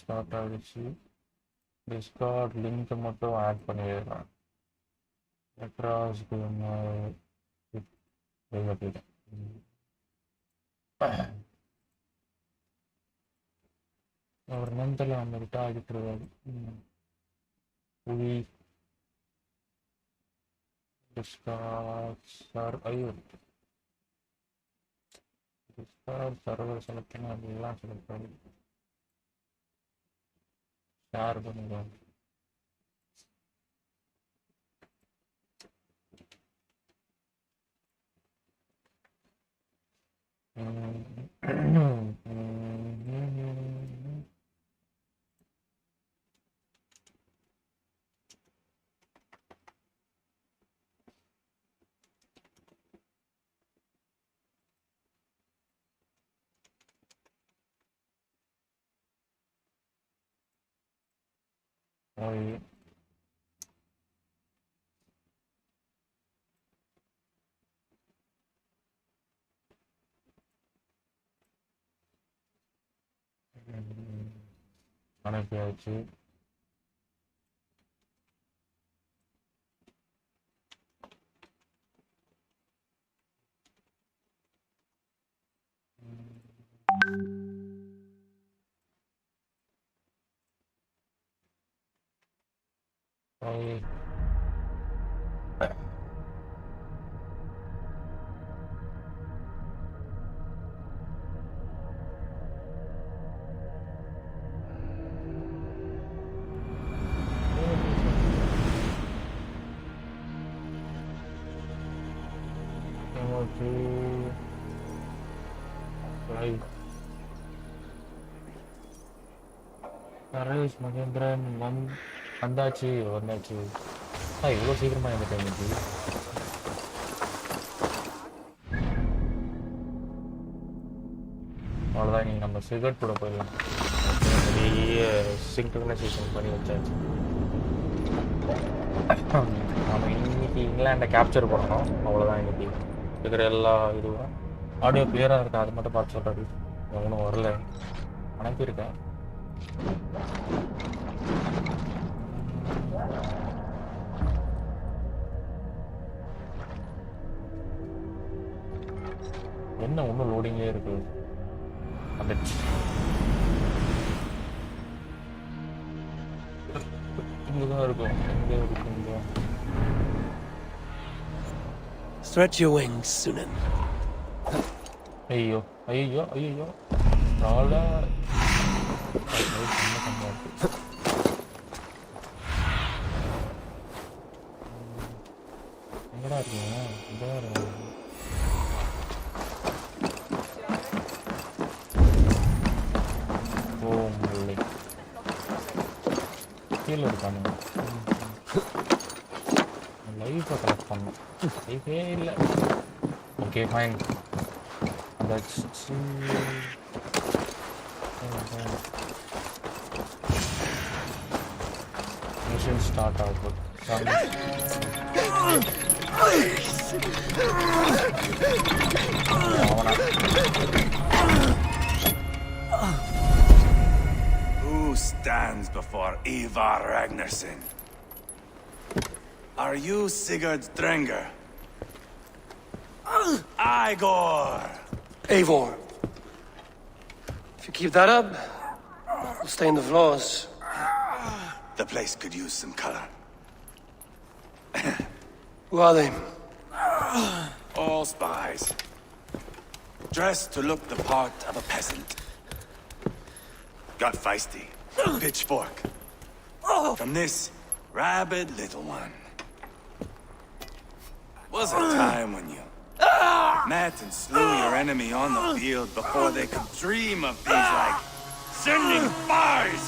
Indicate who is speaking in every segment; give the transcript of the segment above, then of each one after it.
Speaker 1: Start ஆகிடுச்சு. Discord link மட்டும் add பண்ணிடலாம். அக்ராஸ் ஒரு நெந்தில் வந்துக்கிட்ட ஆகிட்டுருவாரு. புவி டிஸ்கார்ட் சார் ஐயோ டிஸ்கார்ட் சர்வர் செலக்ட் பண்ணி அதெல்லாம் செலக்ட் பண்ணி ஷேர் பண்ணிடுவோம். Oye. அனுப்பியாச்சு. Oye. நரேஷ் மகேந்திரன் வந்தாச்சு. இவ்வளோ சீக்கிரமா வந்துட்டேன் இன்னைக்கு. அவ்வளோதான், நீங்கள் நம்ம சிகரெட் கூட போயிடலாம். நிறைய சிங்க்ரனைசேஷன் பண்ணி வச்சாச்சு. நம்ம இன்னைக்கு இங்கிலாண்டை கேப்சர் பண்ணணும். அவ்வளோதான், இன்னைக்கு இருக்கிற எல்லா இதுவும் ஆடியோ கிளியராக இருக்கா அது மட்டும் பார்த்து சொல்கிறாரு. ஒன்றும் வரல, அனுப்பியிருக்கேன். என்ன ஒன்றும் லோடிங்கே இருக்கு. அந்த இங்கதான் இருக்கும். எங்கே இருக்குங்க?
Speaker 2: Stretch your wings, Sunan.
Speaker 1: ஐயோ ஐயோ ஐயோ நாளா எங்கடா இருக்கீங்க? கீழே இருக்கானுங்க. லைஃபை கலெக்ட் பண்ணணும். லைஃபே இல்லை. Okay fine. Mission start output.
Speaker 3: Who stands before Ivaar Ragnarsson? Are you Sigurd Drenger? Igor!
Speaker 2: Eivor. If you keep that up, we'll stay in the floors.
Speaker 3: The place could use some color.
Speaker 2: Who are they?
Speaker 3: All spies. Dressed to look the part of a peasant. Got feisty. Pitchfork. From this rabid little one. Was a time when you met and slew your enemy on the field before they could dream of things like sending spies!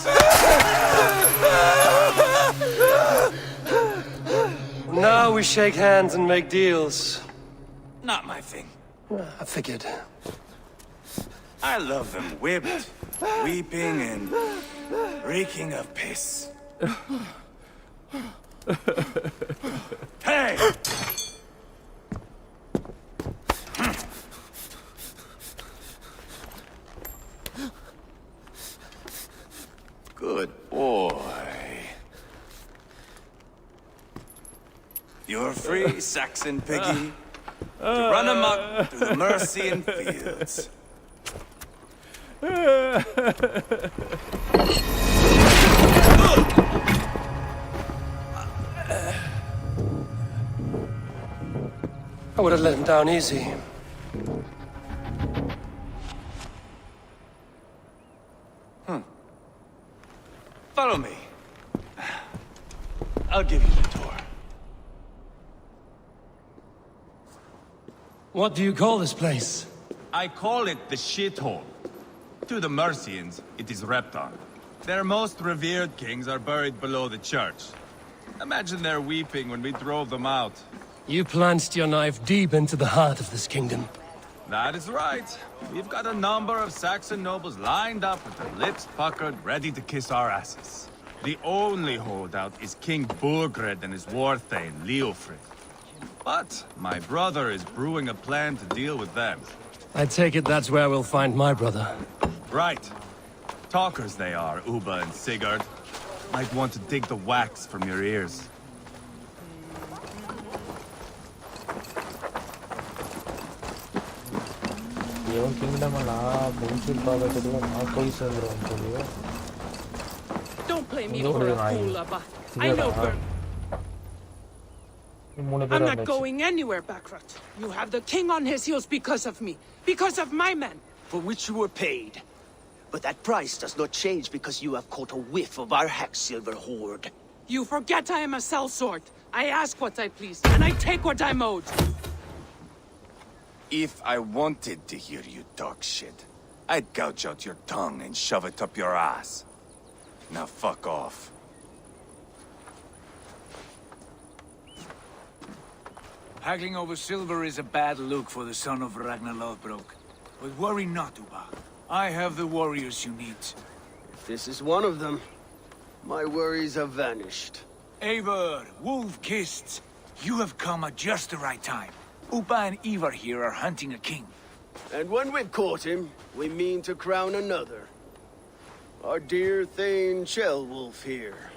Speaker 2: Now we shake hands and make deals.
Speaker 3: Not my thing.
Speaker 2: I figured.
Speaker 3: I love them whipped, weeping, and reeking of piss. Hey! Good boy. You're free, Saxon piggy, to run amok through the Mercian fields.
Speaker 2: I would have let him down easy.
Speaker 3: Follow me. I'll give you the tour.
Speaker 2: What do you call this place?
Speaker 4: I call it the shithole. To the Mercians, it is Reptar. Their most revered kings are buried below the church. Imagine their weeping when we drove them out.
Speaker 2: You plunged your knife deep into the heart of this kingdom.
Speaker 4: That is right. We've got a number of Saxon nobles lined up with their lips puckered, ready to kiss our asses. The only holdout is King Burgred and his war thane, Leofrid. But my brother is brewing a plan to deal with them.
Speaker 2: I take it that's where we'll find my brother.
Speaker 4: Right. Talkers they are, Uba and Sigurd. Might want to dig the wax from your ears.
Speaker 1: Yung kingdom ala, bullshit baga to do, koi sandro to
Speaker 5: Don't play me
Speaker 1: No,
Speaker 5: for a
Speaker 1: I-
Speaker 5: fool, Abba. I know Bern. I'm not going anywhere, Bakrat. You have the king on his heels because of me. Because of my men.
Speaker 6: For which you were paid. But that price does not change because you have caught a whiff of our Hacksilver hoard.
Speaker 5: You forget I am a sellsword. I ask what I please, and I take what I'm owed.
Speaker 3: If I wanted to hear you talk shit, I'd gouge out your tongue and shove it up your ass. Now fuck off.
Speaker 7: Haggling over silver is a bad look for the son of Ragnar Lothbrok. But worry not, Uba. I have the warriors you need.
Speaker 6: If this is one of them, my worries have vanished.
Speaker 7: Ivaar, wolf-kissed, you have come at just the right time. Uba and Ivaar here are hunting a king.
Speaker 6: And when we've caught him, we mean to crown another. Our dear Thane Shellwolf here.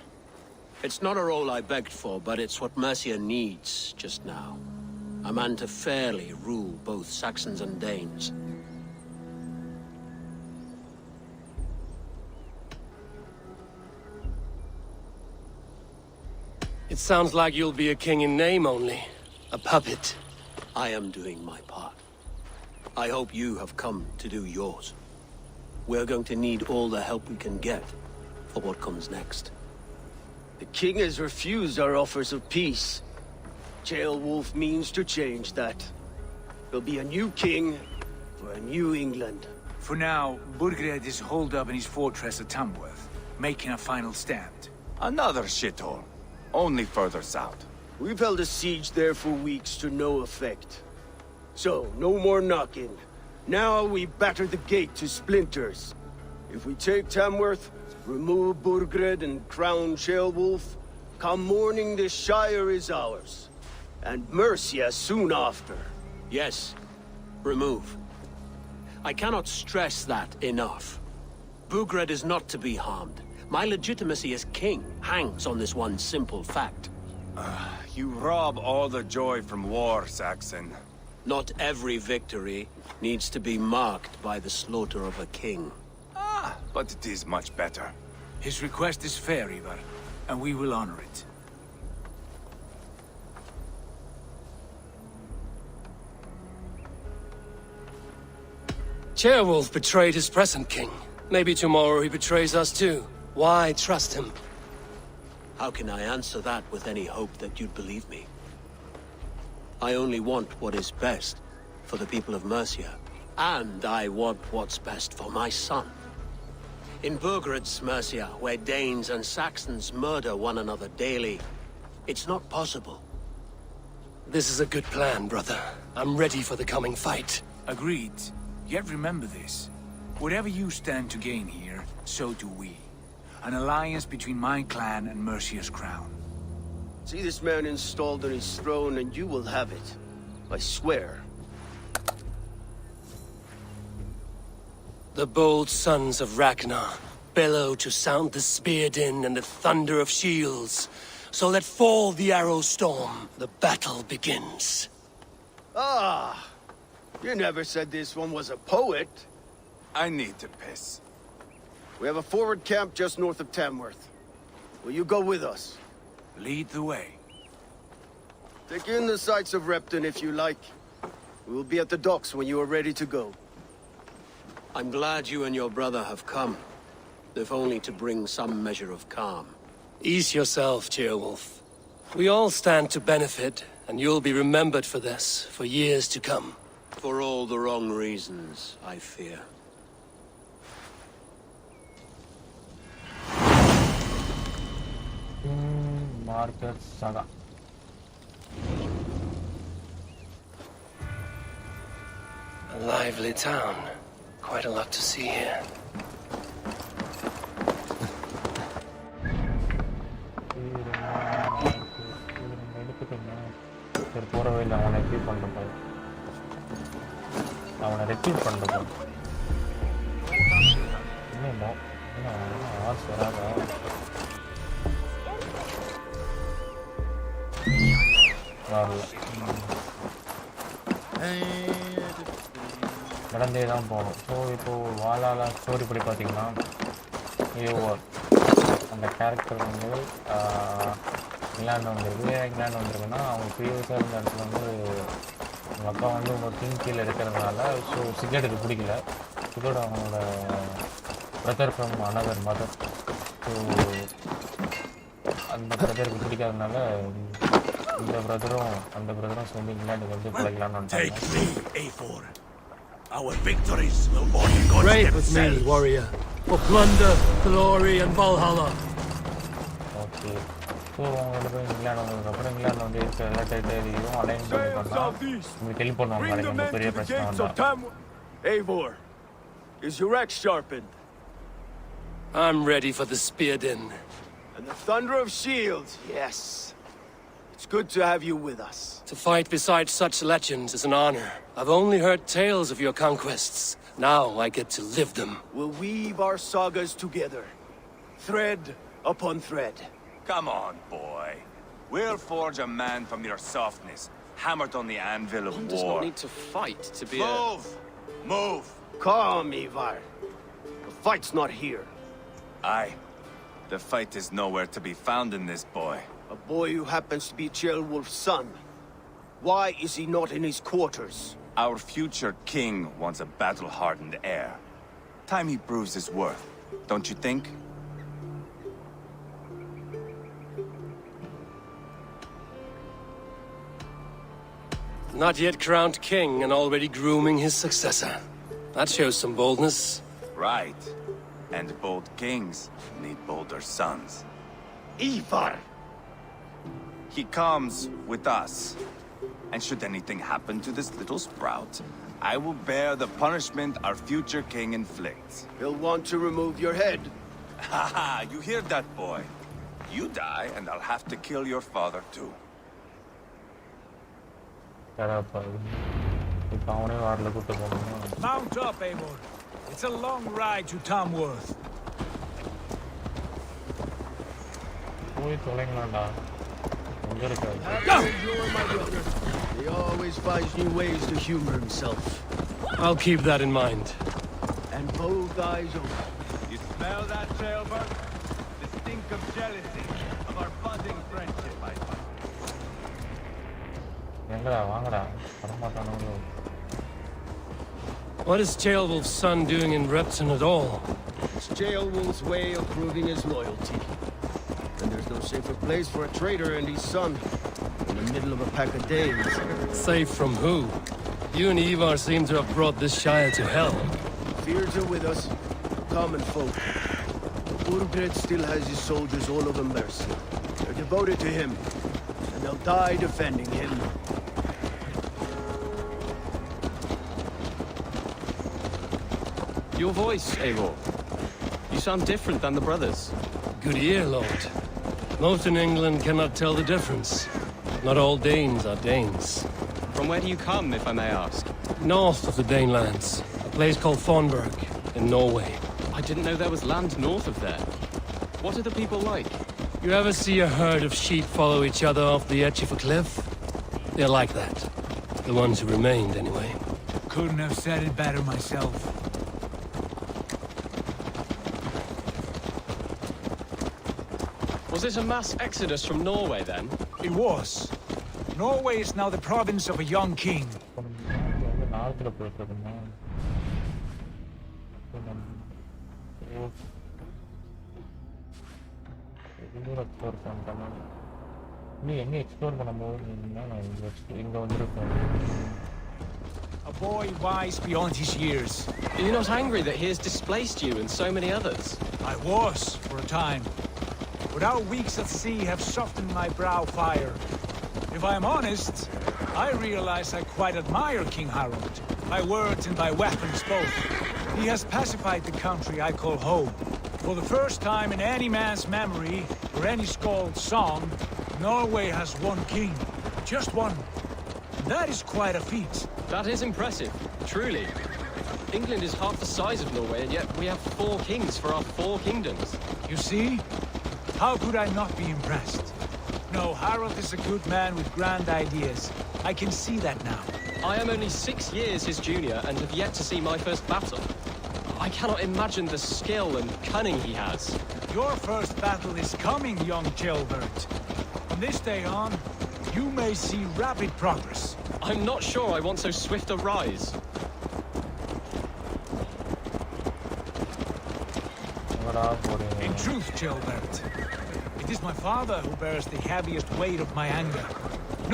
Speaker 8: It's not a role I begged for, but it's what Mercia needs just now. A man to fairly rule both Saxons and Danes.
Speaker 2: It sounds like you'll be a king in name only. A puppet.
Speaker 8: I am doing my part. I hope you have come to do yours. We're going to need all the help we can get for what comes next.
Speaker 6: The king has refused our offers of peace. Shellwolf means to change that. There'll be a new king for a new England.
Speaker 7: For now, Burgred is holed up in his fortress at Tamworth, making a final stand.
Speaker 3: Another shithole. Only further south.
Speaker 6: We've held a siege there for weeks to no effect. So, no more knocking. Now we batter the gate to splinters. If we take Tamworth, remove Burgred and crown Shellwolf, come morning the Shire is ours. And Mercia soon after.
Speaker 8: Yes, remove. I cannot stress that enough. Burgred is not to be harmed. My legitimacy as king hangs on this one simple fact.
Speaker 3: You rob all the joy from war, Saxon.
Speaker 8: Not every victory needs to be marked by the slaughter of a king.
Speaker 3: But it is much better.
Speaker 7: His request is fair, Ivar, and we will honor it.
Speaker 2: Shellwolf betrayed his present king. Maybe tomorrow he betrays us too. Why trust him?
Speaker 8: How can I answer that with any hope that you'd believe me? I only want what is best for the people of Mercia. And I want what's best for my son. In Burgred's Mercia, where Danes and Saxons murder one another daily, it's not possible.
Speaker 2: This is a good plan, brother. I'm ready for the coming fight.
Speaker 7: Agreed. Yet remember this. Whatever you stand to gain here, so do we. An alliance between my clan and Mercia's crown.
Speaker 6: See this man installed on his throne and you will have it. I swear.
Speaker 2: The bold sons of Ragnar,
Speaker 6: bellow to sound the spear din and the thunder of shields. So let fall the arrow storm. The battle begins.
Speaker 2: Ah, you never said this one was a poet.
Speaker 3: I need to piss.
Speaker 2: We have a forward camp just north of Tamworth. Will you go with us?
Speaker 7: Lead the way.
Speaker 2: Take in the sights of Repton if you like. We will be at the docks when you are ready to go.
Speaker 8: I'm glad you and your brother have come, if only to bring some measure of calm.
Speaker 6: Ease yourself, Ceolwulf. We all stand to benefit, and you'll be remembered for this, for years to come.
Speaker 8: For all the wrong reasons, I fear.
Speaker 1: Market Saga.
Speaker 6: A lively town. Quite a lot to see here.
Speaker 1: சரி போறவே இல்லை அவனை recruit பண்ணுறப்போ இன்னும் hours வராத வரல நடந்தே தான் போகணும். ஸோ இப்போது வாலாலா ஸ்டோரி படி பார்த்தீங்கன்னா யுவர் அந்த கேரக்டர் வந்து இங்கிலாந்து வந்துருக்கு. இங்கிலாந்து வந்திருக்குன்னா அவங்க ப்ரீவியஸாக இருந்த இடத்துல வந்து அவங்க அப்பா வந்து உங்கள் கிங் கீழே இருக்கிறதுனால ஸோ சிகரெட்டுக்கு பிடிக்கல. சிகரெட் அவங்களோட brother from another mother. So அந்த பிரதருக்கு பிடிக்காதனால இந்த பிரதரும் அந்த பிரதரும் சேர்ந்து இங்கிலாந்துக்கு வந்து பிழைக்கலான்னு வந்துட்டாங்க.
Speaker 3: Our victories will only go
Speaker 6: Pray with me, warrior, for plunder, glory, and Valhalla.
Speaker 1: Okay. So அவங்களோட போய் இங்கிலாந்து வந்ததுக்கப்புறம் இங்கிலாந்து வந்து இருக்க எல்லா டெரிட்டரியும் அலைன் பண்ணி பண்ணால் உங்களுக்கு ஹெல்ப் பண்ணுவாங்க. நாளைக்கு வந்து பெரிய பிரச்சனை வந்தால்.
Speaker 2: Eivor, is your axe sharpened?
Speaker 6: I'm ready for the spear din.
Speaker 2: And the thunder of shields, yes. It's good to have you with us.
Speaker 6: To fight beside such legends is an honor. I've only heard tales of your conquests. Now I get to live them.
Speaker 2: We'll weave our sagas together, thread upon thread.
Speaker 3: Come on, boy. We'll forge a man from your softness, hammered on the anvil of war.
Speaker 9: One does not need to fight to be
Speaker 3: Move! Move!
Speaker 2: Calm, Ivaar. The fight's not here.
Speaker 3: Aye. The fight is nowhere to be found in this boy.
Speaker 2: A boy who happens to be Ceolwulf's son. Why is he not in his quarters?
Speaker 3: Our future king wants a battle-hardened heir. Time he proves his worth, don't you think?
Speaker 6: Not yet crowned king and already grooming his successor. That shows some boldness.
Speaker 3: Right. And bold kings need bolder sons.
Speaker 2: Ivaar!
Speaker 3: He comes with us. And should anything happen to this little sprout, I will bear the punishment our future king inflicts.
Speaker 2: He'll want to remove your head.
Speaker 3: Haha, you hear that, boy? You die, and I'll have to kill your father, too.
Speaker 7: Mount up, Eivor. It's a long ride to Tamworth.
Speaker 2: He always finds new ways to humor himself.
Speaker 6: I'll keep that in mind.
Speaker 2: And both eyes open.
Speaker 4: You smell that, Jailbird? The stink of jealousy of our budding friendship, I find.
Speaker 6: What is Ceolwulf's son doing in Repton at all?
Speaker 2: It's Ceolwulf's way of proving his loyalty. And there's no safer place for a traitor and his son in the middle of a pack of Danes.
Speaker 6: Safe from who? You and Ivaar seem to have brought this shire to hell.
Speaker 2: Fears are with us, common folk. Burgred still has his soldiers all over Mercia. They're devoted to him, and they'll die defending him.
Speaker 9: Your voice, Eivor. You sound different than the brothers.
Speaker 6: Good ear, Lord. Most in England cannot tell the difference. Not all Danes are Danes.
Speaker 9: From where do you come, if I may ask?
Speaker 6: North of the Danelands, a place called Thornburg, in Norway.
Speaker 9: I didn't know there was land north of there. What are the people like?
Speaker 10: You ever see a herd of sheep follow each other off the edge of a cliff? They're like that. The ones who remained, anyway.
Speaker 7: Couldn't have said it better myself.
Speaker 9: Was it a mass exodus from Norway, then?
Speaker 7: It was. Norway is now the province of a young king.
Speaker 1: நார்த்தில் போயிட்டுருக்குமா explore பண்ணிட்டோம் நீ எங்கே explore பண்ணும்போது நான் இங்கே வந்துருக்கேன்
Speaker 7: A boy wise beyond his years.
Speaker 9: Are you not angry that he has displaced you and so many others?
Speaker 7: I was, for a time. But our weeks at sea have softened my brow fire. If I am honest, I realize I quite admire King Harold. By words and by weapons both. He has pacified the country I call home. For the first time in any man's memory, or any skald's song, Norway has one king. Just one. And that is quite a feat.
Speaker 9: That is impressive, truly. England is half the size of Norway, and yet we have 4 kings for our 4 kingdoms.
Speaker 7: You see? How could I not be impressed? No, Harold is a good man with grand ideas. I can see that now.
Speaker 9: I am only 6 years his junior and have yet to see my first battle. I cannot imagine the skill and cunning he has.
Speaker 7: Your first battle is coming, young Gilbert. From this day on, you may see rapid progress.
Speaker 9: I'm not sure I want so swift a rise.
Speaker 7: In truth, Gilbert, it is my father who bears the heaviest weight of my anger,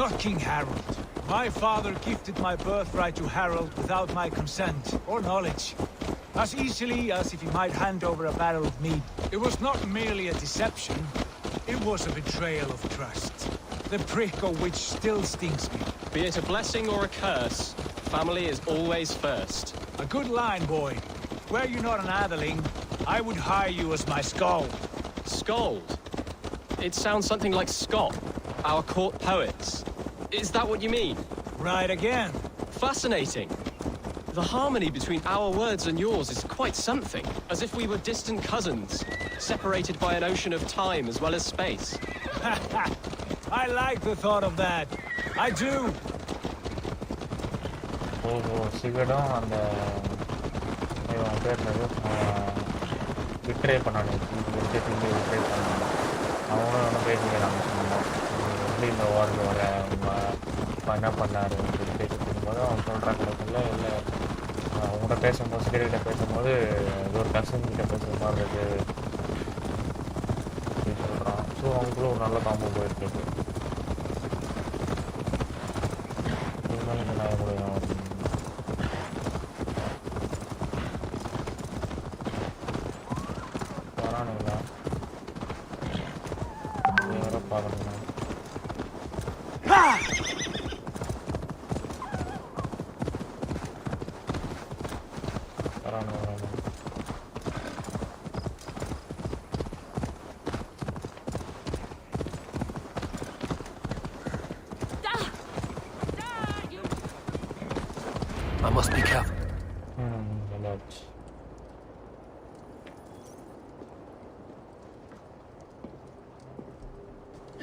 Speaker 7: not King Harold. My father gifted my birthright to Harold without my consent or knowledge, as easily as if he might hand over a barrel of meat. It was not merely a deception, it was a betrayal of trust, the prick of which still stings me.
Speaker 9: Be it a blessing or a curse, family is always first.
Speaker 7: A good line, boy. Were you not an atheling, I would hire you as my skald.
Speaker 9: Skald? It sounds something like Scott, our court poets. Is that what you mean?
Speaker 7: Right again.
Speaker 9: Fascinating. The harmony between our words and yours is quite something. As if we were distant cousins, separated by an ocean of time as well as space.
Speaker 7: I like the thought of that. I do.
Speaker 1: சிகடம் அந்த பேர் விட்ரே பண்ணானு விட்ரே பண்ணாங்க அவங்களும் ஒன்றும் பேசிக்கிறாங்க எப்படி இந்த வார்டில் வர என்ன பண்ணார் அப்படின்னு பேசிட்டு இருக்கும்போது அவன் சொல்கிறாங்க இல்லை அவங்கள்ட்ட பேசும்போது சிகரெட்ட பேசும்போது இது ஒரு கசின் கிட்ட பேசுகிற மாதிரி இருக்குது அப்படின்னு சொல்கிறான். ஸோ அவங்களுக்குள்ள ஒரு நல்ல காம்போ போயிருக்கு. இதுமாதிரி என்ன ஆக முடியும் வரானுங்களா வேற பார்க்கணுங்களா
Speaker 10: I must be careful.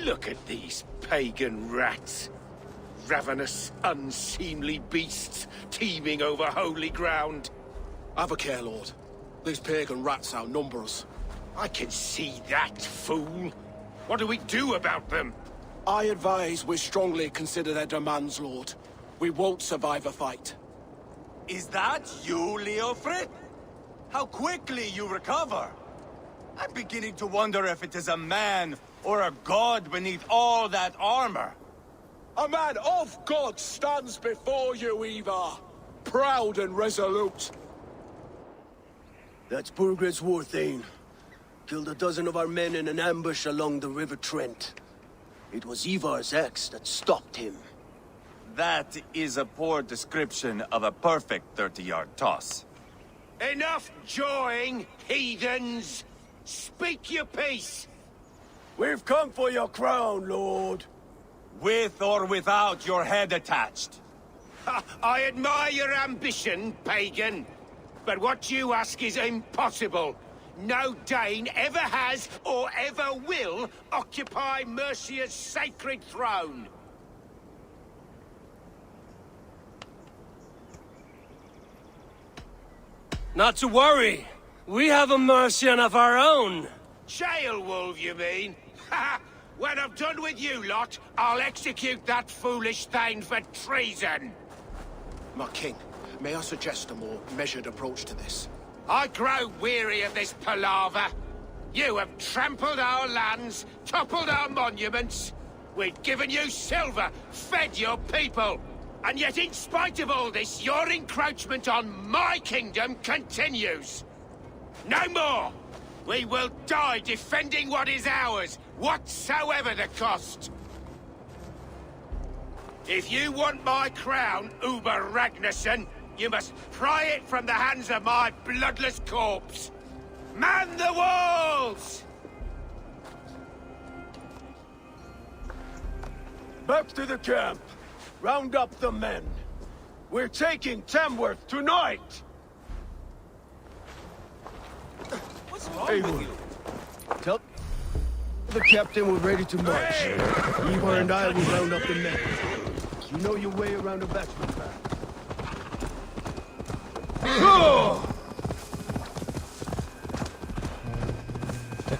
Speaker 6: Look at these pagan rats. Ravenous, unseemly beasts teeming over holy ground.
Speaker 11: Have a care, Lord. These pagan rats outnumber us.
Speaker 6: I can see that, fool. What do we do about them?
Speaker 11: I advise we strongly consider their demands, Lord. We won't survive a fight.
Speaker 3: Is that you, Leofrid? How quickly you recover! I'm beginning to wonder if it is a man or a god beneath all that armor.
Speaker 11: A man of God stands before you, Ivaar. Proud and resolute.
Speaker 2: That's Burgred's war thane. Killed a dozen of our men in an ambush along the River Trent. It was Ivar's axe that stopped him.
Speaker 3: That is a poor description of a perfect 30-yard toss.
Speaker 6: Enough jawing, heathens! Speak your peace!
Speaker 2: We've come for your crown, Lord.
Speaker 3: With or without your head attached.
Speaker 6: I admire your ambition, pagan.
Speaker 11: But what you ask is impossible. No Dane ever has or ever will occupy Mercia's sacred throne.
Speaker 10: Not to worry. We have a Mercian of our own.
Speaker 11: Jailwolf, you mean? Ha! When I'm done with you lot, I'll execute that foolish thing for treason.
Speaker 2: My king, may I suggest a more measured approach to this?
Speaker 11: I grow weary of this palaver. You have trampled our lands, toppled our monuments. We've given you silver, fed your people. And yet in spite of all this, your encroachment on my kingdom continues. No more! We will die defending what is ours, whatsoever the cost. If you want my crown, Uber Ragnarsson, you must pry it from the hands of my bloodless corpse. Man the walls!
Speaker 6: Back to the camp. Round up the men. We're taking Tamworth tonight!
Speaker 11: What's wrong
Speaker 6: with you? Tell the captain we're ready to march. Ivaar and I will round up the men. You know your way around a backward path.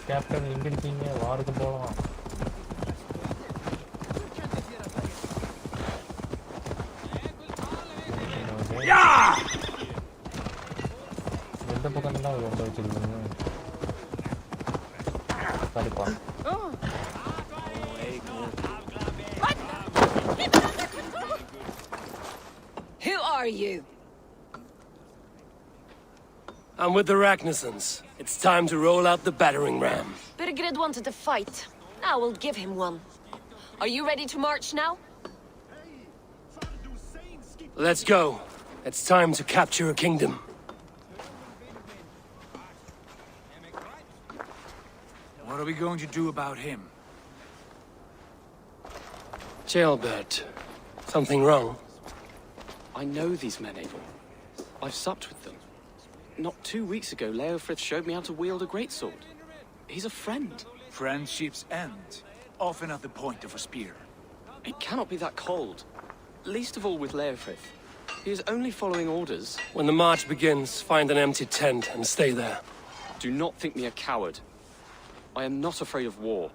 Speaker 1: Captain எங்க இருக்கீங்க வாருக்கு போலாம் எந்த பக்கம் தான் கொண்டு வச்சிருக்கீங்க சரிப்பா
Speaker 12: Who are you?
Speaker 10: I'm with the Ragnarsons. It's time to roll out the battering ram.
Speaker 12: Birgrid wanted to fight. Now we'll give him one. Are you ready to march now?
Speaker 10: Let's go. It's time to capture a kingdom.
Speaker 7: What are we going to do about him?
Speaker 10: Jailbird. Something wrong?
Speaker 9: I know these men, Eivor. I've supped with them. Not 2 weeks ago, Leofrith showed me how to wield a greatsword. He's a friend.
Speaker 7: Friendships end, often at the point of a spear.
Speaker 9: It cannot be that cold. Least of all with Leofrith. He is only following orders.
Speaker 10: When the march begins, find an empty tent and stay there.
Speaker 9: Do not think me a coward. I am not afraid of war.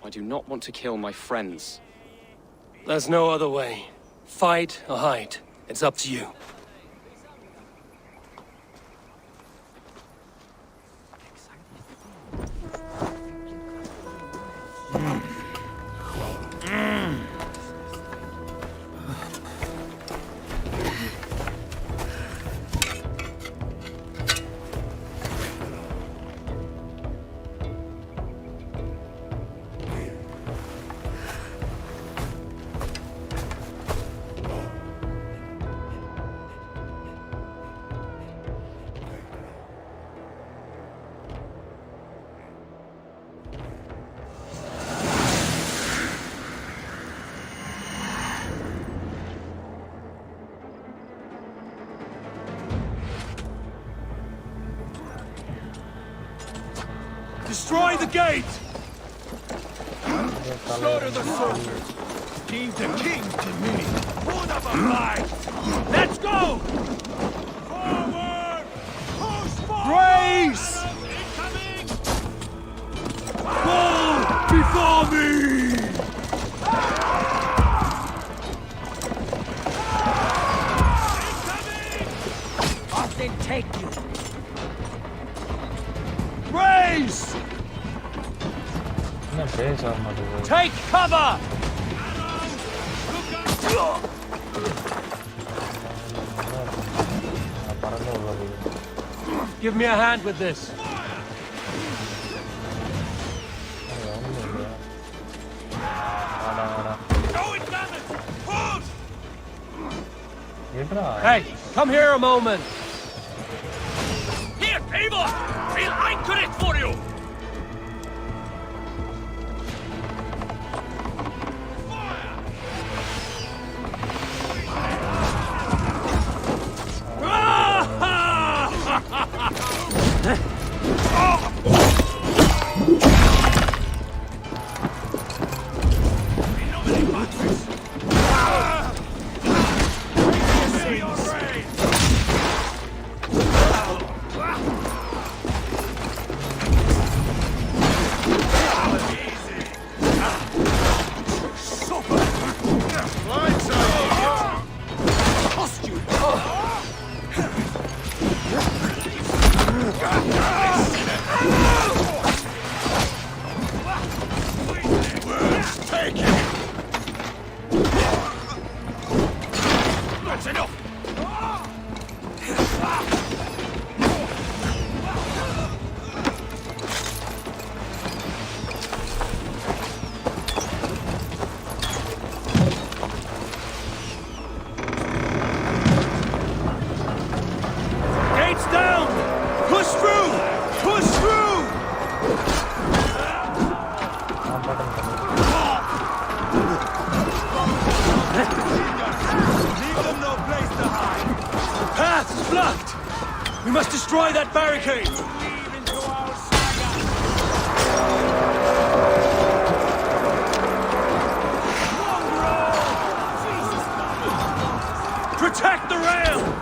Speaker 9: I do not want to kill my friends.
Speaker 10: There's no other way. Fight or hide. It's up to you.
Speaker 11: Destroy the gate! Slaughter the soldiers! Give the king to me! Put up a fight! Let's go! Forward! Push forward! Grace! Incoming! Fall before me! Incoming! Off they take you! Grace!
Speaker 10: Take cover! Give me a hand with this. Hey, come here a moment.
Speaker 11: Here, Ivaar! We'll anchor it for you!
Speaker 2: We must destroy that barricade! Protect the rail!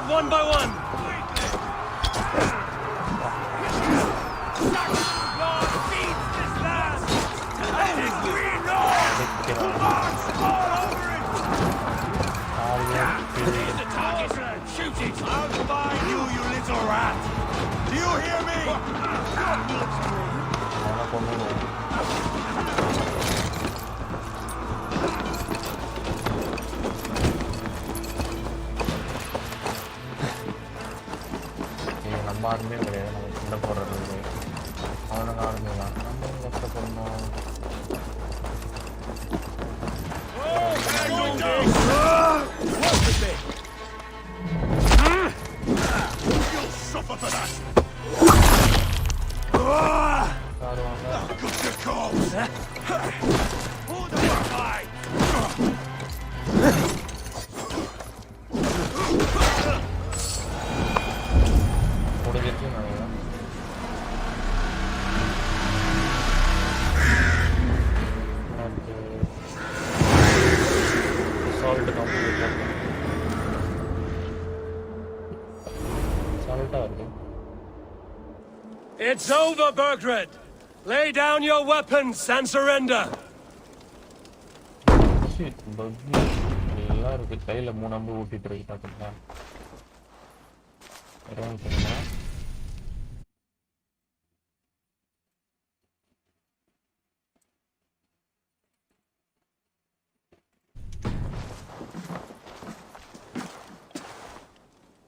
Speaker 2: One by one!
Speaker 3: Shoot it! I'll find you, you little rat! Do you hear me?
Speaker 1: ஆர்மே கிடையாது நம்ம சண்டை போடுறது அவனுக்கு ஆர்மே தான் நம்ம கஷ்டப்படணும்
Speaker 2: It's over, Bergred! Lay down your weapons and surrender!
Speaker 1: Shit, Bergred. எல்லாம் இருக்கு கையில 3 அம்பு ஊட்டிட்டு இருக்கு பாத்தீங்களா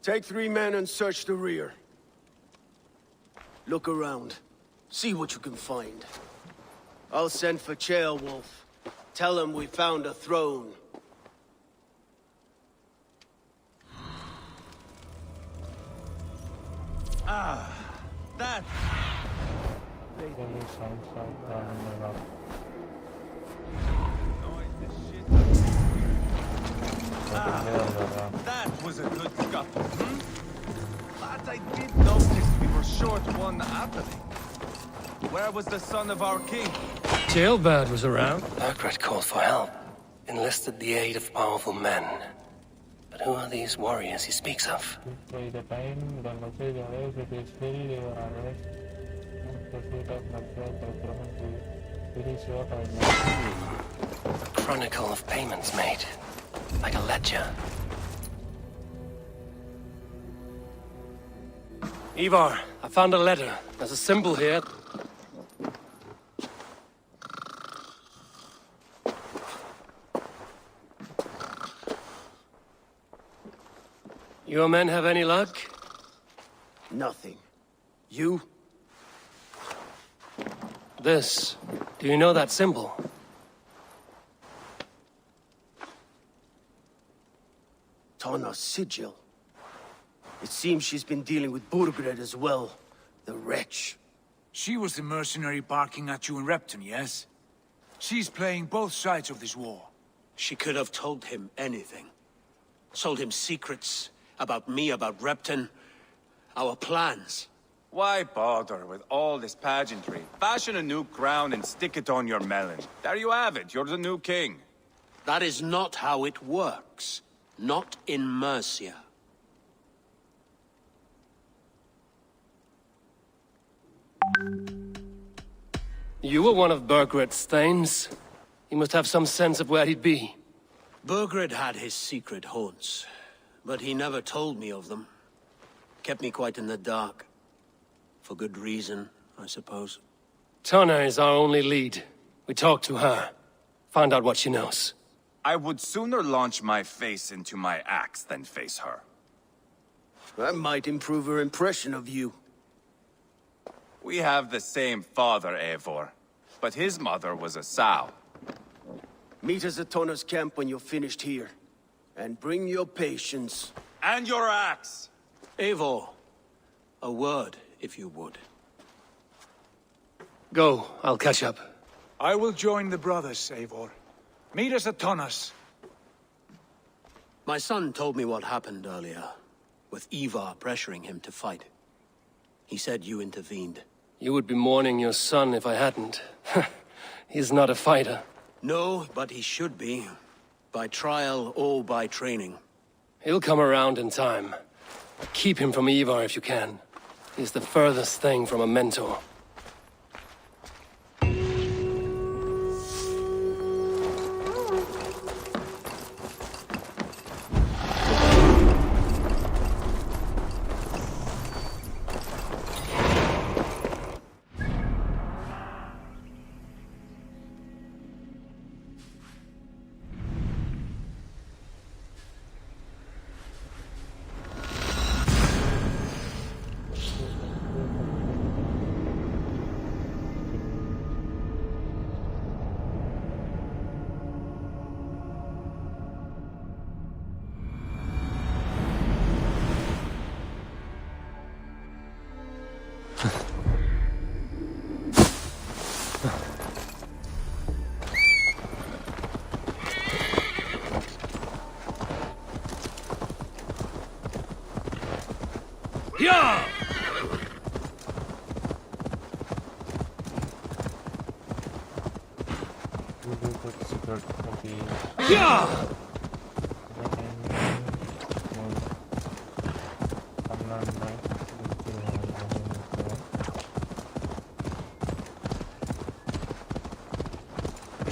Speaker 6: Take 3 men and search the rear. Look around. See what you can find. I'll send for Chaelwolf. Tell him we found a throne.
Speaker 3: That... that was a good scuffle, But I did notice we were short one happening. Where was the son of our king?
Speaker 10: Jailbird was around.
Speaker 13: Bergred called for help. Enlisted the aid of powerful men. But who are these warriors he speaks of? A chronicle of payments made.
Speaker 10: Gotcha. Ivaar, I found a letter. There's a symbol here. Your men have any luck?
Speaker 6: Nothing. You?
Speaker 10: This. Do you know that symbol?
Speaker 6: Tana's sigil. It seems she's been dealing with Burgred as well. The wretch.
Speaker 7: She was the mercenary barking at you in Repton, yes? She's playing both sides of this war.
Speaker 8: She could have told him anything. Sold him secrets about me, about Repton, our plans.
Speaker 4: Why bother with all this pageantry? Fashion a new crown and stick it on your melon. There you have it, you're the new king.
Speaker 8: That is not how it works. Not in Mercia.
Speaker 10: You were one of Burgred's thanes. He must have some sense of where he'd be.
Speaker 8: Burgred had his secret haunts, but he never told me of them. Kept me quite in the dark. For good reason, I suppose.
Speaker 10: Tana is our only lead. We talk to her. Find out what she knows.
Speaker 4: I would sooner launch my face into my axe than face her.
Speaker 6: That might improve her impression of you.
Speaker 4: We have the same father, Eivor, but his mother was a sow.
Speaker 6: Meet us at Tana's camp when you're finished here. And bring your patience.
Speaker 4: And your axe!
Speaker 8: Eivor, a word, if you would.
Speaker 10: Go, I'll catch up.
Speaker 7: I will join the brothers, Eivor. Meet us at Tana's.
Speaker 8: My son told me what happened earlier, with Ivaar pressuring him to fight. He said you intervened.
Speaker 10: You would be mourning your son if I hadn't. He's not a fighter.
Speaker 8: No, but he should be. By trial or by training.
Speaker 10: He'll come around in time. Keep him from Ivaar if you can. He's the furthest thing from a mentor.
Speaker 7: Yeah! Yeah!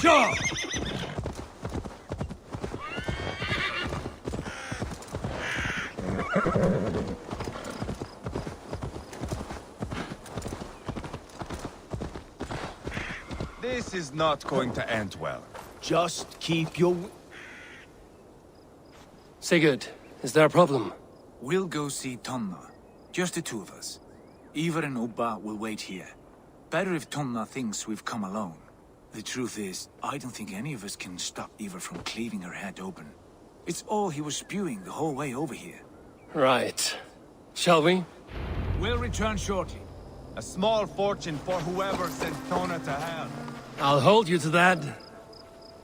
Speaker 7: Yeah!
Speaker 4: This is not going to end well.
Speaker 6: Just keep your...
Speaker 10: Sigurd, is there a problem?
Speaker 7: We'll go see Tonna. Just the two of us. Ivar and Ubba will wait here. Better if Tonna thinks we've come alone. The truth is, I don't think any of us can stop Ivar from cleaving her head open. It's all he was spewing the whole way over here.
Speaker 10: Right. Shall we?
Speaker 7: We'll return shortly.
Speaker 4: A small fortune for whoever sent Tona to hell.
Speaker 10: I'll hold you to that.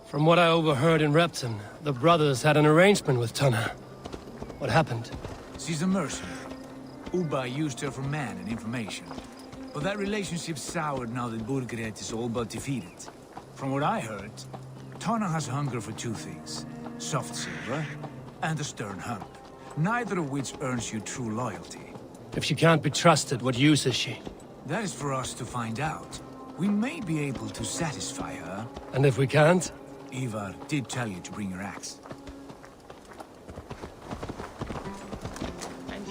Speaker 10: From what I overheard in Repton, the brothers had an arrangement with Tana. What happened?
Speaker 7: She's a mercenary. Ubba used her for man and information. But that relationship soured now that Burgred is all but defeated. From what I heard, Tana has hunger for two things. Soft silver and a stern hump. Neither of which earns you true loyalty.
Speaker 10: If she can't be trusted, what use is she?
Speaker 7: That is for us to find out. We may be able to satisfy her.
Speaker 10: And if we can't?
Speaker 7: Ivar did tell you to bring your axe.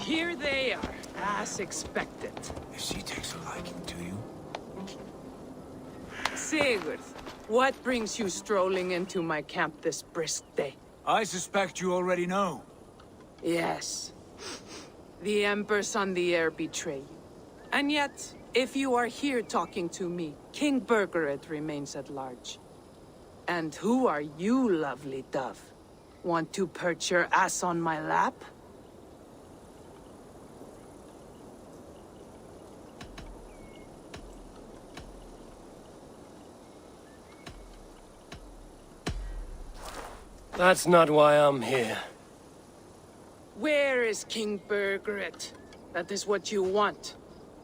Speaker 5: here they are, as expected.
Speaker 7: If she takes a liking to you.
Speaker 5: Sigurd, what brings you strolling into my camp this brisk day?
Speaker 7: I suspect you already know.
Speaker 5: Yes. The Embers on the air betray you. And yet, if you are here talking to me, King Burgered remains at large. And who are you, lovely dove? Want to perch your ass on my lap?
Speaker 10: That's not why I'm here.
Speaker 5: Where is King Burgered? That is what you want.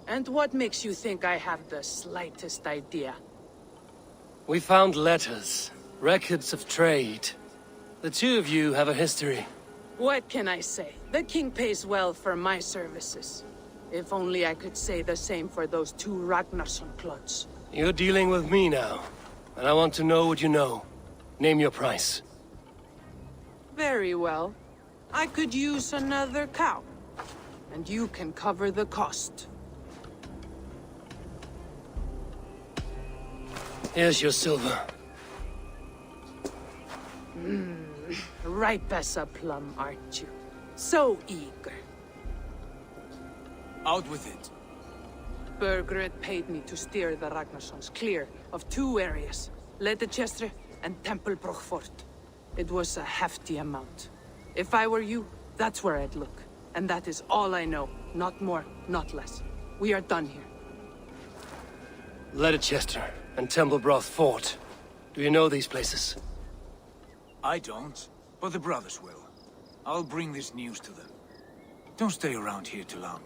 Speaker 5: And what makes you think I have the slightest idea?
Speaker 10: We found letters, records of trade. The two of you have a history.
Speaker 5: What can I say? The king pays well for my services. If only I could say the same for those two Ragnarsson clods.
Speaker 10: You're dealing with me now, and I want to know what you know. Name your price.
Speaker 5: Very well. I could use another cow. And you can cover the cost.
Speaker 10: Here's your silver.
Speaker 5: Ripe as a plum, aren't you? So eager.
Speaker 7: Out with it.
Speaker 5: Burgred paid me to steer the Ragnarssons clear of two areas, Ledechestre and templebrough Fort. It was a hefty amount. If I were you, that's where I'd look. And that is all I know. Not more, not less. We are done here.
Speaker 10: Ledechestre and templebrough Fort. Do you know these places?
Speaker 7: I don't, but the brothers will. I'll bring this news to them. Don't stay around here too long.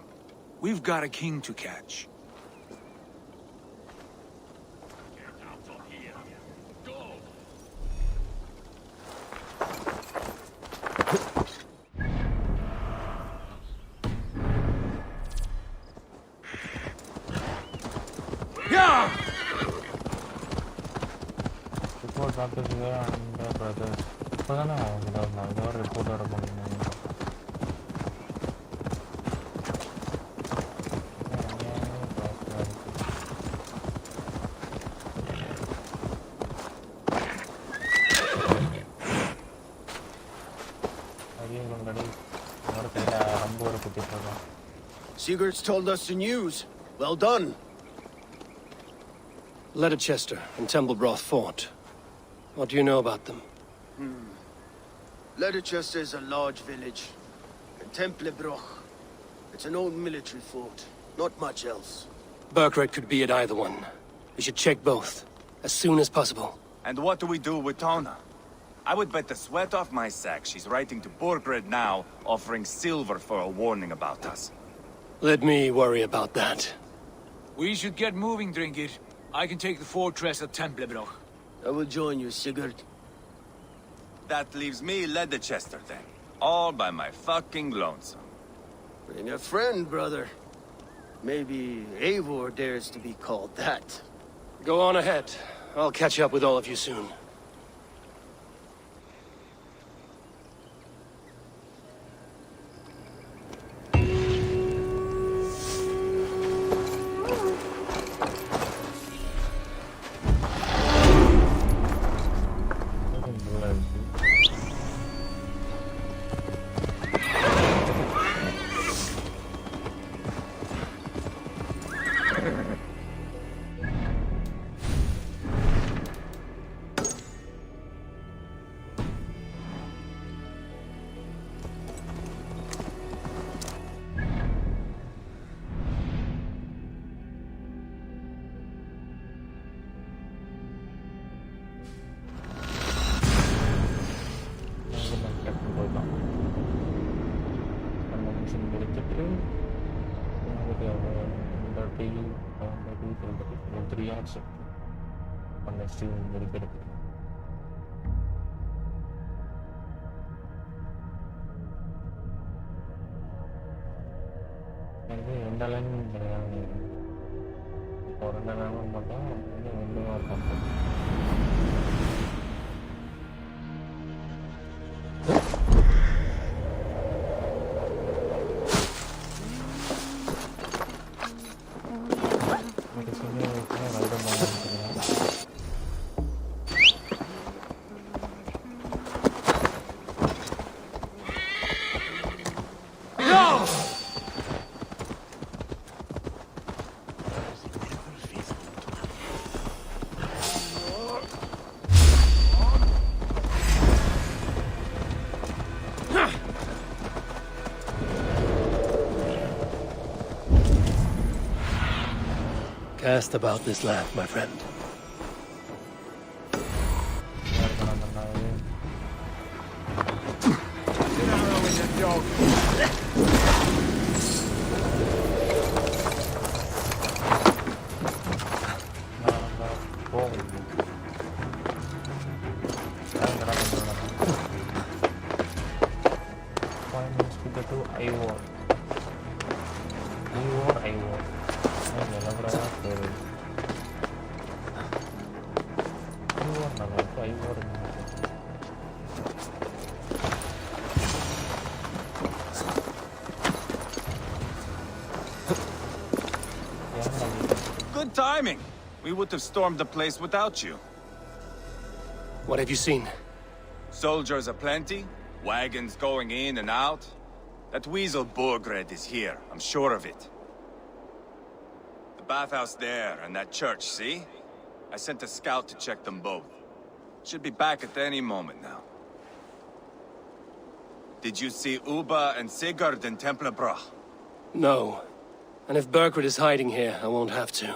Speaker 7: We've got a king to catch.
Speaker 1: Report Dr. Yuvan and the brothers. Report
Speaker 6: Sigurd's told us the news. Well done.
Speaker 10: Ledechestre and templebrough Fort. What do you know about them?
Speaker 6: Ledechestre is a large village. And templebrough. It's an old military fort. Not much else.
Speaker 10: Burgred could be at either one. We should check both, as soon as possible.
Speaker 4: And what do we do with Tona? I would bet the sweat off my sack she's writing to Borgred now, offering silver for a warning about us.
Speaker 10: Let me worry about that.
Speaker 7: We should get moving, Drinkit. I can take the fortress at templebrough.
Speaker 6: I will join you, Sigurd.
Speaker 4: That leaves me Ledechestre then. All by my fucking lonesome.
Speaker 6: Bring a friend, brother. Maybe Eivor dares to be called that.
Speaker 10: Go on ahead. I'll catch up with all of you soon. Cast about this land, my friend.
Speaker 1: Ivaar.
Speaker 4: Good timing. We would have stormed the place without you.
Speaker 10: What have you seen?
Speaker 4: Soldiers aplenty, wagons going in and out. That weasel Borgred is here, I'm sure of it. The bathhouse there and that church, see? I sent a scout to check them both. Should be back at any moment now. Did you see Uba and Sigurd in templebrough?
Speaker 10: No. And if Berkred is hiding here, I won't have to.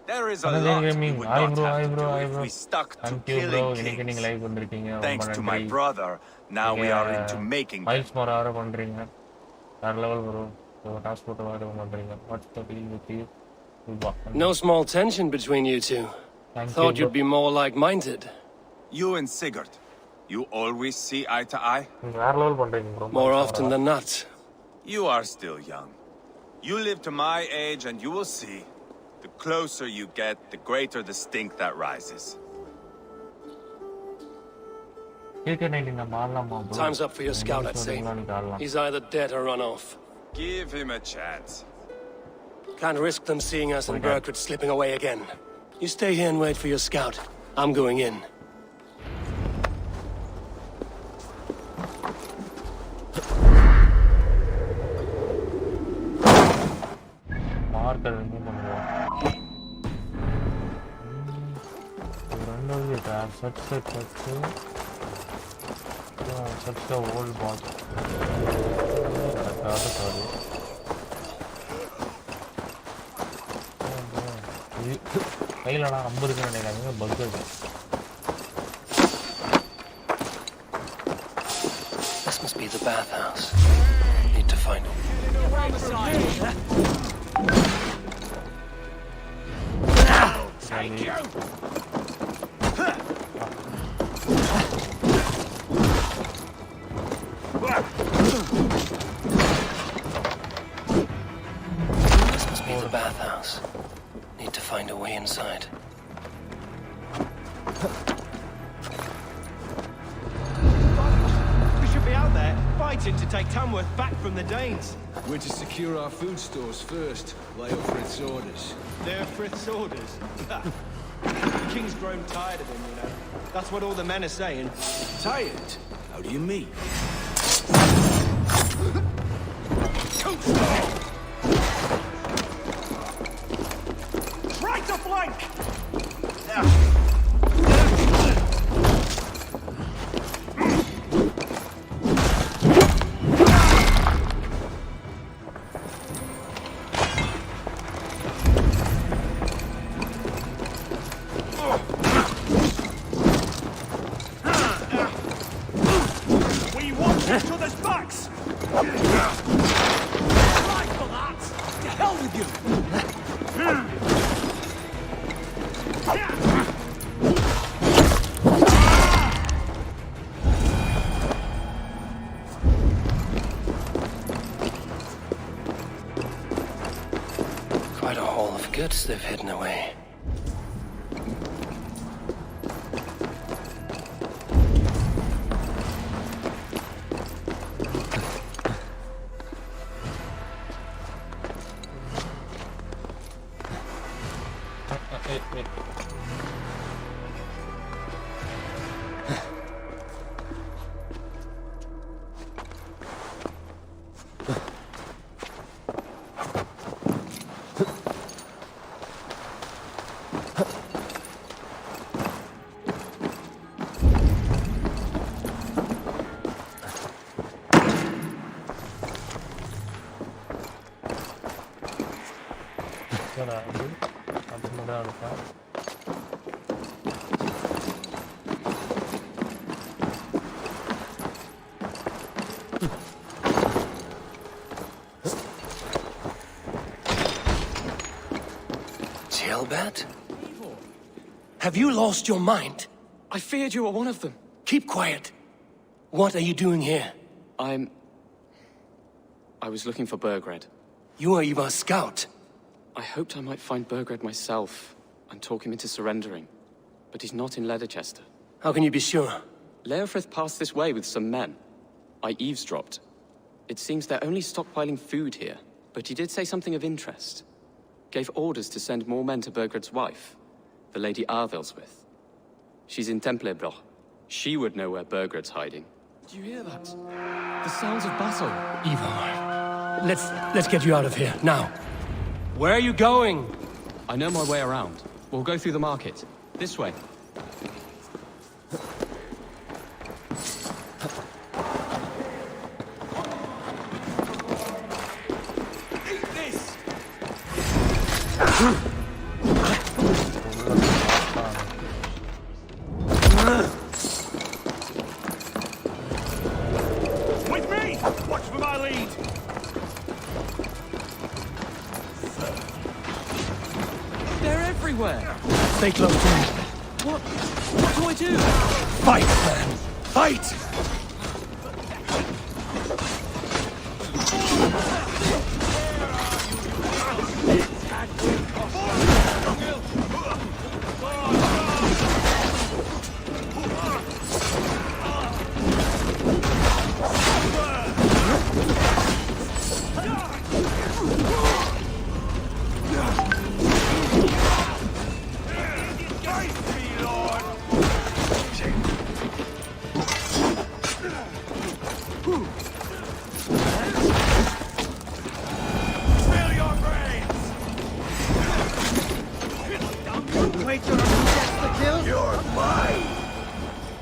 Speaker 4: There is a lot we would not have to do if we stuck to killing kings. Thanks to my brother, now we are into making them.
Speaker 10: No small tension between you two. Thought you'd be more like-minded.
Speaker 4: You and Sigurd, you always see eye to eye?
Speaker 10: More often than not.
Speaker 4: You are still young. You live to my age and you will see. The closer you get, the greater the stink that rises.
Speaker 10: Time's up for your scout, I'd say. He's either dead or run off.
Speaker 4: Give him a chance.
Speaker 10: Can't risk them seeing us and Berkred slipping away again. You stay here and wait for your scout. I'm going in.
Speaker 1: Such a old boss.
Speaker 10: This must be the bathhouse. Need to find him.
Speaker 11: Thank you.
Speaker 10: This must be the bathhouse. Need to find a way inside.
Speaker 14: We should be out there, fighting to take Tamworth back from the Danes.
Speaker 2: We're to secure our food stores first, lay up Frith's orders.
Speaker 14: They're Frith's orders. The king's grown tired of him, you know. That's what all the men are saying.
Speaker 2: Tired? How do you mean?
Speaker 14: Try to flank! We watch each other's backs!
Speaker 10: Quite a haul of goods they've hidden away.
Speaker 1: தான் இருக்கும்.
Speaker 13: Jailbat? Have you lost your mind?
Speaker 9: I feared you were one of them.
Speaker 13: Keep quiet. What are you doing here?
Speaker 9: I was looking for Burgred.
Speaker 13: You are Ivar's scout.
Speaker 9: I hoped I might find Burgred myself and talk him into surrendering. But he's not in Leatherchester.
Speaker 13: How can you be sure?
Speaker 9: Leofrith passed this way with some men. I eavesdropped. It seems they're only stockpiling food here, but he did say something of interest. Gave orders to send more men to Burgred's wife, the Lady Arvelswith. She's in templebrough. She would know where Burgred's hiding. Do you hear that? The sounds of battle.
Speaker 13: Ivar, let's get you out of here, now. Where are you going?
Speaker 9: I know my way around. We'll go through the market. This way.
Speaker 11: With me! Watch for my lead!
Speaker 9: They're everywhere!
Speaker 13: Stay close to me.
Speaker 9: What do I do?
Speaker 13: Fight, man! Fight!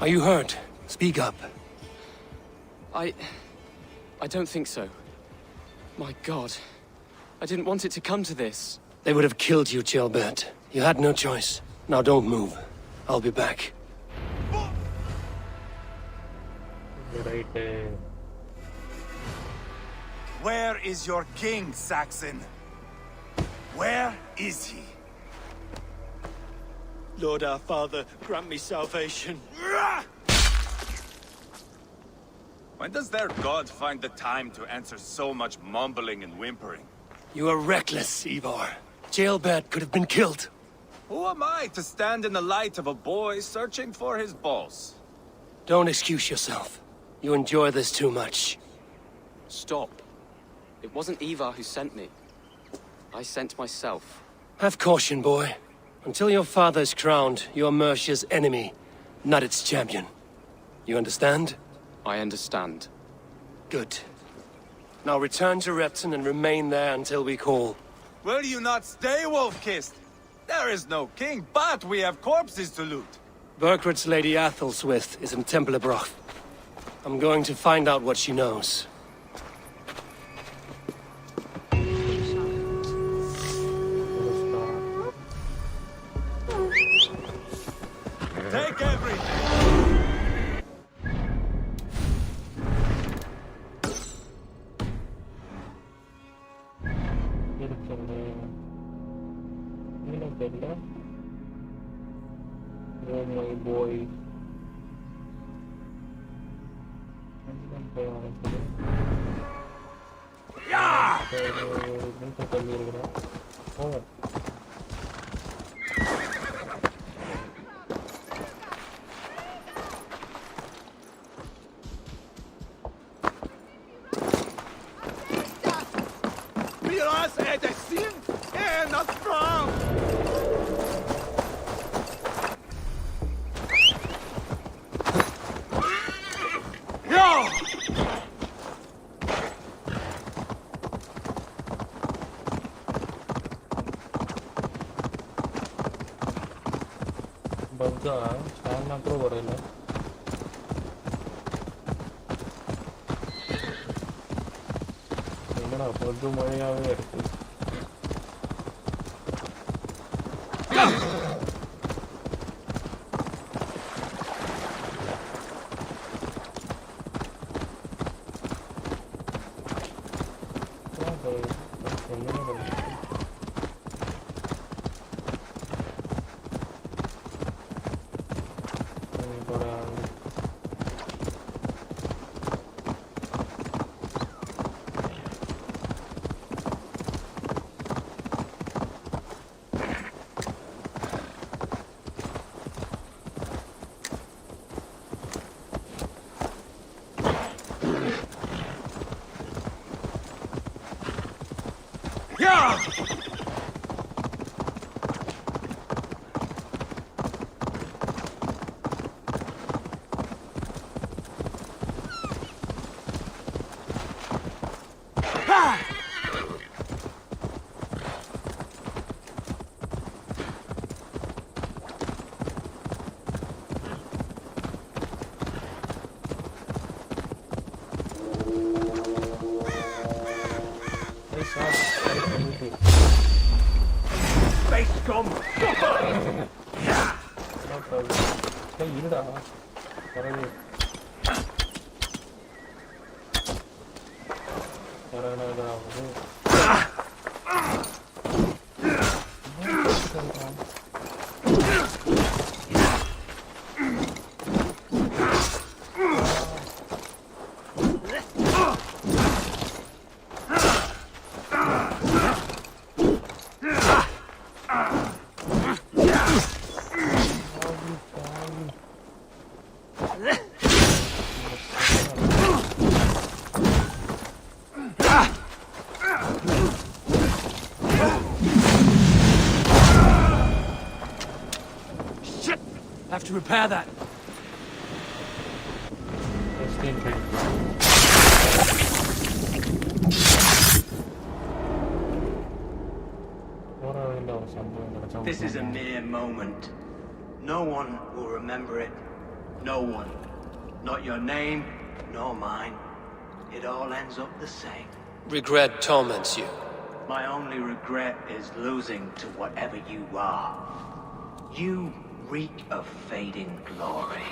Speaker 13: Are you hurt? Speak up.
Speaker 9: I don't think so. My God. I didn't want it to come to this.
Speaker 13: They would have killed you, Jailbird. You had no choice. Now don't move. I'll be back.
Speaker 1: Right.
Speaker 3: Where is your king, Saxon? Where is he?
Speaker 14: Lord our Father, grant me salvation.
Speaker 4: When does their god find the time to answer so much mumbling and whimpering?
Speaker 13: You are reckless, Ivar. Jailbird could have been killed.
Speaker 4: Who am I to stand in the light of a boy searching for his balls?
Speaker 13: Don't excuse yourself. You enjoy this too much.
Speaker 9: Stop. It wasn't Ivar who sent me. I sent myself.
Speaker 13: Have caution, boy. Until your father's crowned, you're Mercia's enemy, not its champion. You understand?
Speaker 9: I understand.
Speaker 13: Good. Now return to Repton and remain there until we call.
Speaker 3: Will you not stay, Wolf-Kissed? There is no king, but we have corpses to loot.
Speaker 13: Burgred's Lady Athelstwith is in templebrough. I'm going to find out what she knows.
Speaker 3: Take everything!
Speaker 1: Oh my boy.
Speaker 3: Yeah!
Speaker 1: Oh.
Speaker 11: Miras är det sin ena fram! Ja!
Speaker 1: Bagga, stand na karo varela. Enna, padu mayave irukku. இருடா பிறகு
Speaker 7: Have to repair that.
Speaker 15: This is a mere moment. No one will remember it. No one. Not your name, nor mine. It all ends up the same.
Speaker 13: Regret torments you.
Speaker 15: My only regret is losing to whatever you are. You reek of fading glory.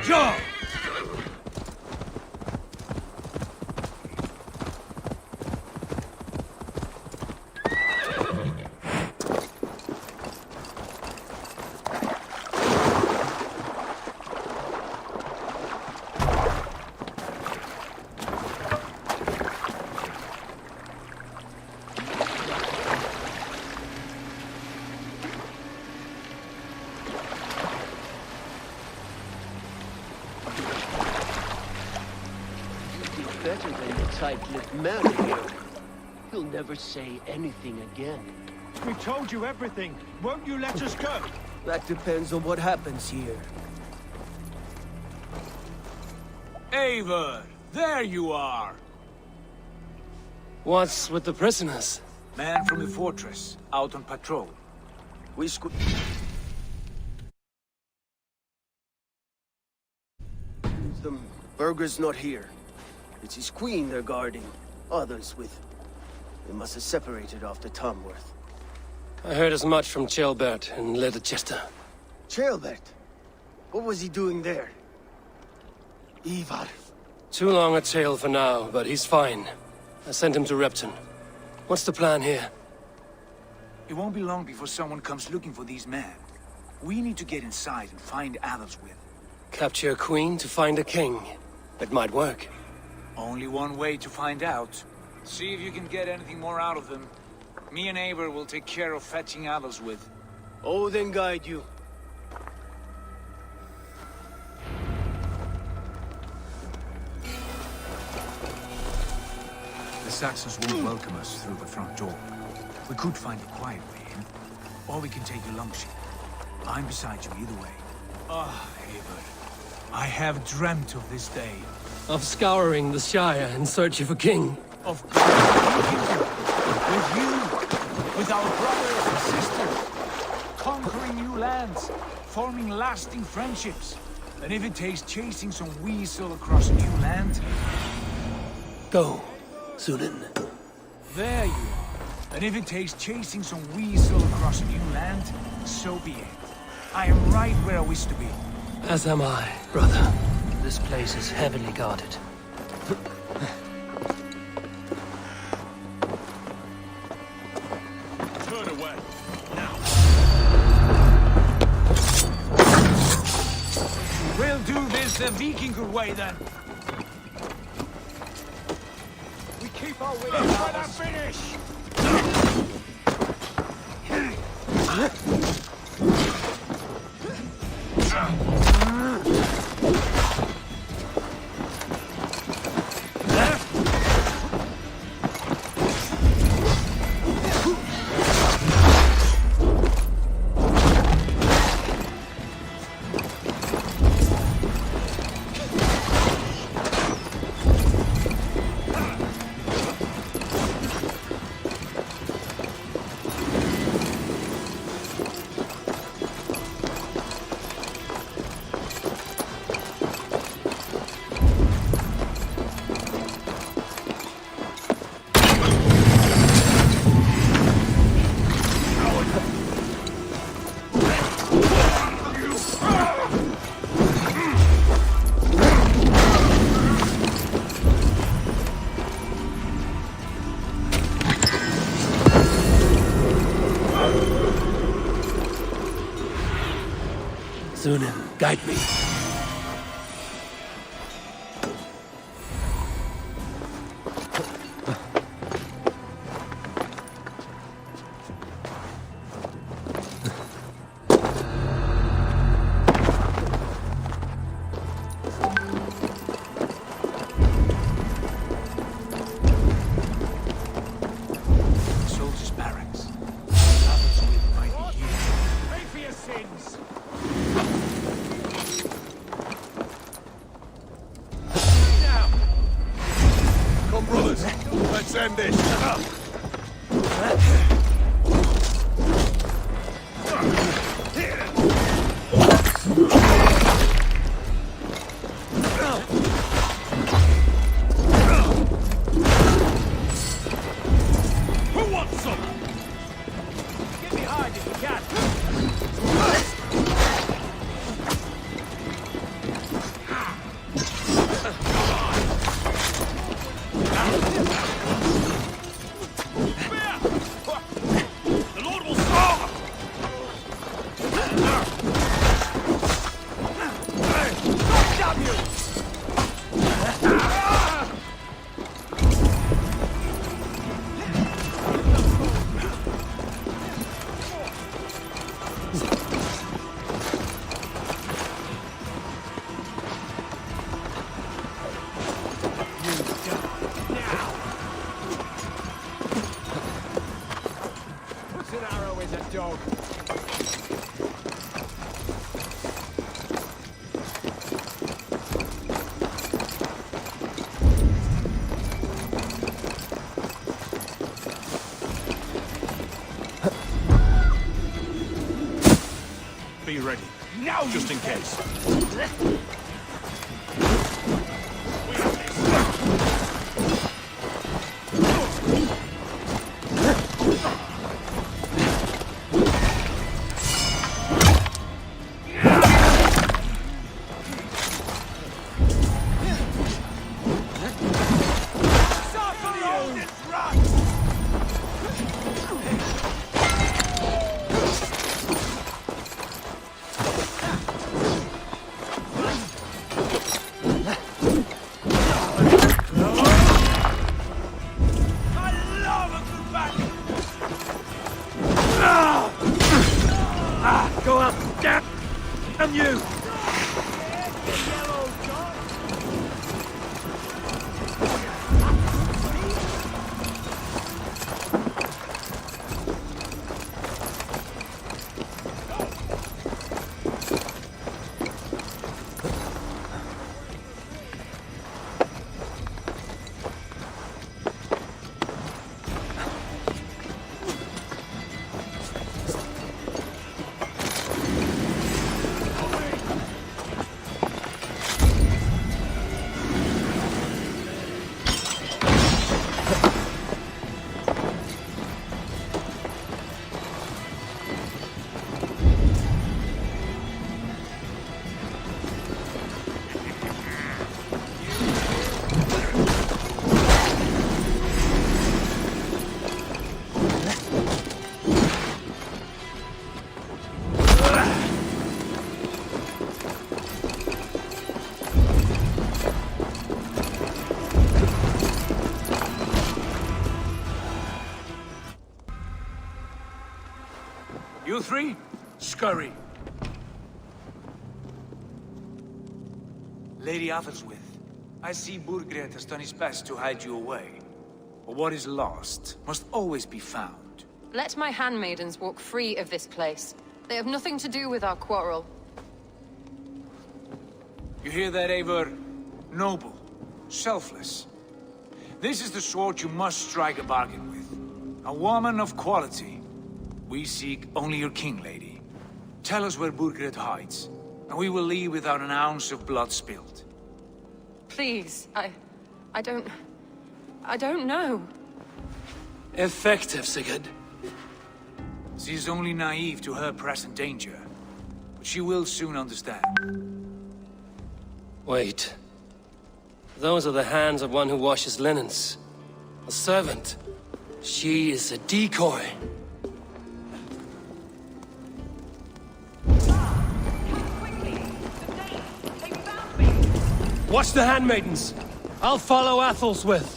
Speaker 7: Sure.
Speaker 2: Better than the tight-lipped man here. He'll never say anything again.
Speaker 14: We told you everything. Won't you let us go?
Speaker 2: That depends on what happens here.
Speaker 7: Ivaar, there you are.
Speaker 13: What's with the prisoners?
Speaker 7: Man from the fortress, out on patrol.
Speaker 2: The burger's not here. It's his queen they're guarding. Others with him. They must have separated after Tamworth.
Speaker 13: I heard as much from Chelbert and Leicester.
Speaker 2: Chelbert? What was he doing there? Ivaar.
Speaker 13: Too long a tale for now, but he's fine. I sent him to Repton. What's the plan here?
Speaker 7: It won't be long before someone comes looking for these men. We need to get inside and find Adelswith.
Speaker 13: Capture a queen to find a king. It might work.
Speaker 7: Only one way to find out. See if you can get anything more out of them. Me and Ivaar will take care of fetching Adelswith.
Speaker 2: Odin guide you.
Speaker 7: The Saxons won't welcome us through the front door. We could find a quiet way in, or we can take a long ship. I'm beside you either way. Ah, Ivaar. I have dreamt of this day.
Speaker 10: Of scouring the Shire in search of a king.
Speaker 7: Of with you, with our brothers and sisters, conquering new lands, forming lasting friendships. And if it takes chasing some weasel across new land...
Speaker 13: Go, Sunan.
Speaker 7: There you are. And if it takes chasing some weasel across new land, so be it. I am right where I wish to be.
Speaker 13: As am I, brother. This place is heavily guarded.
Speaker 7: Turn away. Now. We'll do this the Vikingur way then. We keep our wits about us. Finish!
Speaker 13: Sunan, guide me.
Speaker 7: Soldiers' barracks. Others with mighty heroes. Pay for your sins!
Speaker 3: Come, brothers. Let's end this.
Speaker 7: Who wants some? Get behind if you can. The Lord will starve! Damn you! Puts an arrow in a dog.
Speaker 3: Be ready.
Speaker 7: Now,
Speaker 3: Just in case.
Speaker 13: Go up! Damn you!
Speaker 7: You three, scurry. Lady Athelstwith, I see Burgred has done his best to hide you away. But what is lost must always be found.
Speaker 12: Let my handmaidens walk free of this place. They have nothing to do with our quarrel.
Speaker 7: You hear that, Ivaar? Noble, selfless. This is the sort you must strike a bargain with. A woman of quality. We seek only your king, lady. Tell us where Burgred hides, and we will leave without an ounce of blood spilled.
Speaker 12: Please, I don't know.
Speaker 13: Effective, Sigurd.
Speaker 7: She is only naive to her present danger, but she will soon understand.
Speaker 13: Wait. Those are the hands of one who washes linens. A servant. She is a decoy. Watch the handmaidens. I'll follow Athelstwith.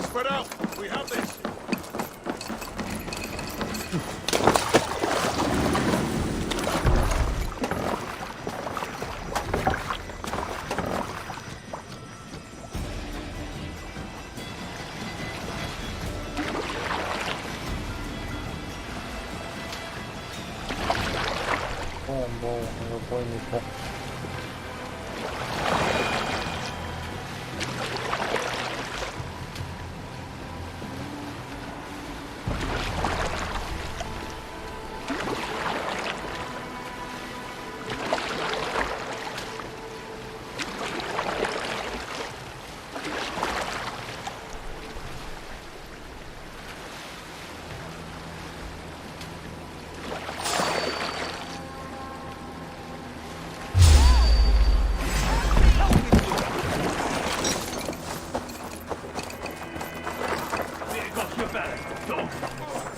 Speaker 11: Spread out. We have this.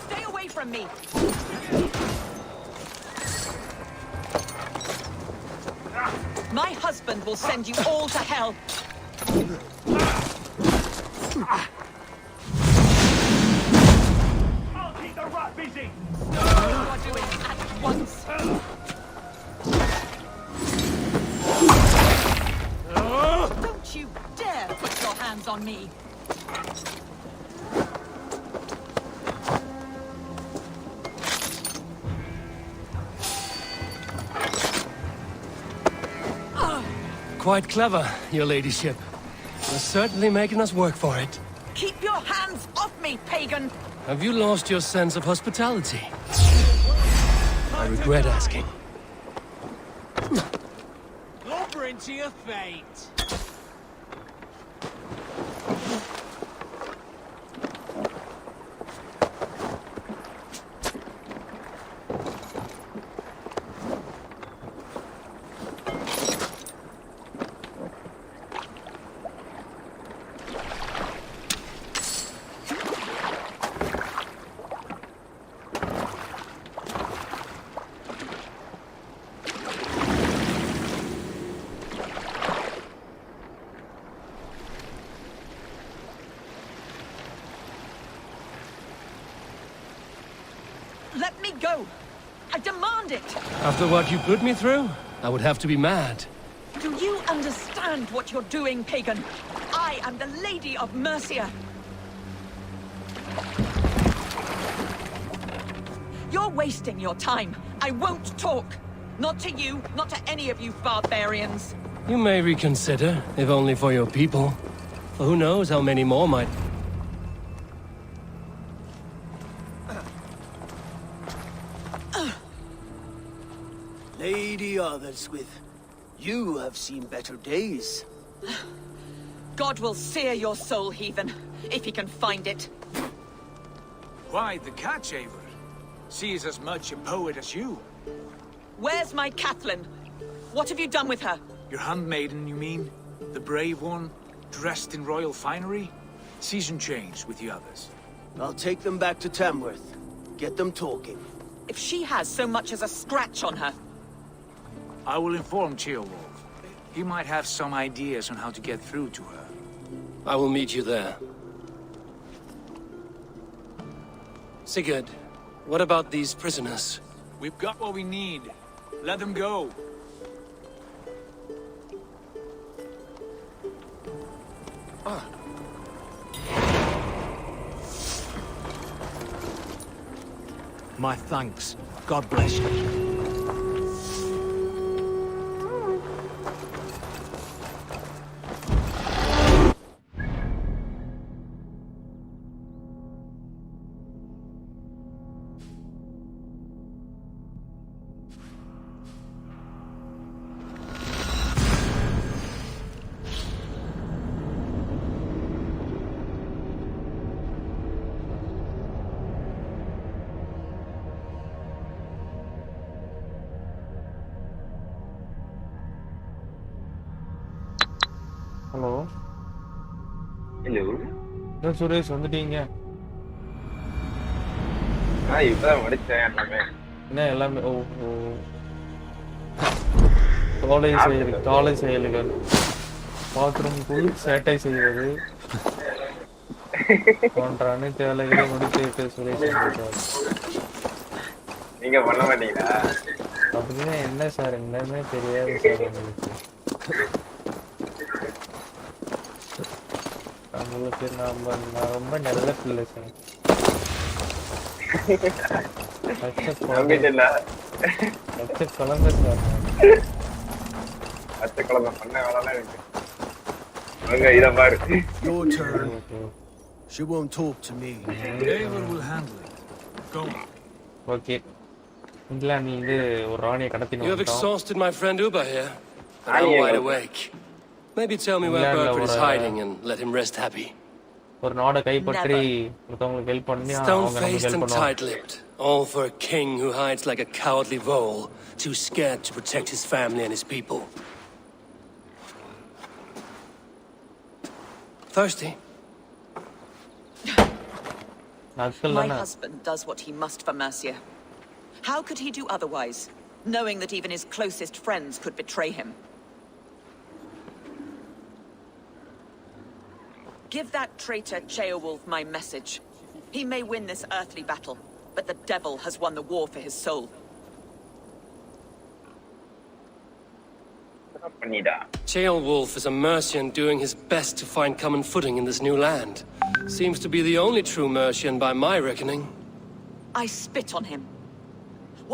Speaker 16: Stay away from me! My husband will send you all to hell!
Speaker 11: I'll keep the rat busy!
Speaker 16: You are doing at once! Don't you dare put your hands on me!
Speaker 13: Quite clever, your ladyship. You're certainly making us work for it.
Speaker 16: Keep your hands off me, pagan!
Speaker 13: Have you lost your sense of hospitality? I regret asking.
Speaker 14: Clobbering to your fate.
Speaker 16: Let me go! I demand it!
Speaker 13: After what you put me through, I would have to be mad.
Speaker 16: Do you understand what you're doing, pagan? I am the Lady of Mercia. You're wasting your time. I won't talk. Not to you, not to any of you barbarians.
Speaker 13: You may reconsider, if only for your people. For who knows how many more might...
Speaker 6: Lady Athelstwith, you have seen better days.
Speaker 16: God will sear your soul, heathen, if he can find it.
Speaker 7: Why the catch, Ivaar? She is as much a poet as you.
Speaker 16: Where's my Catelyn? What have you done with her?
Speaker 7: Your handmaiden, you mean? The brave one, dressed in royal finery? Season change with the others.
Speaker 6: I'll take them back to Tamworth. Get them talking.
Speaker 16: If she has so much as a scratch on her.
Speaker 7: I will inform Ceolwulf. He might have some ideas on how to get through to her.
Speaker 13: I will meet you there. Sigurd, what about these prisoners?
Speaker 7: We've got what we need. Let them go.
Speaker 17: My thanks. God bless you.
Speaker 1: Hello
Speaker 18: hello
Speaker 1: என்ன சுரேஷ் வந்துட்டீங்க?
Speaker 18: இப்பதான் முடிச்சேன் எல்லாமே.
Speaker 1: என்ன எல்லாமே? ஓ காலை செயல்கள், பாத்ரூம்குள் சேட்டை செய்வது போன்ற அனைத்து வேலைகளை முடித்து சுரேஷ் வந்துட்டார்.
Speaker 18: நீங்க பண்ண மாட்டீங்களா?
Speaker 1: அப்படின்னா என்ன சார், என்னன்னே தெரியாது சார் உங்களுக்கு. உங்களுக்கு நான் ரொம்ப நல்ல பிள்ளை சார். குழந்தை சார்.
Speaker 18: பச்சை குழந்தை பண்ண வேலைலாம் இருக்கு. அங்க இத பாரு.
Speaker 2: Your turn. She won't talk to me.
Speaker 7: Ivaar will handle it. Go.
Speaker 1: Okay. இங்கிலாந்துல இருந்து ஒரு ராணியை கடத்தினோம்.
Speaker 13: You have exhausted my friend Uber here. But I'm wide awake. Maybe tell me where Burkhardt is hiding and let him rest happy.
Speaker 1: ஒரு நாடை கைப்பற்றி ஒருத்தவங்களுக்கு help பண்ணி
Speaker 13: Stone-faced and tight-lipped, all for a king who hides like a cowardly vole, too scared to protect his family and his people. Thirsty?
Speaker 16: My husband does what he must for Mercia. How could he do otherwise, knowing that even his closest friends could betray him? Give that traitor Ceolwulf my message. He may win this earthly battle, but the devil has won the war for his soul.
Speaker 13: Ceolwulf is a Mercian doing his best to find common footing in this new land. Seems to be the only true Mercian by my reckoning.
Speaker 16: I spit on him.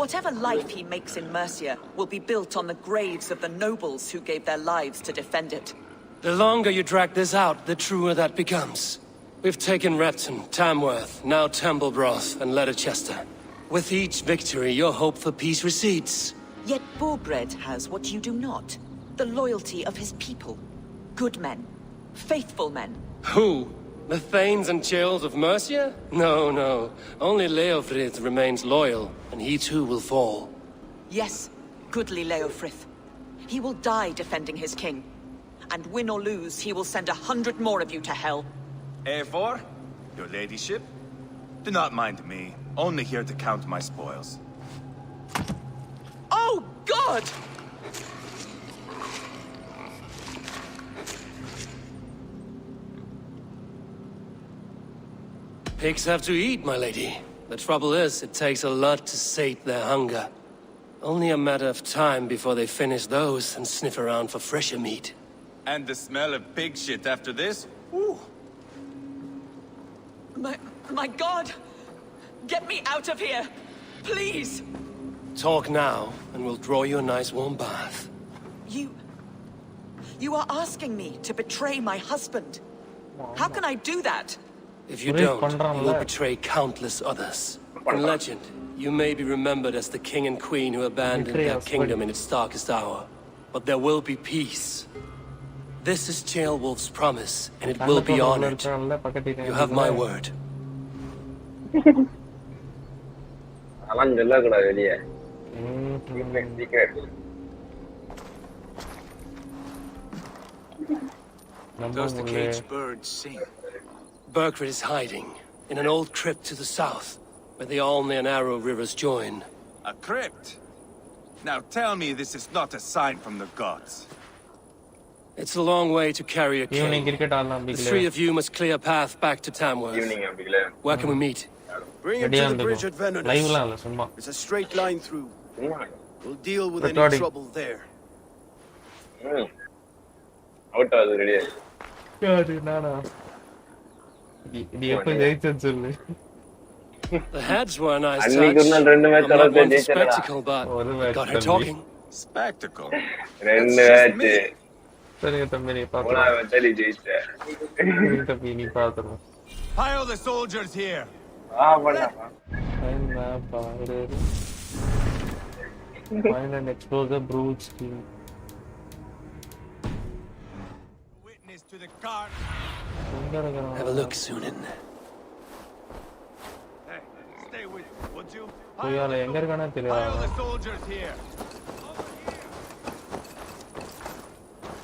Speaker 16: Whatever life he makes in Mercia will be built on the graves of the nobles who gave their lives to defend it.
Speaker 13: The longer you drag this out, the truer that becomes. We've taken Repton, Tamworth, now Templebrough, and Leicester. With each victory, your hope for peace recedes.
Speaker 16: Yet Borgred has what you do not. The loyalty of his people. Good men. Faithful men.
Speaker 13: Who? The Thanes and Chills of Mercia? No, no. Only Leofrith remains loyal, and he too will fall.
Speaker 16: Yes, goodly Leofrith. He will die defending his king. And win or lose, he will send 100 more of you to hell.
Speaker 4: Ivaar, your ladyship, do not mind me. Only here to count my spoils.
Speaker 16: Oh, God!
Speaker 13: Pigs have to eat, my lady. The trouble is, it takes a lot to sate their hunger. Only a matter of time before they finish those and sniff around for fresher meat.
Speaker 4: And the smell of pig shit after this? Ooh.
Speaker 16: My God! Get me out of here! Please!
Speaker 13: Talk now, and we'll draw you a nice warm bath.
Speaker 16: You are asking me to betray my husband. How can I do that?
Speaker 13: If you don't, you will betray countless others. In legend, you may be remembered as the king and queen who abandoned their kingdom in its darkest hour. But there will be peace. This is Ceolwulf's promise, and it will be honored. You have my word.
Speaker 7: Does the caged bird sing?
Speaker 13: Burkhardt is hiding in an old crypt to the south. where the Alne and Arrow rivers join.
Speaker 4: A crypt? Now tell me this is not a sign from the gods.
Speaker 13: It's a long way to carry a king. The three of you must clear a path back to Tamworth. Where can we meet?
Speaker 2: Bring him to the bridge at Venonus. It's a straight line through. We'll deal with any trouble there.
Speaker 18: Out of the
Speaker 13: The heads were a nice touch. I'm not one for spectacle, but got her talking.
Speaker 4: Spectacle? Pile the soldiers here.
Speaker 1: Find and explore the brood scheme.
Speaker 4: Witness to the guard.
Speaker 13: Have a look, Sunan.
Speaker 4: Hey, stay with me, would you?
Speaker 1: Pile
Speaker 4: the soldiers here.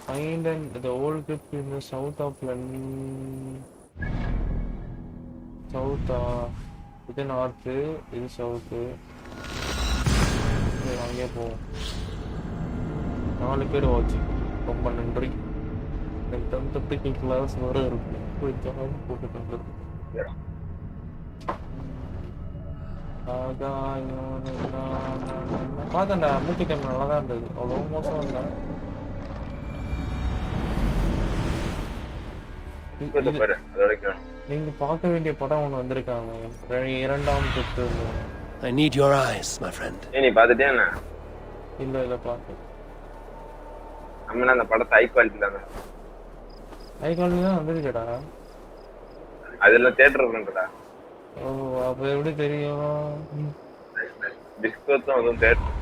Speaker 1: Find and the old crypt in the south of London. South, இது north, இது south. அங்கே போவோம். 4 பேர் வாட்சிங். ரொம்ப நன்றி. எனக்கு தம்பிக்கு கிளாஸ் வர இருக்கு. போய் ஜாப் போட்டு வந்துருக்கு. பார்த்தேன்டா மூக்கி டைம் நல்லா தான் இருந்தது. அவ்வளோ மோசம் இல்லை. நீங்க பார்க்க வேண்டிய படம் ஒன்று வந்திருக்காங்க. 2ஆம் குத்து.
Speaker 13: I need your eyes, my friend.
Speaker 18: நீ பாத்துட்டியா என்ன?
Speaker 1: இல்ல பாத்து.
Speaker 18: அம்மனா அந்த படத்தை ஹை குவாலிட்டில தான்.
Speaker 1: ஹை குவாலிட்டி தான் வந்திருக்கடா.
Speaker 18: அதெல்லாம் தியேட்டர் பண்றடா.
Speaker 1: ஓ அப்ப எப்படி தெரியும்?
Speaker 18: டிஸ்கோத் தான் அதுவும் தியேட்டர்.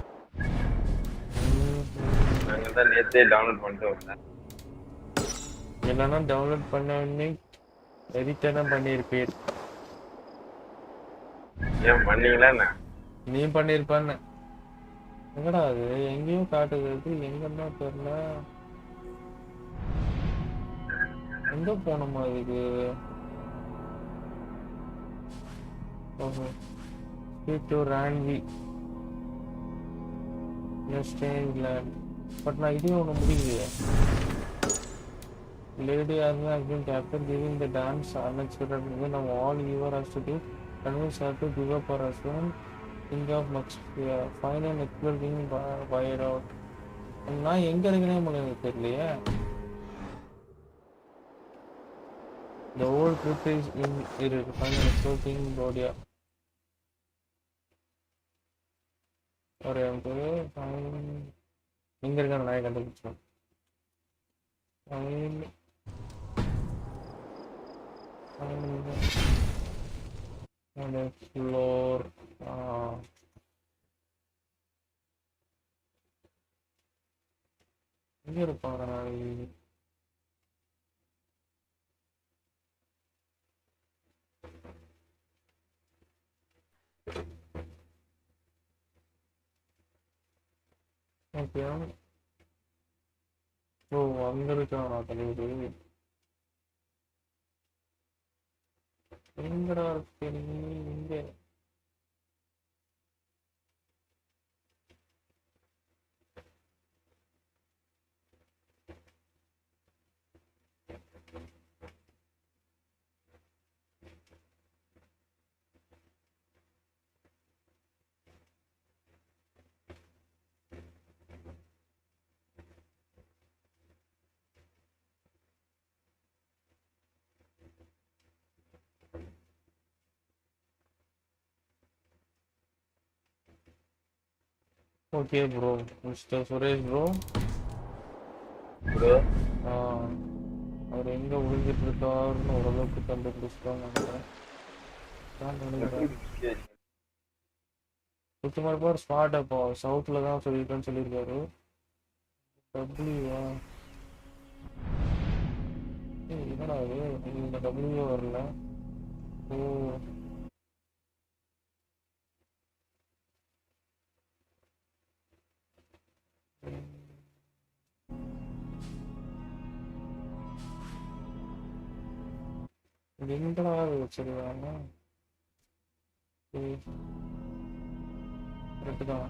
Speaker 18: நாங்க தான் நேத்தே டவுன்லோட் பண்ணிட்டு வந்தேன்.
Speaker 1: என்னன்னா டவுன்லோட் பண்ணி எடிட் பண்ணிருப்பேன்.
Speaker 18: ஏன் பண்ணீங்களா என்ன?
Speaker 1: நீ பண்ணிருப்பான்னு. எங்கடா அது எங்கேயோ காட்டுது. எங்கன்னா தெரியல. எங்க போனோமா இதுக்கு? ஓஹோ ஸ்பீக் டு ரான்வி இங்கிலாந்து. பட் நான் இதே ஒன்று முடியலையே. Lady Arna has been captured during the dance unexpected. Now all Ivaar has to do convince her to give up her husband. Think of much fear. Find an equal being wired out. நான் எங்க இருக்கனே உங்களுக்கு தெரியலையே. The old truth is in it. Find an equal being body. ஒரு எங்க இருக்க நான் கண்டுபிடிச்சேன். On the floor. இங்க இருப்பாங்க. ஓகே ஓ அங்க இருக்கானா தலைவர்? எங்கடா இருக்கு இங்க? Okay, bro. Mr. Suresh, bro.
Speaker 18: Bro.
Speaker 1: அவர் எங்க ஒளிஞ்சிட்டு இருக்காருன்னு ஓரளவுக்கு கண்டுபிடிச்சிட்டாங்க. சுத்தமாக இருப்பார். ஸ்பாட் அப்போ சவுத்தில் தான் சொல்லியிருக்கேன்னு சொல்லியிருக்காரு. டபிள்யூவா? என்னடா அது? இந்த டபிள்யூ வரல. ஓ எங்கடா வச்சிருக்காங்க? கரெக்டுதான்.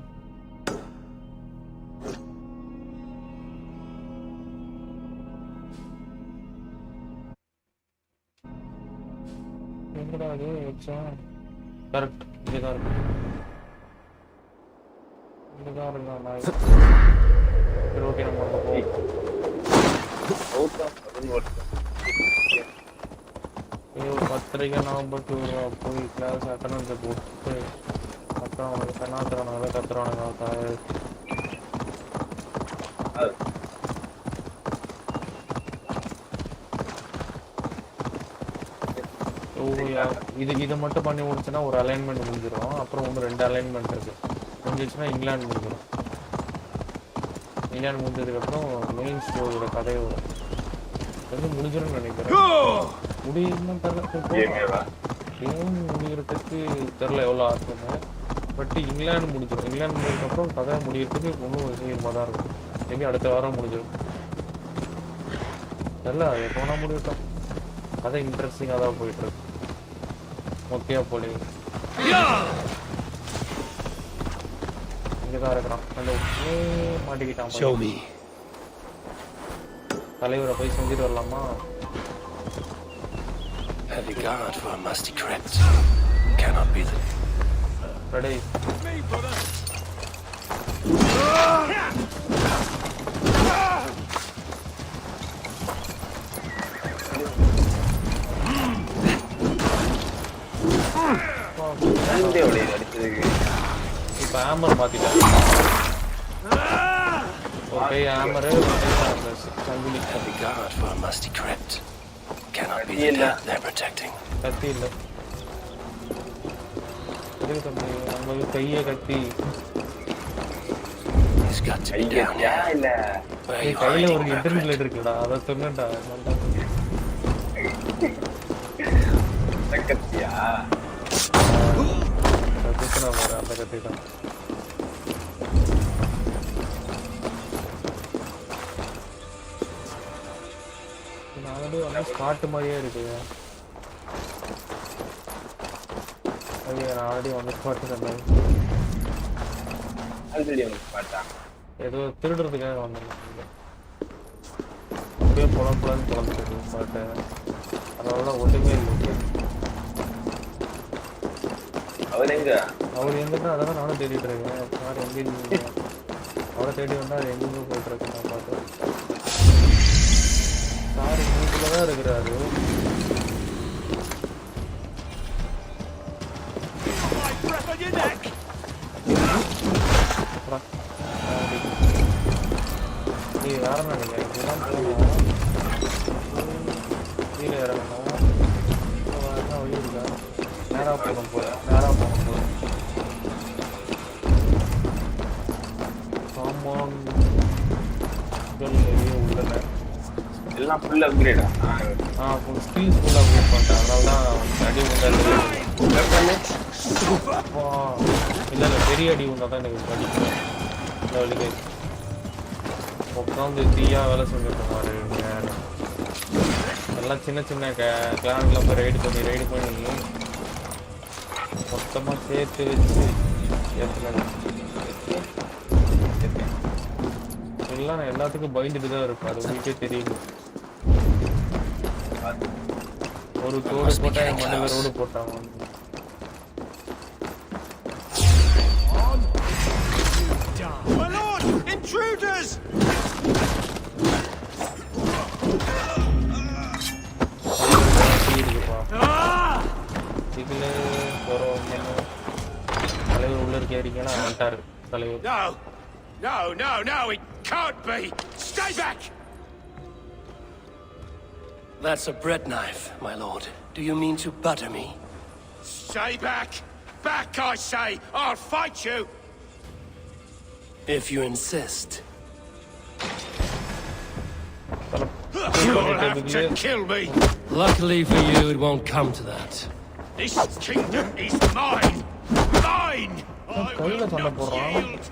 Speaker 1: எங்கடா அது வச்சா? கரெக்ட், இங்கதான் இருக்கு. இங்கதான் இருந்தா நான். சரி ஓகே, நம்ம அங்க போவோம். ஒரு 10:30 நவம்பர் போய் கிளாஸ் அட்டனன்ஸ் போட்டு அப்புறம் அவனுக்கு பெண்ணாத்துறானுங்களா கத்துறானுங்க. இதை மட்டும் பண்ணி முடிச்சுன்னா ஒரு அலைன்மெண்ட் முடிஞ்சிடும். அப்புறம் ஒன்று 2 அலைன்மெண்ட் இருக்கு. முடிஞ்சிச்சுன்னா இங்கிலாந்து முடிஞ்சிடும். இங்கிலாந்து முடிஞ்சதுக்கப்புறம் மெயின் ஸ்டோரியோட கதையை வரும். வந்து முடிஞ்சிடும்னு நினைக்கிறேன். முடியும்னு தெரியல. கேம் முடிகிறதுக்கு தெரில எவ்வளோ ஆகுதுன்னு. பட் இங்கிலாந்து முடிஞ்சிடும். இங்கிலாந்து முடிஞ்சதுக்கப்புறம் கதை முடிகிறதுக்கு ஒன்றும் விஷயமாக தான் இருக்கும். மேபி அடுத்த வாரம் முடிஞ்சிடும். தெரில, எப்போ வேணால் முடிவிட்டோம். கதை இன்ட்ரெஸ்டிங்காக தான் போயிட்டுருக்கு. ஓகே போலி இங்கே தான் இருக்கிறான். அந்த மாட்டிக்கிட்டான். தலைவரை போய் செஞ்சுட்டு வரலாமா?
Speaker 13: Heavy guard for a musty crypt. Cannot be the...
Speaker 1: Ready. இப்போ ஆமர் மாத்திட்டாங்க. ஒரு கை ஆமரு, ஒரு கை சங்குலி.
Speaker 13: Heavy guard for a musty crypt. Cannot be the death they're protecting.
Speaker 1: கத்தி இல்லை. நம்மளுக்கு கையை கத்தி.
Speaker 13: He's got to be down here.
Speaker 1: கையில ஒரு இன்டர்நெட் இருக்குடா, அதை சொன்னேன்டா.
Speaker 18: கத்தியா?
Speaker 1: அந்த கத்தி தான். ஸ்பாட்டு மாதிரியே இருக்கு. நான் ஆல்ரெடி வந்து ஸ்பாட்டு தந்தேன். ஏதோ திருடுறதுக்காக வந்தேன். அப்படியே புலம்புலன்னு புலம்புறது ஸ்பாட்டு. அதோட ஒன்றுமே இல்லை. அவர் எங்கிட்ட அதான் நானும் தேடிட்டு இருக்கேன். யார் எங்கே அவரை தேடி வந்தால் அது எங்கேயுமே போயிட்டுருக்கேன். நான் பார்த்தேன். சார் வீட்டில் தான் இருக்கிறாரு. நீ வேற நினைக்கிறேன். இப்படிதான் போகணும். கீழே இறங்கணும். வேறு வழி இருக்கா? நேராக போகணும் போல. நேராக போகணும் போல. சாமான் உள்ளன
Speaker 18: எல்லாம் ஃபுல் அப்கிரேடா?
Speaker 1: ஃபுல் ஸ்கில்ஸ் ஃபுல் அப்கிரேட் பண்ணிட்டேன். அதனால தான் அடி இல்லை பெரிய அடி உண்டா தான் எனக்கு படிக்கும். இந்த வழிக்கு உட்காந்து தீயாக வேலை செஞ்சுருக்க மாதிரி எல்லாம் சின்ன சின்ன கிளான்லாம் போய் ரைடு பண்ணி மொத்தமாக சேர்த்து வச்சு எல்லாம் நான் எல்லாத்துக்கும் பயந்துட்டு தான் இருப்பேன். அது உங்களுக்கே தெரியும். ஒரு தோடு போட்டா என் மண்ணில் ரோடு போட்டாங்க. தலைவர் உள்ள இருக்கீங்கன்னா வந்துட்டாரு தலைவர்.
Speaker 11: No, it can't be! Stay back!
Speaker 13: That's a bread knife, my lord. Do you mean to butter me?
Speaker 11: Stay back! Back, I say! I'll fight you!
Speaker 13: If you insist.
Speaker 11: You'll have to kill me!
Speaker 10: Luckily for you, it won't come to that.
Speaker 11: This kingdom is mine! Mine! I will not yield!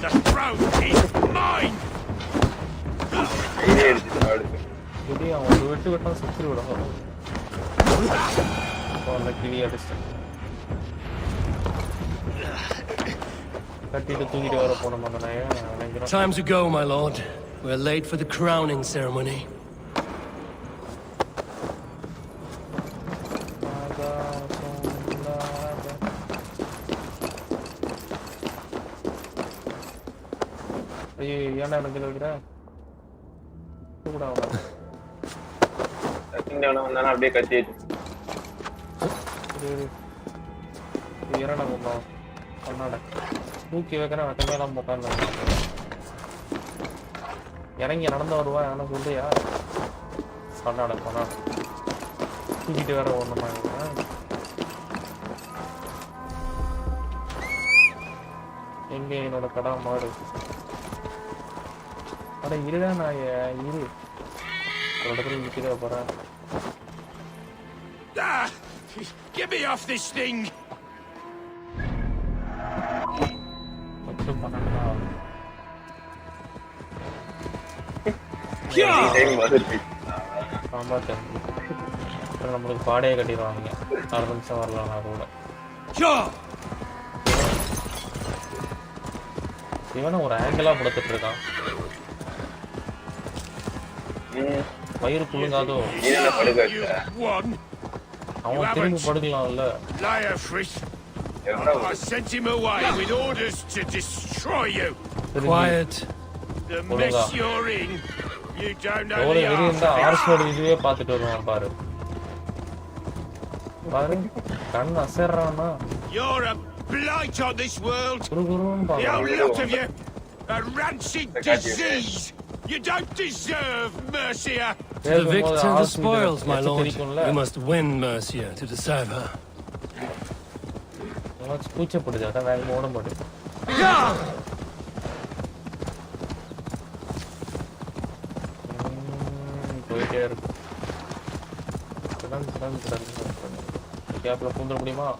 Speaker 11: The throne is mine!
Speaker 1: ஒரு வெட்டு வெட்டா சுற்றி விட அந்த கிளி அடிச்சு கட்டிட்டு தூக்கிட்டு வர போனோம் அந்த நாயை.
Speaker 10: Time to go, my lord. We're late for the crowning ceremony.
Speaker 1: ஐயோ ஏன்டா எனக்கு வைக்கிற கூட
Speaker 18: வந்தானா அப்படியே கத்தி
Speaker 1: இறட போகலாம் கண்ணாட தூக்கி வைக்கிறேன் வெக்கமேலாம் உட்காந்து இறங்கி நடந்து வருவா என்ன சொல்றியா கண்ணாட கண்ணாட தூக்கிட்டு வேற ஒண்ணுமா எங்க என்னோட கடா மாடு அட இருடா நான் இரு ஒரு இடத்துல நிற்கிற போறேன்.
Speaker 11: Get me off this thing!
Speaker 1: நம்மளுக்கு பாடையை கட்டிடுவாங்க 4 நிமிஷம் வரலாம் கூட. இவனை ஒரு ஆங்கிளா படுத்துட்டு இருக்கான். வயிறு குலுங்காதோ அவன் திரும்பி படுக்கலாம்ல.
Speaker 11: I sent him away with orders to destroy you.
Speaker 10: Quiet.
Speaker 11: The mess you're in, you don't know
Speaker 1: the
Speaker 11: half of it.
Speaker 1: இதுவே பார்த்துட்டு வருவான் பாரு பாரு கண் அசர்றானா.
Speaker 11: You're a blight on this world. The whole lot of you, a rancid disease. You don't deserve Mercia.
Speaker 10: The victor the spoils, my lord. We must win Mercia to deserve her.
Speaker 1: Let's push up with that. I'm going to put it. Wait here. क्या आप लोग कुंदर बुढ़ी माँ?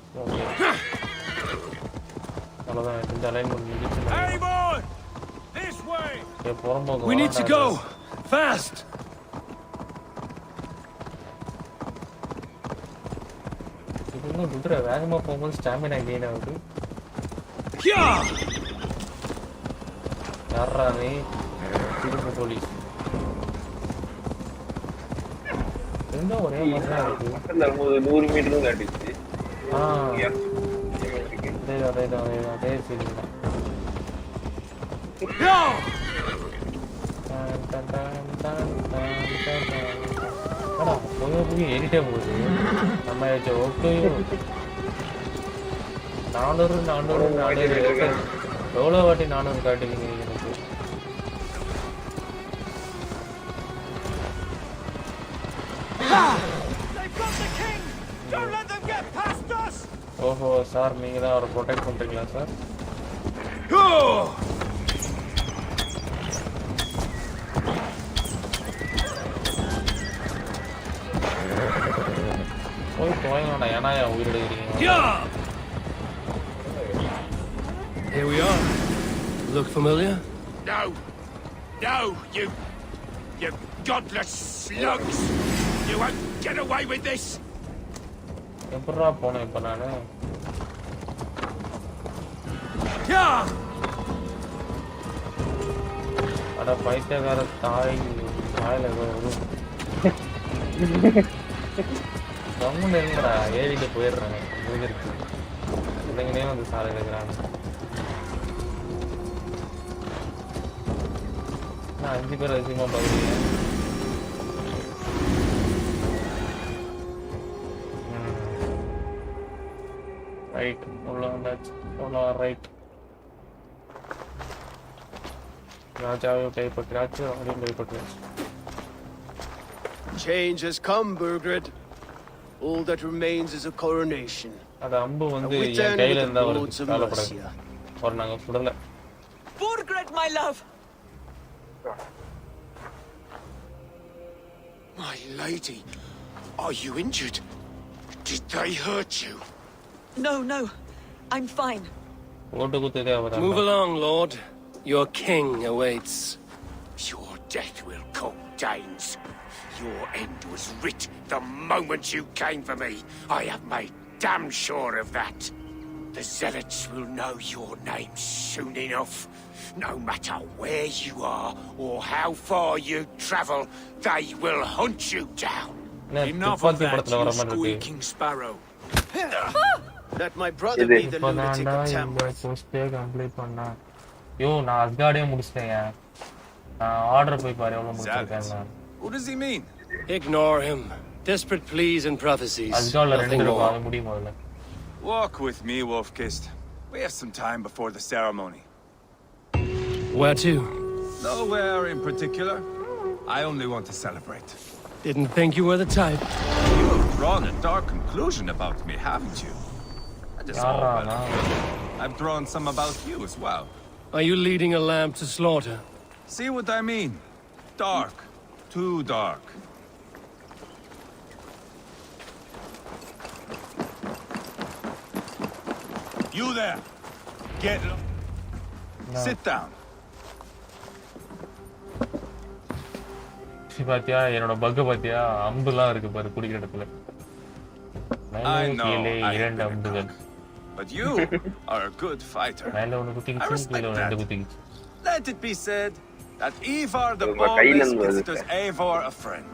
Speaker 1: चलो ना इतना line में नीचे चलो.
Speaker 11: Hey boy, this way.
Speaker 1: ये फोरम बोलो.
Speaker 10: We need to go fast.
Speaker 1: इतना दूसरा वैग में फोकस स्टैमिना गेन है उधर.
Speaker 10: क्या?
Speaker 1: यार रानी तीन पुलिस. என்ன ஒரே மசா இருக்கு.
Speaker 18: அந்த 100 மீட்டர் தாண்டிச்சு.
Speaker 1: அதே ஃபீலிங் தான். அடா போய் ஏறிட்டே போகுது. நம்ம ஓகே 400 எவ்வளோ வாட்டி 400 காட்டுவீங்க எனக்கு. ஓஹோ சார் நீங்க தான் அவரை ப்ரொடெக்ட் பண்றீங்களா சார்? போய் போயங்கடா ஏன்னா உயிர் எடுக்கிறீங்க.
Speaker 10: Here we are. Look familiar?
Speaker 11: No, no, you godless slugs! You won't get away with this.
Speaker 1: எப்பறா போனே இப்ப நானு? அட பைத்தியக்கார தாய் வாயில வரும். கம்முன்னு இருங்கடா ஏறிட்டு போயிடுறாங்க. முடிஞ்சிருக்கு பிள்ளைங்களே வந்து சாலை எடுக்கிறாங்க. நான் 5 பேர் அதிகமாக பார்க்குறீங்க. Right, right.
Speaker 2: Change has come, Burgred. All that remains is a coronation.
Speaker 1: And with the lords of Mercia.
Speaker 16: Burgred, my love!
Speaker 11: My lady, are you injured? Did they hurt you?
Speaker 16: No. I'm fine.
Speaker 10: Move along, Lord. Your king awaits.
Speaker 11: Your death will coat Danes. Your end was writ the moment you came for me. I have made damn sure of that. The zealots will know your name soon enough. No matter where you are or how far you travel, they will hunt you down.
Speaker 14: Enough of that, you squeaking sparrow.
Speaker 2: Let my brother be the lunatic of Tamworth.
Speaker 1: Yo, நான் அஸ்கார்டே முடிச்சிட்டேன். Order போய் பாரு எவ்வளவு முடிச்சிருக்கேன்.
Speaker 4: What does he mean?
Speaker 13: Ignore him. Desperate pleas and prophecies.
Speaker 1: அஸ்கார்ட்ல ரெண்டு தடவை அது முடியும் முதல்ல.
Speaker 4: Walk with me, Wolfkist. We have some time before the ceremony.
Speaker 10: Where to?
Speaker 4: Nowhere in particular. I only want to celebrate.
Speaker 10: Didn't think you were the type.
Speaker 4: You have drawn a dark conclusion about me, haven't you? I've drawn some about you as well.
Speaker 10: Are you leading a lamb to slaughter?
Speaker 4: See what I mean? Dark. Too dark. You there! Get low. No. Sit down.
Speaker 1: பாத்தியா என்னோட buck பாத்தியா அம்புலாம் இருக்கு பாரு குடிக்கிற இடத்துல. இரண்டு அம்புகள்.
Speaker 4: But you are a good fighter.
Speaker 1: மேல ஒன்னு குத்திக்கிச்சு கீழ ரெண்டு குத்திக்கிச்சு.
Speaker 4: Let it be said that Ivaar the boneless considers Eivor a friend.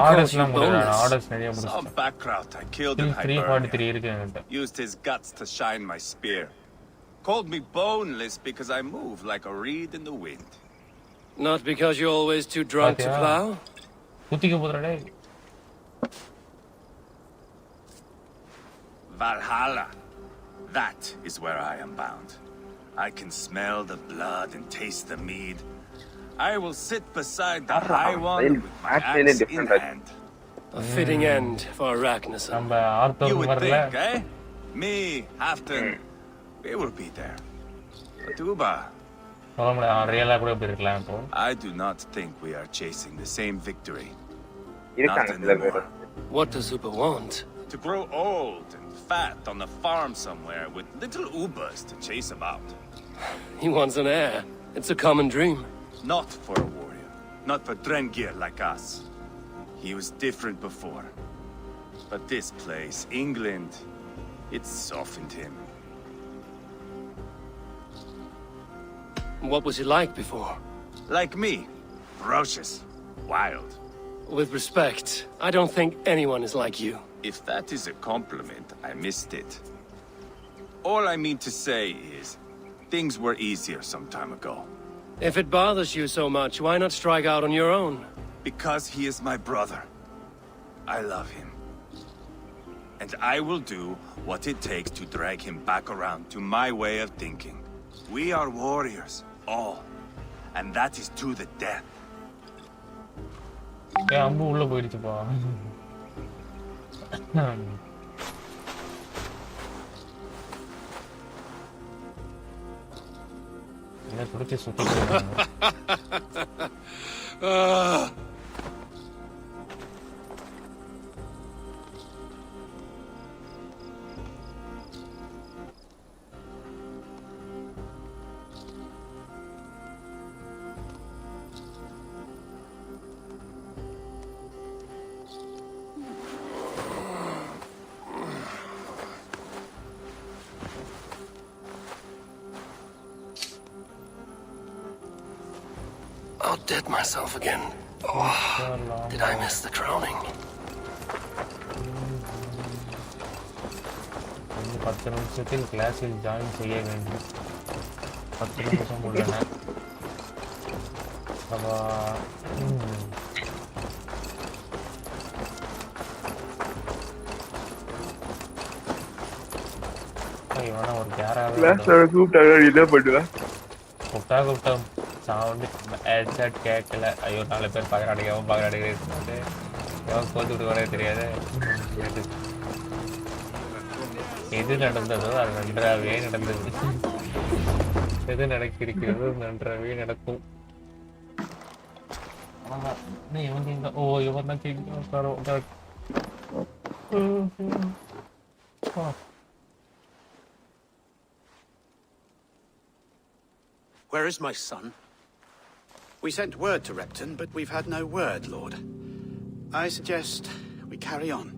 Speaker 1: Orders-லாம் முடியல. Orders நிறைய முடிச்சு.
Speaker 4: Some background I killed in
Speaker 1: 343 இருக்கு என்கிட்ட.
Speaker 4: Used his guts to shine my spear. Called me boneless because I move like a reed in the wind.
Speaker 13: Not because you're always too drunk to plow?
Speaker 1: குத்திக்க போறடே.
Speaker 4: Valhalla. That is where I am bound. I can smell the blood and taste the mead. I will sit beside the High One with my axe in hand.
Speaker 13: A fitting end for Ragnarsson.
Speaker 4: You would think, eh? Me, Halfton, we will be there. But Uba, I do not think we are chasing the same victory. Not anymore.
Speaker 13: What does Uba want?
Speaker 4: To grow old and fat on a farm somewhere with little Ubas to chase about.
Speaker 13: He wants an heir. It's a common dream.
Speaker 4: Not for a warrior. Not for Drengir like us. He was different before. But this place, England, it softened him.
Speaker 13: What was he like before?
Speaker 4: Like me. Ferocious. Wild.
Speaker 13: With respect, I don't think anyone is like you.
Speaker 4: If that is a compliment, I missed it. All I mean to say is, things were easier some time ago.
Speaker 13: If it bothers you so much, why not strike out on your own?
Speaker 4: Because he is my brother. I love him. And I will do what it takes to drag him back around to my way of thinking. We are warriors, all. And that is to the death.
Speaker 1: அம்பு உள்ள போயிடுச்சுப்பா. என்ன குடிச்சு சுத்திட்டு.
Speaker 13: Outdid myself again. Oh, did I miss the crowning?
Speaker 1: 10 நிமிஷத்தில் கிளாஸில் join செய்ய வேண்டும். 10 நிமிஷம் உள்ளன. இவனா ஒரு கேராவே
Speaker 18: கிளாஸோட கூப்பிட்டாங்க என்ன பண்ணுவேன்?
Speaker 1: கூப்பிட்டா சவுண்ட் ஹெட்செட் கேட்கல. ஐயோ 4 பேர் பார்க்குறானுங்க. எவன் பார்க்குறானுங்க எவன் கோத்துக்கிட்டு வரவே தெரியாது. எது நடந்ததோ அது நன்றாகவே நடந்தது. எது நடக்கிறது நன்றாகவே நடக்கும். இவன் கிங்க. ஓ இவன் தான் கிங்க.
Speaker 19: Where is my son? We sent word to Repton, but we've had no word, Lord. I suggest
Speaker 11: we carry on.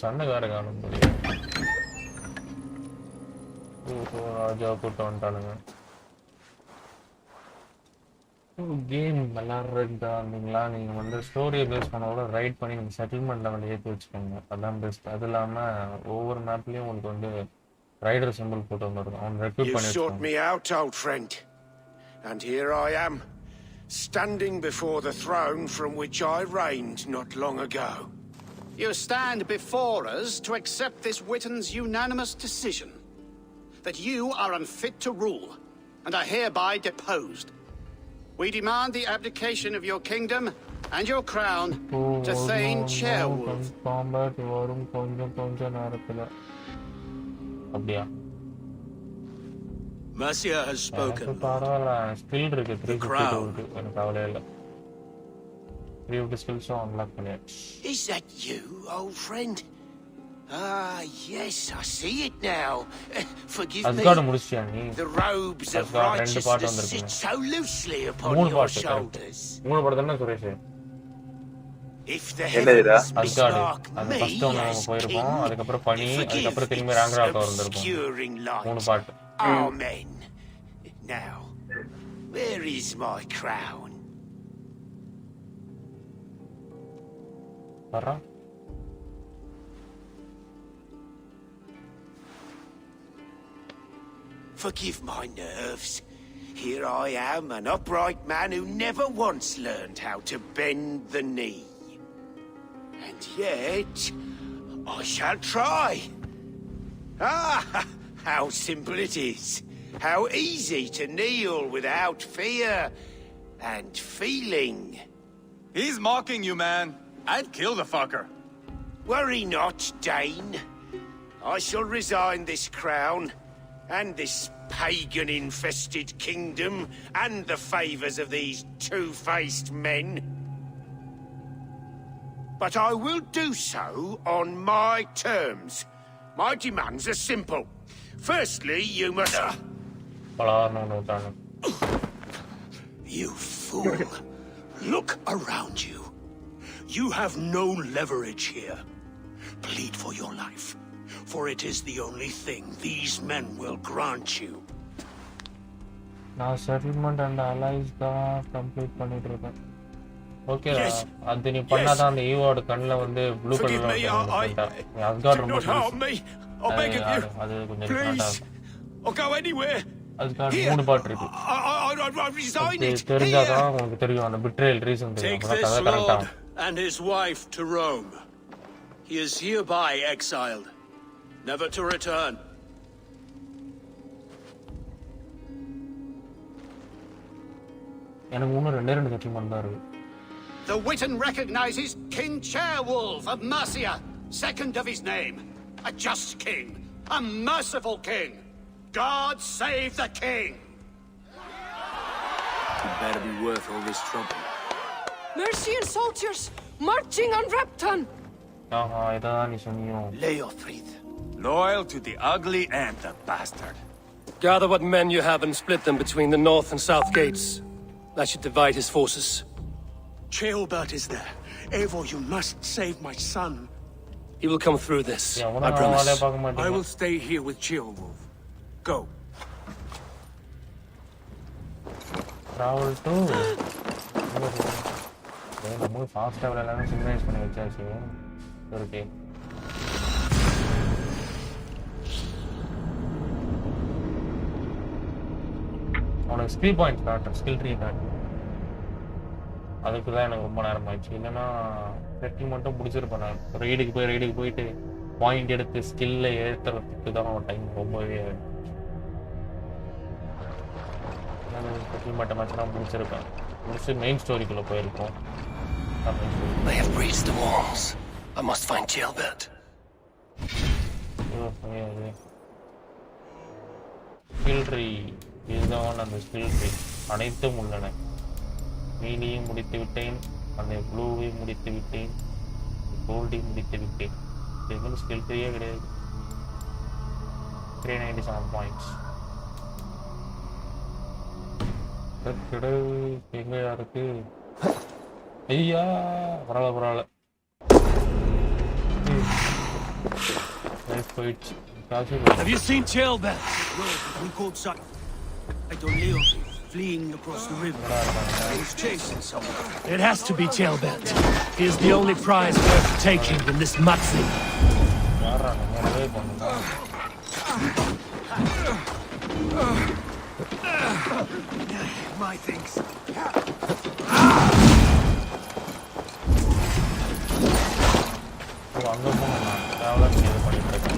Speaker 1: சண்டைக்காரங்க ராஜா கூட்டம் வந்துட்டானுங்க. கேம் விளாட்றதுக்கு இருந்தீங்களா நீங்கள் வந்து ஸ்டோரியை பேஸ் பண்ணோட ரைட் பண்ணி நீங்கள் செட்டில்மெண்ட் லெவலில் ஏற்றி வச்சுக்கோங்க. அதான் பெஸ்ட். அது இல்லாமல் ஒவ்வொரு மேப்லேயும் உங்களுக்கு வந்து ரைடர் சிம்பிள் போட்டு வந்துருக்கும். அவன் ரெக்ரூட் பண்ணி
Speaker 11: You sought me out, old friend. And here I am, standing before the throne from which I reigned not long ago.
Speaker 19: You stand before us to accept this Witten's unanimous decision that you are unfit to rule and are hereby deposed. We demand the abdication of your kingdom and your crown to Thane Chairwolf.
Speaker 11: Mercia has spoken.
Speaker 1: The crown.
Speaker 11: Is that you, old friend? Ah, yes, I see it now. Forgive me. The robes of righteousness sit so loosely upon your shoulders. If the heavens mismark me as king, forgive this obscuring light. Amen. Now, where is my crown? Forgive my nerves. Here I am, an upright man who never once learned how to bend the knee. And yet, I shall try. Ah, how simple it is. How easy to kneel without fear and feeling.
Speaker 4: He's mocking you, man. I'd kill the fucker.
Speaker 11: Worry not, Dane. I shall resign this crown and this pagan-infested kingdom and the favors of these two-faced men. But I will do so on my terms. My demands are simple. Firstly, you must... You fool. Look around you. You have no leverage here. Plead for your life, for it is the only thing these men will grant you.
Speaker 1: Now settlement and allies complete பண்ணிட்டு இருக்கேன். Okay அது நீ பண்ணாதான் அந்த ஈவோட கண்ணுல வந்து blue கலர்ல வந்துட்டா. அஸ்கார்ட் ரொம்ப அது கொஞ்சம் டிஃபரண்டா.
Speaker 11: Or go anywhere.
Speaker 1: அஸ்கார்ட் மூணு பார்ட் இருக்கு. தெரிஞ்சாதான் உங்களுக்கு தெரியும் அந்த betrayal reason தெரியும். அப்பதான் கதை கரெக்ட்டா இருக்கும்.
Speaker 8: And his wife to Rome. He is hereby exiled, never to return.
Speaker 1: எனக்கு இன்னும் ரெண்டு செட்டில்மெண்ட் தான் இருக்கு.
Speaker 19: The Witten recognizes King Chairwolf of Mercia, second of his name. A just king, a merciful king. God save the king!
Speaker 8: You better be worth all this trouble.
Speaker 5: Mercian soldiers marching on Repton.
Speaker 11: Leofrid.
Speaker 4: Loyal to the ugly and the bastard.
Speaker 13: Gather what men you have and split them between the north and south gates. That should divide his forces.
Speaker 11: Ceolbert is there. Eivor, you must save my son.
Speaker 13: He will come through this, I promise.
Speaker 14: I will stay here with Ceolwolf. Go.
Speaker 1: Travel to. நம்ம ஃபாஸ்டா விளையாடலாம் synchronise பண்ணி வச்சாச்சு. Okay. அவனுக்கு skill point காட்டுறேன், skill tree காட்டு. அதுக்கு தான் எனக்கு ரொம்ப நேரம் ஆயிடுச்சு. இல்லைன்னா செட்டில் மட்டும் பிடிச்சிருப்பேன். நான் ரைடுக்கு போயிட்டு பாயிண்ட் எடுத்து ஸ்கில்ல ஏற்றுறதுக்கு தான் டைம் ரொம்பவே செட்டில்மெண்ட் மேட்ச் நான் முடிச்சிருப்பேன். முடிச்சு மெயின் ஸ்டோரிக்குள்ளே போயிருக்கோம்.
Speaker 13: They have breached the walls. I must find Ceolbert.
Speaker 1: Skill tree இதுதான் அந்த ஸ்கில் ட்ரீ. அனைத்தும் உள்ளன. மீனியும் முடித்து விட்டேன், அந்த ப்ளூவையும் முடித்து விட்டேன், கோல்டையும் முடித்து விட்டேன். இதுக்கு ஸ்கில் ட்ரீயே கிடையாது. 397 பாயிண்ட்ஸ். எங்கயா இருக்கு? ஐயா பரவாயில்ல. போயிடுச்சு.
Speaker 17: Have you seen Tailbelt?
Speaker 2: We caught sight of Leo fleeing across the river. He's chasing someone.
Speaker 17: It has to be Tailbelt. He is the only prize worth taking in this Matzi.
Speaker 2: My things.
Speaker 1: அங்க போனா traveller இது பண்ணிட்டு இருக்கேன்.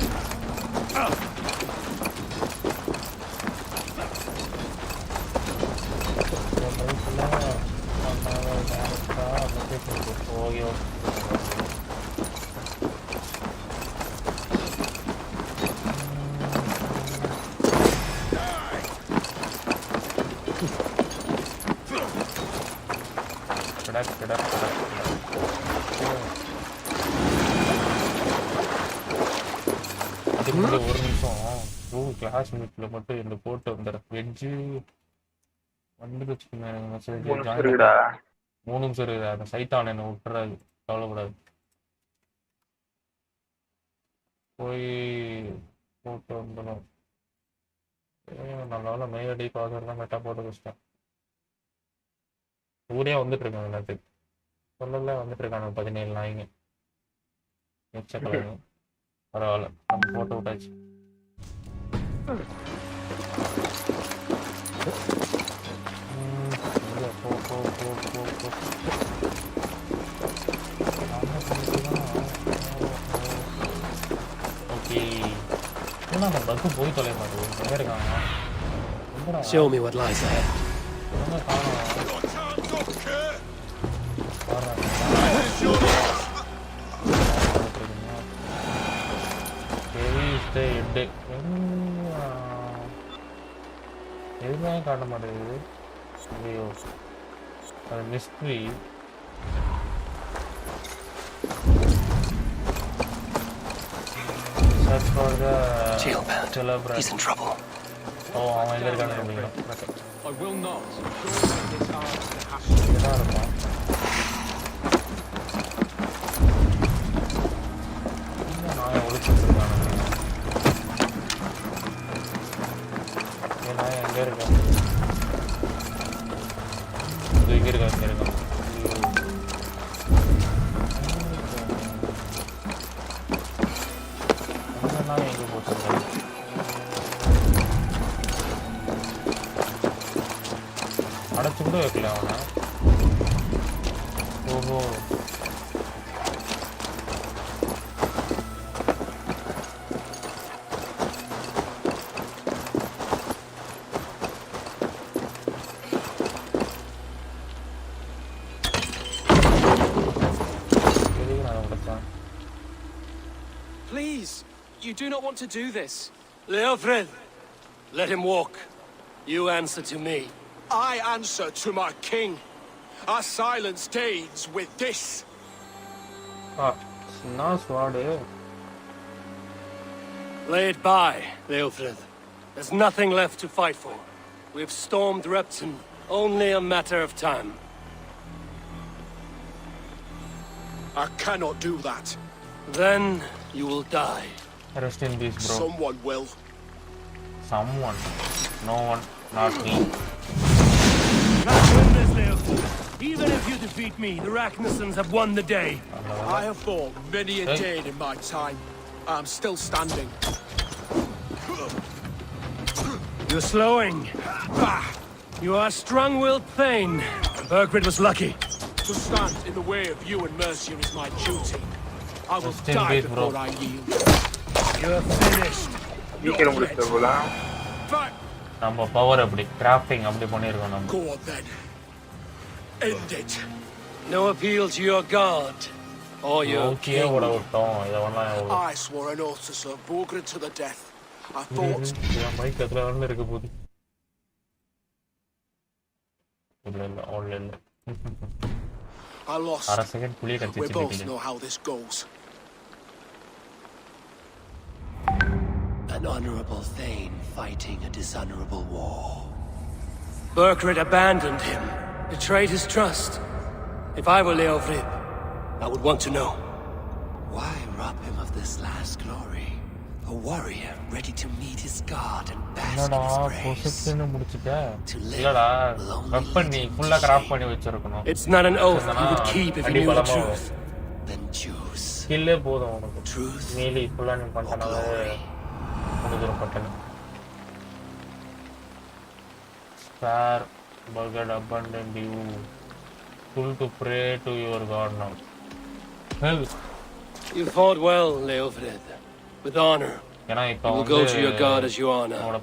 Speaker 1: ஒரு நிமிஷம் class மீட்ல மட்டும் இந்த போட்டு வந்துடுற வெஜ்ஜு வந்து வச்சுக்கோங்க. மெசேஜ் 3 நிமிஷம் இருக்குதா? அந்த சைட்டான் என்ன விட்டுறாது, கவலைப்படாது. போய் போட்டு வந்துடும். நல்ல மெயில் ஐடி பாஸ்வேர்ட் தான் கரெக்டாக போட்டு வச்சிட்டேன். ஊரே வந்துட்டு இருக்காங்க எல்லாத்துக்கு சொல்லல வந்துட்டு இருக்காங்க 17 நாய்ங்க எச்சக்கலங்க. பரவாயில்ல, நம்ம போட்டு விட்டாச்சு. ஓகே, அந்த பஸ்ஸு போய் தொலைய மாட்டேங்குது. எங்கே இருக்காங்க?
Speaker 10: Show me what lies ahead.
Speaker 1: எதுவுமே காட்ட மாட்டேங்குது. ஐயோ, அது mystery. Search for the Tailbelt.
Speaker 10: He's in trouble.
Speaker 1: Oh, அவன் எங்க இருக்கான்னு கண்டுபிடிக்கணும்.
Speaker 4: I will not.
Speaker 1: இங்கதான் இருப்பான். நான் ஒழிச்சுட்டு இருக்கானு. நான் எங்க இருக்கேன்? இங்க இருக்கா? இங்க இருக்கா? நான் எங்க போட்டுருக்கேன்? அடைச்சு கூட வைக்கல அவனை. ஓஹோ,
Speaker 13: Please, you do not want to do this.
Speaker 17: Leofred, let him walk.
Speaker 13: You answer to me.
Speaker 11: I answer to my king. I silence deeds with this.
Speaker 1: நான் sword.
Speaker 17: Lay it by, Leofred. There's nothing left to fight for. We've stormed Repton. Only a matter of time.
Speaker 11: I cannot do that.
Speaker 17: Then you will die.
Speaker 1: Rest in peace, bro.
Speaker 11: Someone will.
Speaker 1: Someone. No one. Not me.
Speaker 17: Can't win this, Leofred. Even if you defeat me, the Ragnarsons have won the day.
Speaker 11: I have fought many a day in my time. I'm still standing.
Speaker 17: You're slowing. You are a strong-willed thane. Burgred was lucky.
Speaker 11: To stand in the way of you and Mercia is my duty. I will
Speaker 1: Rest in
Speaker 11: die
Speaker 1: peace, bro.
Speaker 11: before I yield.
Speaker 17: You're finished.
Speaker 18: சீக்கிரம் முடிச்சிடலாம்.
Speaker 1: நம்ம power அப்படி grafting அப்படி பண்ணிருக்கோம் நம்ம.
Speaker 11: Go on then. End it.
Speaker 17: No appeal to your god or your king.
Speaker 1: ஓட விட்டோம். இதெல்லாம் எவ்வளவு?
Speaker 11: I swore an oath to serve Burgred to the death. I thought.
Speaker 1: Mic அதுல வந்து இருக்க போகுது. இல்ல ஆல் இல்ல.
Speaker 11: I lost.
Speaker 1: அரை செகண்ட் புளிய கடிச்சு.
Speaker 11: We both know how this goes.
Speaker 13: An honorable thane fighting a dishonorable war.
Speaker 17: Burgred abandoned him, betrayed his trust. If I were Leofrid, I would want to know.
Speaker 20: Why rob him of this last glory? A warrior ready to meet his god and bask in his praise. To live will only lead to betrayal.
Speaker 17: It's not an oath you would keep if you knew the truth.
Speaker 20: Then choose.
Speaker 17: Truth
Speaker 20: or glory.
Speaker 1: Spare Burgred abandoned you. Full to pray to your god now. Well,
Speaker 17: you fought well, Leofrid. With honor. You will go to your god as you are now.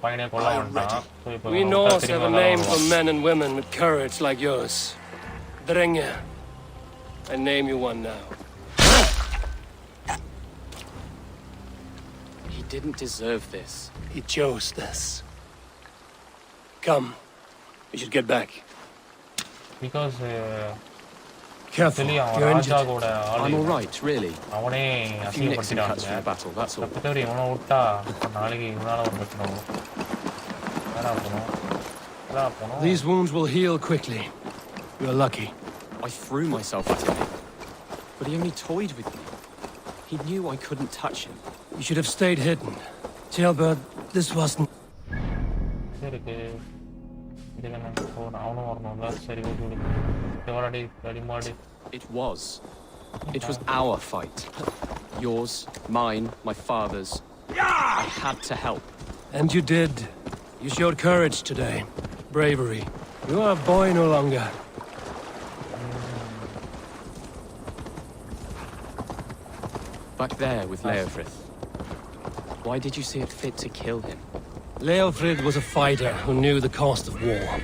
Speaker 17: We Norse have a name for men and women with courage like yours. Drenge. I name you one now.
Speaker 9: He didn't deserve this.
Speaker 17: He chose this. Come. We should get back.
Speaker 1: Because
Speaker 17: careful, you're injured.
Speaker 9: I'm all right, really. A few nicks and cuts from the battle, that's all.
Speaker 17: These wounds will heal quickly. You're lucky.
Speaker 9: I threw myself at him, but he only toyed with me. He knew I couldn't touch him.
Speaker 17: You should have stayed hidden. Jailbird, this wasn't...
Speaker 9: It was. It was our fight. Yours, mine, my father's. I had to help.
Speaker 17: And you did. You showed courage today. Bravery. You are a boy no longer.
Speaker 9: Back there with Leofrid. Why did you see it fit to kill him?
Speaker 17: Leofrid was a fighter who knew the cost of war.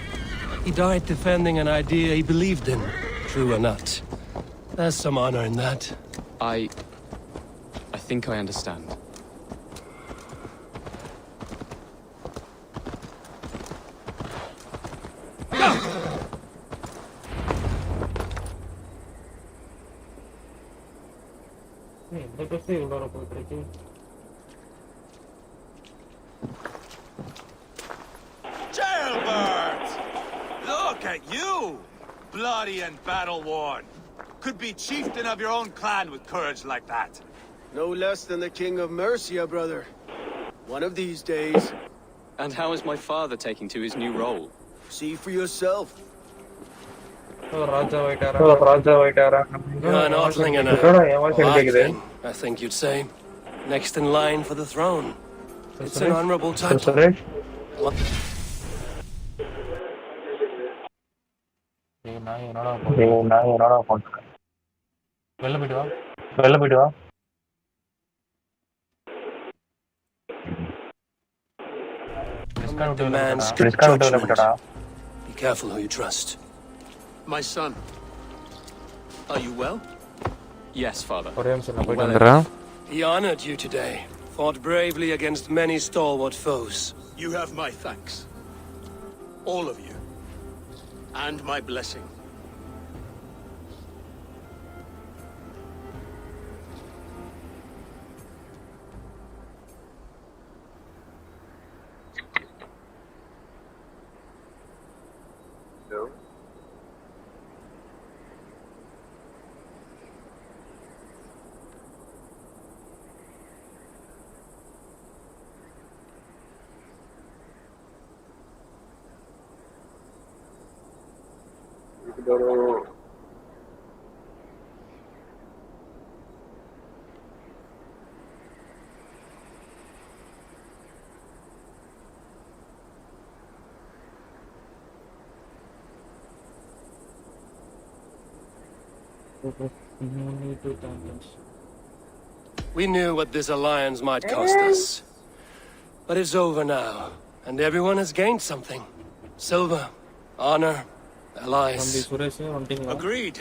Speaker 17: He died defending an idea he believed in, true or not. There's some honor in that.
Speaker 9: I think I understand.
Speaker 3: Jailbird! Look at you! Bloody and battle-worn. Could be chieftain of your own clan with courage like that.
Speaker 6: No less than the King of Mercia, brother. One of these days.
Speaker 9: And how is my father taking to his new role?
Speaker 6: See for yourself.
Speaker 17: You're an Otling and I think you'd say. Next in line for the throne. It's an honorable title. Demands strict judgment. Be careful who you trust.
Speaker 8: My son, are you well?
Speaker 9: Yes, father.
Speaker 17: He honored you today. Fought bravely against many stalwart foes.
Speaker 8: You have my thanks. All of you. And my blessing.
Speaker 17: We knew what this alliance might cost us. But it's over now, and everyone has gained something. Silver, honor, allies.
Speaker 8: Agreed.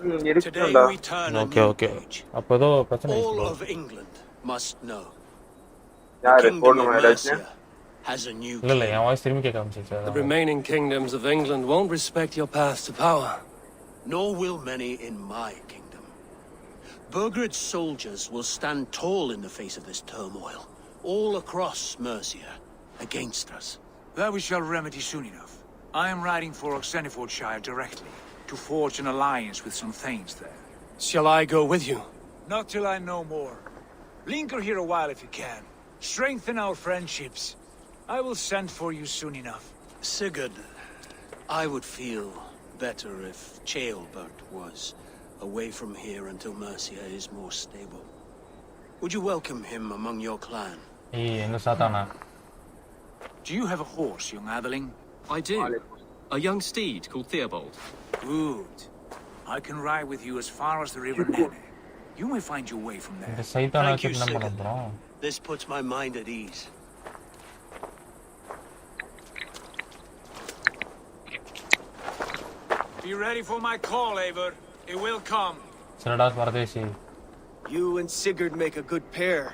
Speaker 8: Today we turn a new page. All of England must know. The Kingdom of Mercia has a new king.
Speaker 17: The remaining kingdoms of England won't respect your path to power.
Speaker 8: Nor will many in my kingdom. Burgred's soldiers will stand tall in the face of this turmoil, all across Mercia, against us.
Speaker 7: That we shall remedy soon enough. I am riding for Oxenifordshire directly, to forge an alliance with some thanes there.
Speaker 13: Shall I go with you?
Speaker 7: Not till I know more. Linger here a while if you can. Strengthen our friendships. I will send for you soon enough.
Speaker 8: Sigurd, I would feel better if Ceolbert was away from here until Mercia is more stable. Would you welcome him among your clan?
Speaker 1: Do
Speaker 7: you have a horse, young Atheling?
Speaker 9: I do. A young steed called Theobald.
Speaker 7: Good. I can ride with you as far as the River Nene. You may find your way from there.
Speaker 8: Thank you, Sigurd. This puts my mind at ease.
Speaker 7: Be ready for my call, Ivaar. It will come.
Speaker 2: You and Sigurd make a good pair.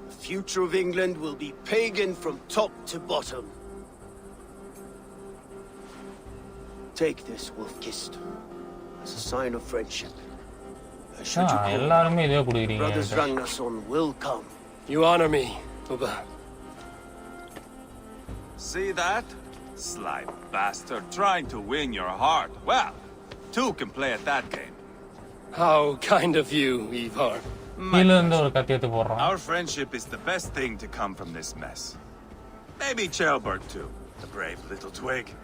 Speaker 2: The future of England will be pagan from top to bottom. Take this, Wolf-Kissed, as a sign of friendship. Should you call, Brothers Ragnarsson will come.
Speaker 13: You honor me, Ubba.
Speaker 4: See that? Sly bastard trying to win your heart. Well, two can play at that game.
Speaker 13: How kind of you, Ivaar.
Speaker 4: Our friendship is the best thing to come from this mess. Maybe Ceolbert too, the brave little twig.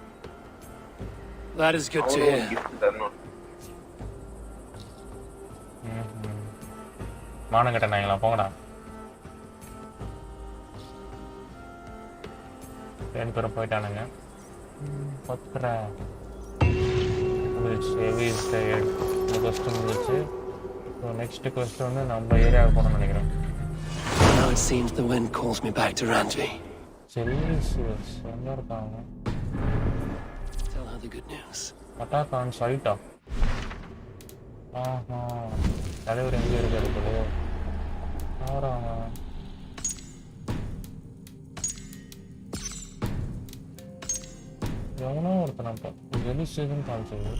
Speaker 13: That is good to hear.
Speaker 10: Now it seems the wind calls me back to Randvi. Tell her the good news.
Speaker 1: Attack on site. தலைவர் எங்க இருக்காரு போல ஆறாங்க எவனோ ஒருத்தனப்பா jelly station காமிச்சது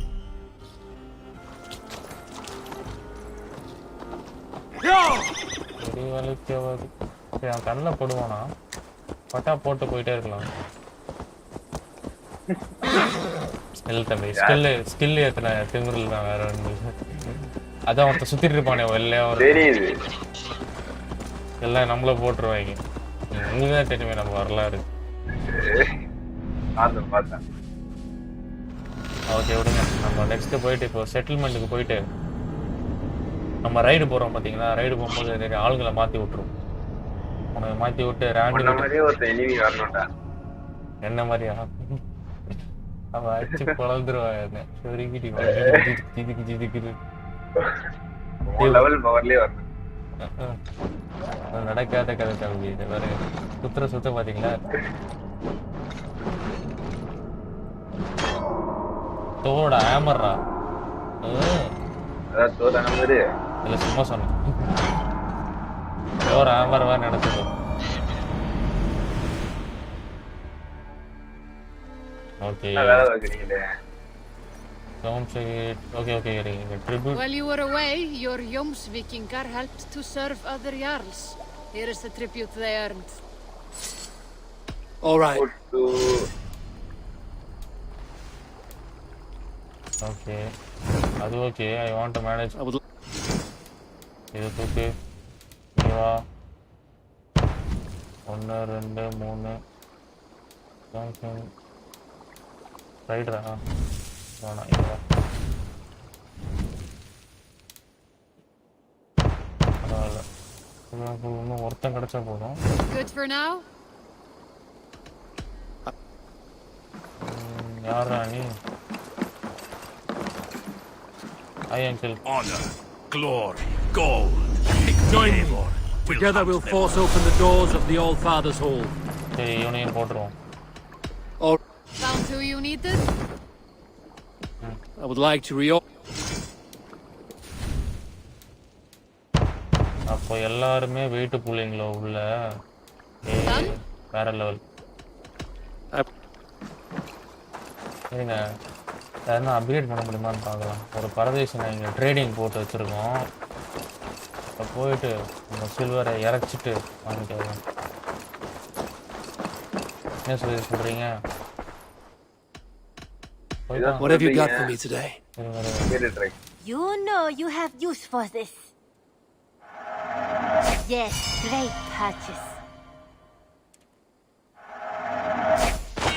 Speaker 1: ஒரு வேலைக்கு ஆகாது சரி அவன் கண்ணில் போடுவானா பட்டா போட்டு போயிட்டே இருக்கலாம் இல்லை தம்பி ஸ்கில் ஏற்றின திமிரில் தான் வேற ஒன்று அதான் ஒருத்த சுத்திட்டு இருப்பானே எல்லாம் எல்லாம் நம்மள போட்டுருவாங்க உங்களுக்குதான் தெரியுமே நம்ம வரலாறு ஓகே விடுங்க நம்ம நெக்ஸ்ட் போயிட்டு இப்போ செட்டில்மெண்ட்டுக்கு போயிட்டு நம்ம ரைடு போறோம் பாத்தீங்களா ரைடு போகும்போது நிறைய ஆளுங்களை மாத்தி விட்டுரும் உனக்கு மாத்தி விட்டு என்ன மாதிரியா அவன் அடிச்சு குழந்துருவாங்க சொருகிட்டு ஜிதிக்கு ஜிதிக்குது நடக்காத கதை தம்பி இது வேற சுத்த பாத்தீங்களா தோட ஆமர்ரா இல்ல சும்மா சொன்னேன் தோட ஆமர்வா நடக்குது okay
Speaker 21: While you were away, your Jomsvikingar helped to serve other jarls. Here is the tribute they earned.
Speaker 13: All right.
Speaker 1: Okay. That's okay. I want to manage. This okay. Iva. 1, 2, 3. Something. Right, right.
Speaker 21: Good for now?
Speaker 7: Honor, glory, gold,
Speaker 10: join me. Together we'll force open the doors of the All-Father's Hall.
Speaker 21: Found who you needed?
Speaker 10: I would like to reopen.
Speaker 1: அப்போ எல்லாரும் wait புள்ளிங்களோ உள்ள வேற level சரிங்க யாருன்னா upgrade பண்ண முடியுமான்னு பார்க்கலாம் ஒரு பரதேசி நான் இங்கே ட்ரேடிங் போட்டு வச்சுருக்கோம் இப்போ போயிட்டு இந்த சில்வரை இறச்சிட்டு வாங்கிட்டு வரலாம் என்ன சொல்றீங்க
Speaker 17: What have you got for me today?
Speaker 15: You know you have use for this. Yes, great purchase.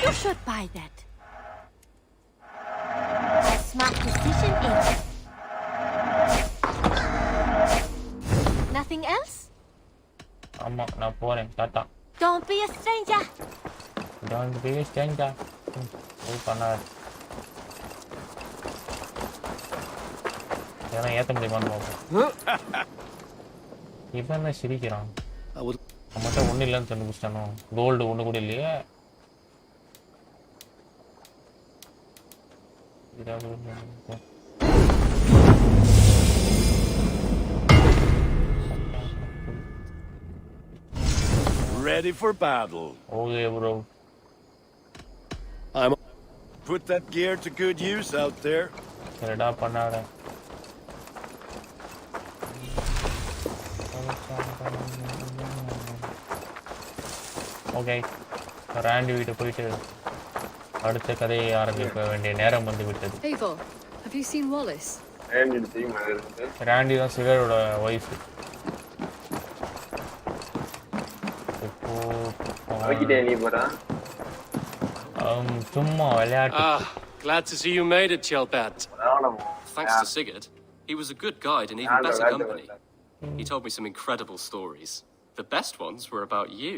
Speaker 15: You should buy that. A smart decision, Ivaar. Nothing else?
Speaker 1: ஆமா நான் போறேன் Tata.
Speaker 15: Don't be a stranger.
Speaker 1: Don't be a stranger. ஓ பண்ணாரு. ஏன்னா ஏத்த முடியுமான்னு பார்ப்போம். இவன் என்ன சிரிக்கிறான்? நம்மகிட்ட ஒன்றும் இல்லைன்னு சொல்லி முடிச்சிட்டானோ? கோல்டு ஒன்று கூட இல்லையே.
Speaker 22: Ready for battle.
Speaker 1: Okay, bro.
Speaker 22: I'm. Put that gear to good use out there.
Speaker 1: Ready பண்ணாத. Okay. ராண்டி வீட்டு போயிட்டு அடுத்த கதையை ஆரம்பிக்க வேண்டிய நேரம் வந்து விட்டது.
Speaker 21: Ivaar, have you seen Wallace?
Speaker 1: ராண்டி தான் சிகரோட வைஃப். சும்மா விளையாட்டு.
Speaker 17: Glad to see you made it, Chelbat.
Speaker 9: Thanks to Sigurd. He was a good guide and even better company. He told me some incredible stories. The best ones were about you.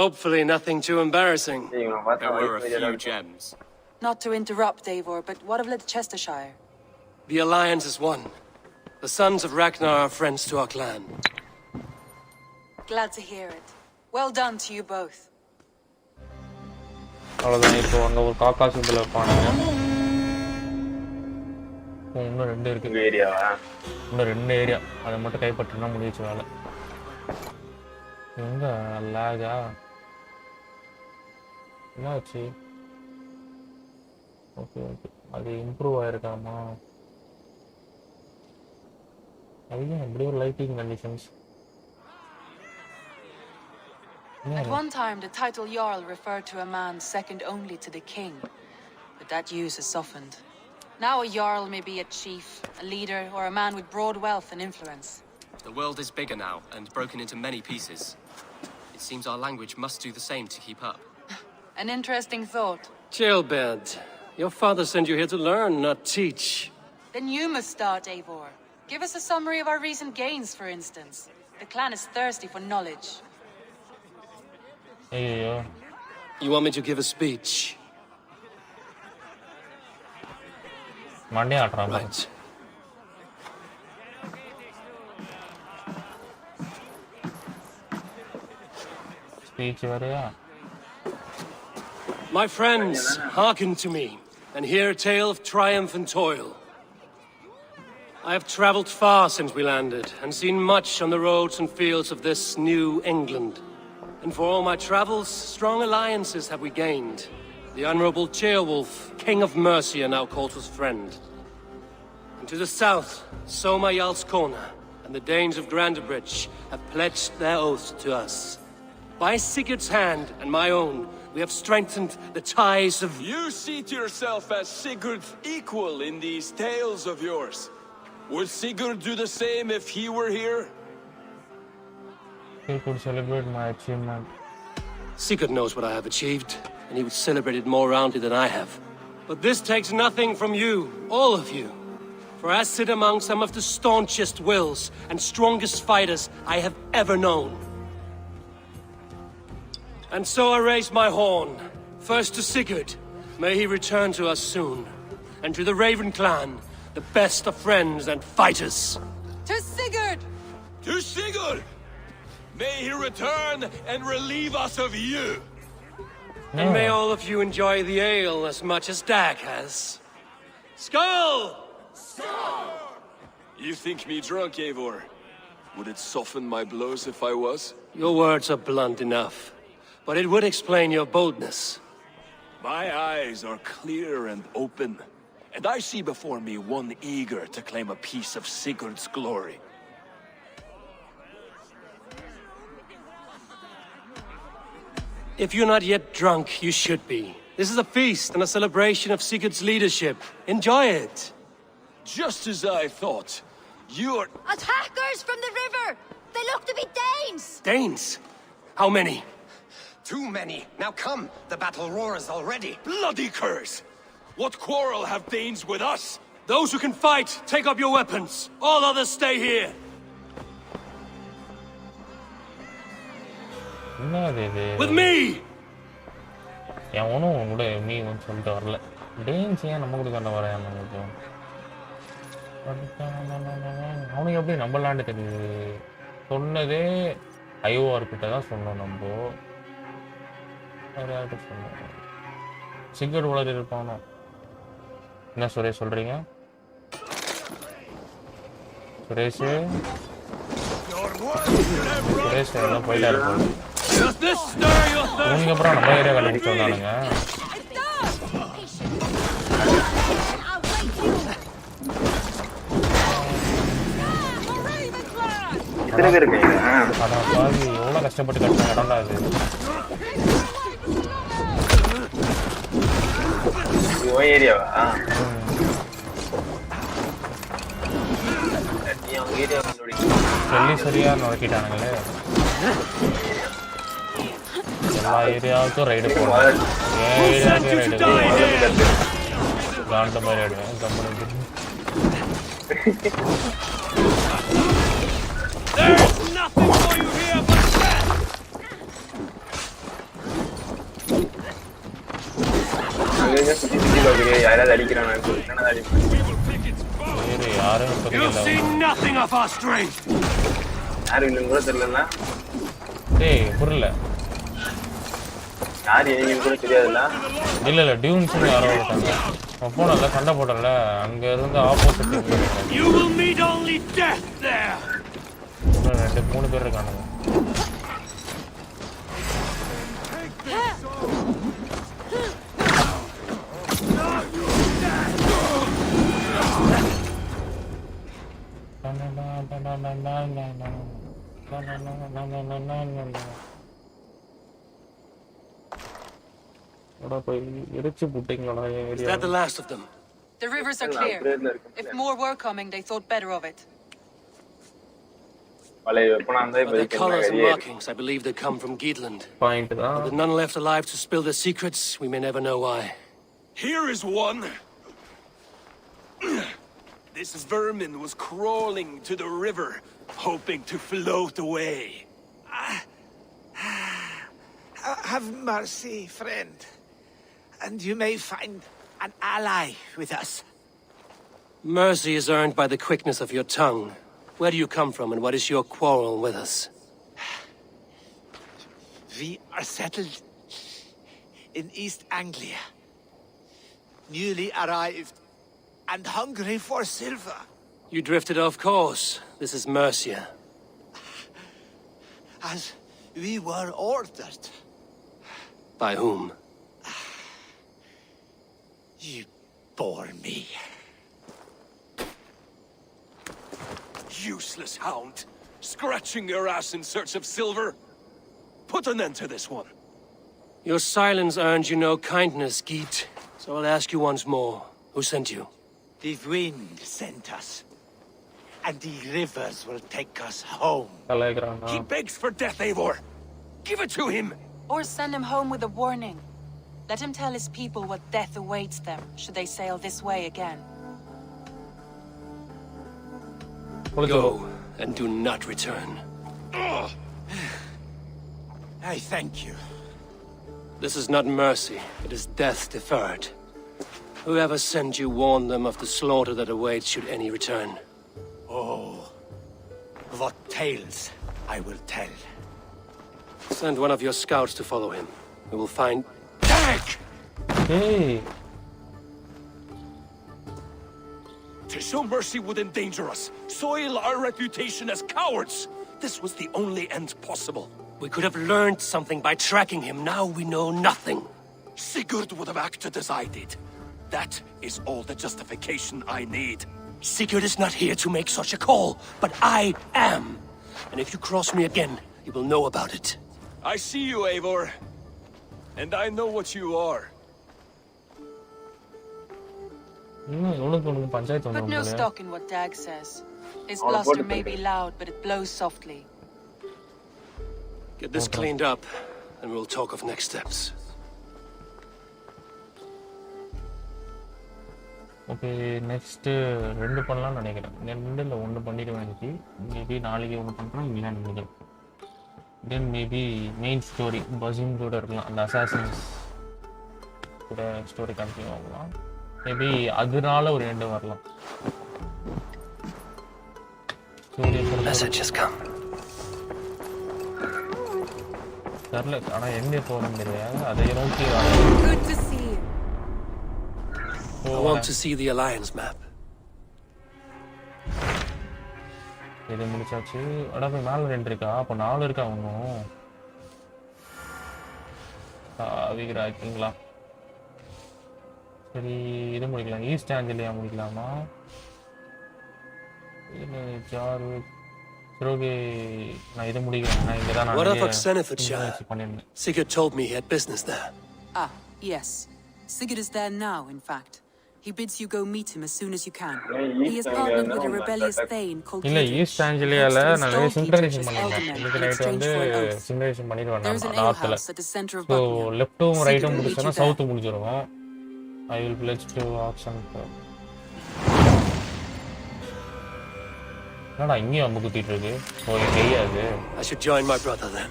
Speaker 17: Hopefully nothing too embarrassing.
Speaker 9: There were a few gems.
Speaker 16: Not to interrupt, Eivor, but what of Leicestershire?
Speaker 17: The alliance is one. The sons of Ragnar are friends to our clan.
Speaker 16: Glad to hear it. Well done to you both.
Speaker 1: அவ்வளோதான். இப்போ அங்கே ஒரு காக்கா simple வைப்பானுங்க. இன்னும் 2 இருக்கு. இன்னும் 2 area. அதை மட்டும் கைப்பற்றினா முடிச்சு வேலை. எங்க லாகா என்னாச்சு? ஓகே ஓகே, அது இம்ப்ரூவ் ஆயிருக்காமா? அதுதான் அப்படியே ஒரு lighting conditions.
Speaker 16: At one time, the title Jarl referred to a man second only to the king, but that use has softened. Now a Jarl may be a chief, a leader, or a man with broad wealth and influence.
Speaker 9: The world is bigger now and broken into many pieces. It seems our language must do the same to keep up.
Speaker 16: An interesting thought.
Speaker 17: Chelbat, your father sent you here to learn, not teach.
Speaker 16: Then you must start, Eivor. Give us a summary of our recent gains, for instance. The clan is thirsty for knowledge.
Speaker 17: You want me to give a speech?
Speaker 1: Right. Speech
Speaker 17: My friends, hearken to me, and hear a tale of triumph and toil. I have traveled far since we landed, and seen much on the roads and fields of this new England. And for all my travels, strong alliances have we gained. The Honorable Ceolwulf, King of Mercia, now calls us friend. And to the south, Soma Jarlskona and the Danes of Grandebridge have pledged their oath to us. By Sigurd's hand and my own, we have strengthened the ties of...
Speaker 23: You seat yourself as Sigurd's equal in these tales of yours. Would Sigurd do the same if he were here?
Speaker 1: He could celebrate my achievement.
Speaker 17: Sigurd knows what I have achieved, and he would celebrate it more roundly than I have. But this takes nothing from you, all of you. For I sit among some of the staunchest wills and strongest fighters I have ever known. And so I raise my horn, first to Sigurd, may he return to us soon, and to the Raven clan, the best of friends and fighters.
Speaker 16: To Sigurd!
Speaker 23: To Sigurd! May he return and relieve us of you!
Speaker 17: And may all of you enjoy the ale as much as Dag has. Skull!
Speaker 23: Skull! You think me drunk, Eivor? Would it soften my blows if I was?
Speaker 17: Your words are blunt enough, but it would explain your boldness.
Speaker 23: My eyes are clear and open, and I see before me one eager to claim a piece of Sigurd's glory.
Speaker 17: If you're not yet drunk, you should be.
Speaker 13: This is a feast and a celebration of Sigurd's leadership. Enjoy it.
Speaker 23: Just as I thought. You're...
Speaker 15: Attackers from the river! They look to be Danes!
Speaker 13: Danes? How many?
Speaker 11: Too many. Now come, the battle roars already.
Speaker 23: Bloody curse! What quarrel have Danes with us?
Speaker 13: Those who can fight, take up your weapons. All others stay here. With me!
Speaker 1: எவனும் கூட me வந்து சொல்லிட்டு வரல. Dance ஏன் நம்ம கூட கண்ட வரையாம அவனுக்கு எப்படி நம்மளாண்டு தெரியுது? சொன்னதே ஐஓஆர் கிட்ட தான் சொன்னோம் நம்ம. வேற யார்கிட்ட சொன்னோம்? சிகரெட் வளர்த்து இருப்பானோ. என்ன சுரேஷ் சொல்றீங்க? சுரேஷ் சுரேஷ் எல்லாம் போயிட்டாரு. இவனுக்கு அப்புறம் நம்ம ஏரியா கண்டுபிடிச்சு வந்தானுங்க. அதான் பாவி எவ்வளோ கஷ்டப்பட்டு கட்டின இடம்டா அது.
Speaker 18: ஏரியாவா?
Speaker 1: சொல்லி சரியா நுழைக்கிட்டானுங்களே. எல்லா ஏரியாவுக்கும் ரைடு போடுவேன். என் ஏரியாவுக்கே ரைடு காண்ட மாதிரி ஆடுவேன். கம்பெனி
Speaker 18: யாராவது அடிக்கிறான். யாரும் கூட தெரியல.
Speaker 1: டேய் புரியல.
Speaker 18: யார் என்ன கூட தெரியாதுல்ல.
Speaker 1: இல்ல இல்ல டியூன்ஸ் யாரோ இருக்காங்க. போனல சண்டை போடல அங்க இருந்து ஆப்போசிட் ரெண்டு மூணு பேர் இருக்கானுங்க.
Speaker 13: Is that the last of them?
Speaker 16: The rivers are clear. If more were coming, they thought better of it.
Speaker 13: By their colors and markings, I believe they come from Geatland. With none left alive to spill their secrets, we may never know why.
Speaker 23: Here is one. This vermin was crawling to the river, hoping to float away.
Speaker 11: Have mercy, friend. And you may find an ally with us.
Speaker 13: Mercy is earned by the quickness of your tongue. Where do you come from, and what is your quarrel with us?
Speaker 11: We are settled in East Anglia. Newly arrived and hungry for silver.
Speaker 13: You drifted off course. This is Mercia.
Speaker 11: As we were ordered.
Speaker 13: By whom?
Speaker 11: You bore me.
Speaker 23: Useless hound. Scratching your ass in search of silver. Put an end to this one.
Speaker 13: Your silence earned you no kindness, Geet. So I'll ask you once more. Who sent you?
Speaker 11: The wind sent us. And the rivers will take us home.
Speaker 23: He begs for death, Eivor. Give it to him.
Speaker 16: Or send him home with a warning. Let him tell his people what death awaits them, should they sail this way again.
Speaker 13: Go, and do not return.
Speaker 11: I thank you.
Speaker 13: This is not mercy, it is death deferred. Whoever sent you warned them of the slaughter that awaits should any return.
Speaker 11: Oh, what tales I will tell.
Speaker 13: Send one of your scouts to follow him. We will find...
Speaker 11: Dag!
Speaker 1: Hey!
Speaker 23: To show mercy would endanger us, soil our reputation as cowards. This was the only end possible.
Speaker 13: We could have learned something by tracking him. Now we know nothing.
Speaker 23: Sigurd would have acted as I did. That is all the justification I need.
Speaker 13: Sigurd is not here to make such a call, but I am. And if you cross me again, you will know about it.
Speaker 23: I see you, Eivor. And I know what you are.
Speaker 16: Put no stock in what Dag says. His bluster may be loud, but it blows softly.
Speaker 13: Get this cleaned up, and we'll talk of next steps.
Speaker 1: Okay next 2 பண்ணலாம்னு நினைக்கிறேன். 2 1 பண்ணிடுவேன் இன்னைக்கு. Maybe நாளைக்கு 1 பண்ணுறேன் இல்லைன்னா நினைக்கிறேன். தென் maybe main story passing கூட இருக்கலாம். அந்த அசாசின்ஸ் கூட ஸ்டோரி கண்டினியூ ஆகலாம். மேபி அதனால ஒரு 2 வரலாம். தெரியல ஆனால் எங்கே போகணும்னு தெரியாது. அதை நோக்கி
Speaker 13: I want to see the alliance map.
Speaker 1: இது முடிச்சாச்சு. அட போய் மேலே 2 இருக்கா? அப்போ 4 இருக்கா ஒன்றும்? வீக்கரா சரி இது முடிக்கலாம். ஈஸ்ட் ஆஞ்சலியா முடிக்கலாமா? இல்லை ஜாரு சரி ஓகே நான் இது முடிக்கிறேன். நான் இங்கே தான்
Speaker 13: பண்ணியிருந்தேன். Sigurd told me he had business there.
Speaker 16: Ah, yes. Sigurd is there now, in fact. He bids you go meet him as soon as you can. He is partnered with a rebellious thane called
Speaker 1: இல்ல east ஆஞ்சலியால நான் synchronisation பண்ணிட்டேன். இந்த right வந்து synchronisation பண்ணிடுவேன் நான் நார்த்ல. So லெஃப்ட்டும் ரைட்டும் முடிச்சனா south முடிஞ்சிரும். I will pledge to auction. என்னடா இங்க அம்பு குத்திட்டு இருக்கு? ஓ தெரியாது.
Speaker 13: I should join my brother then.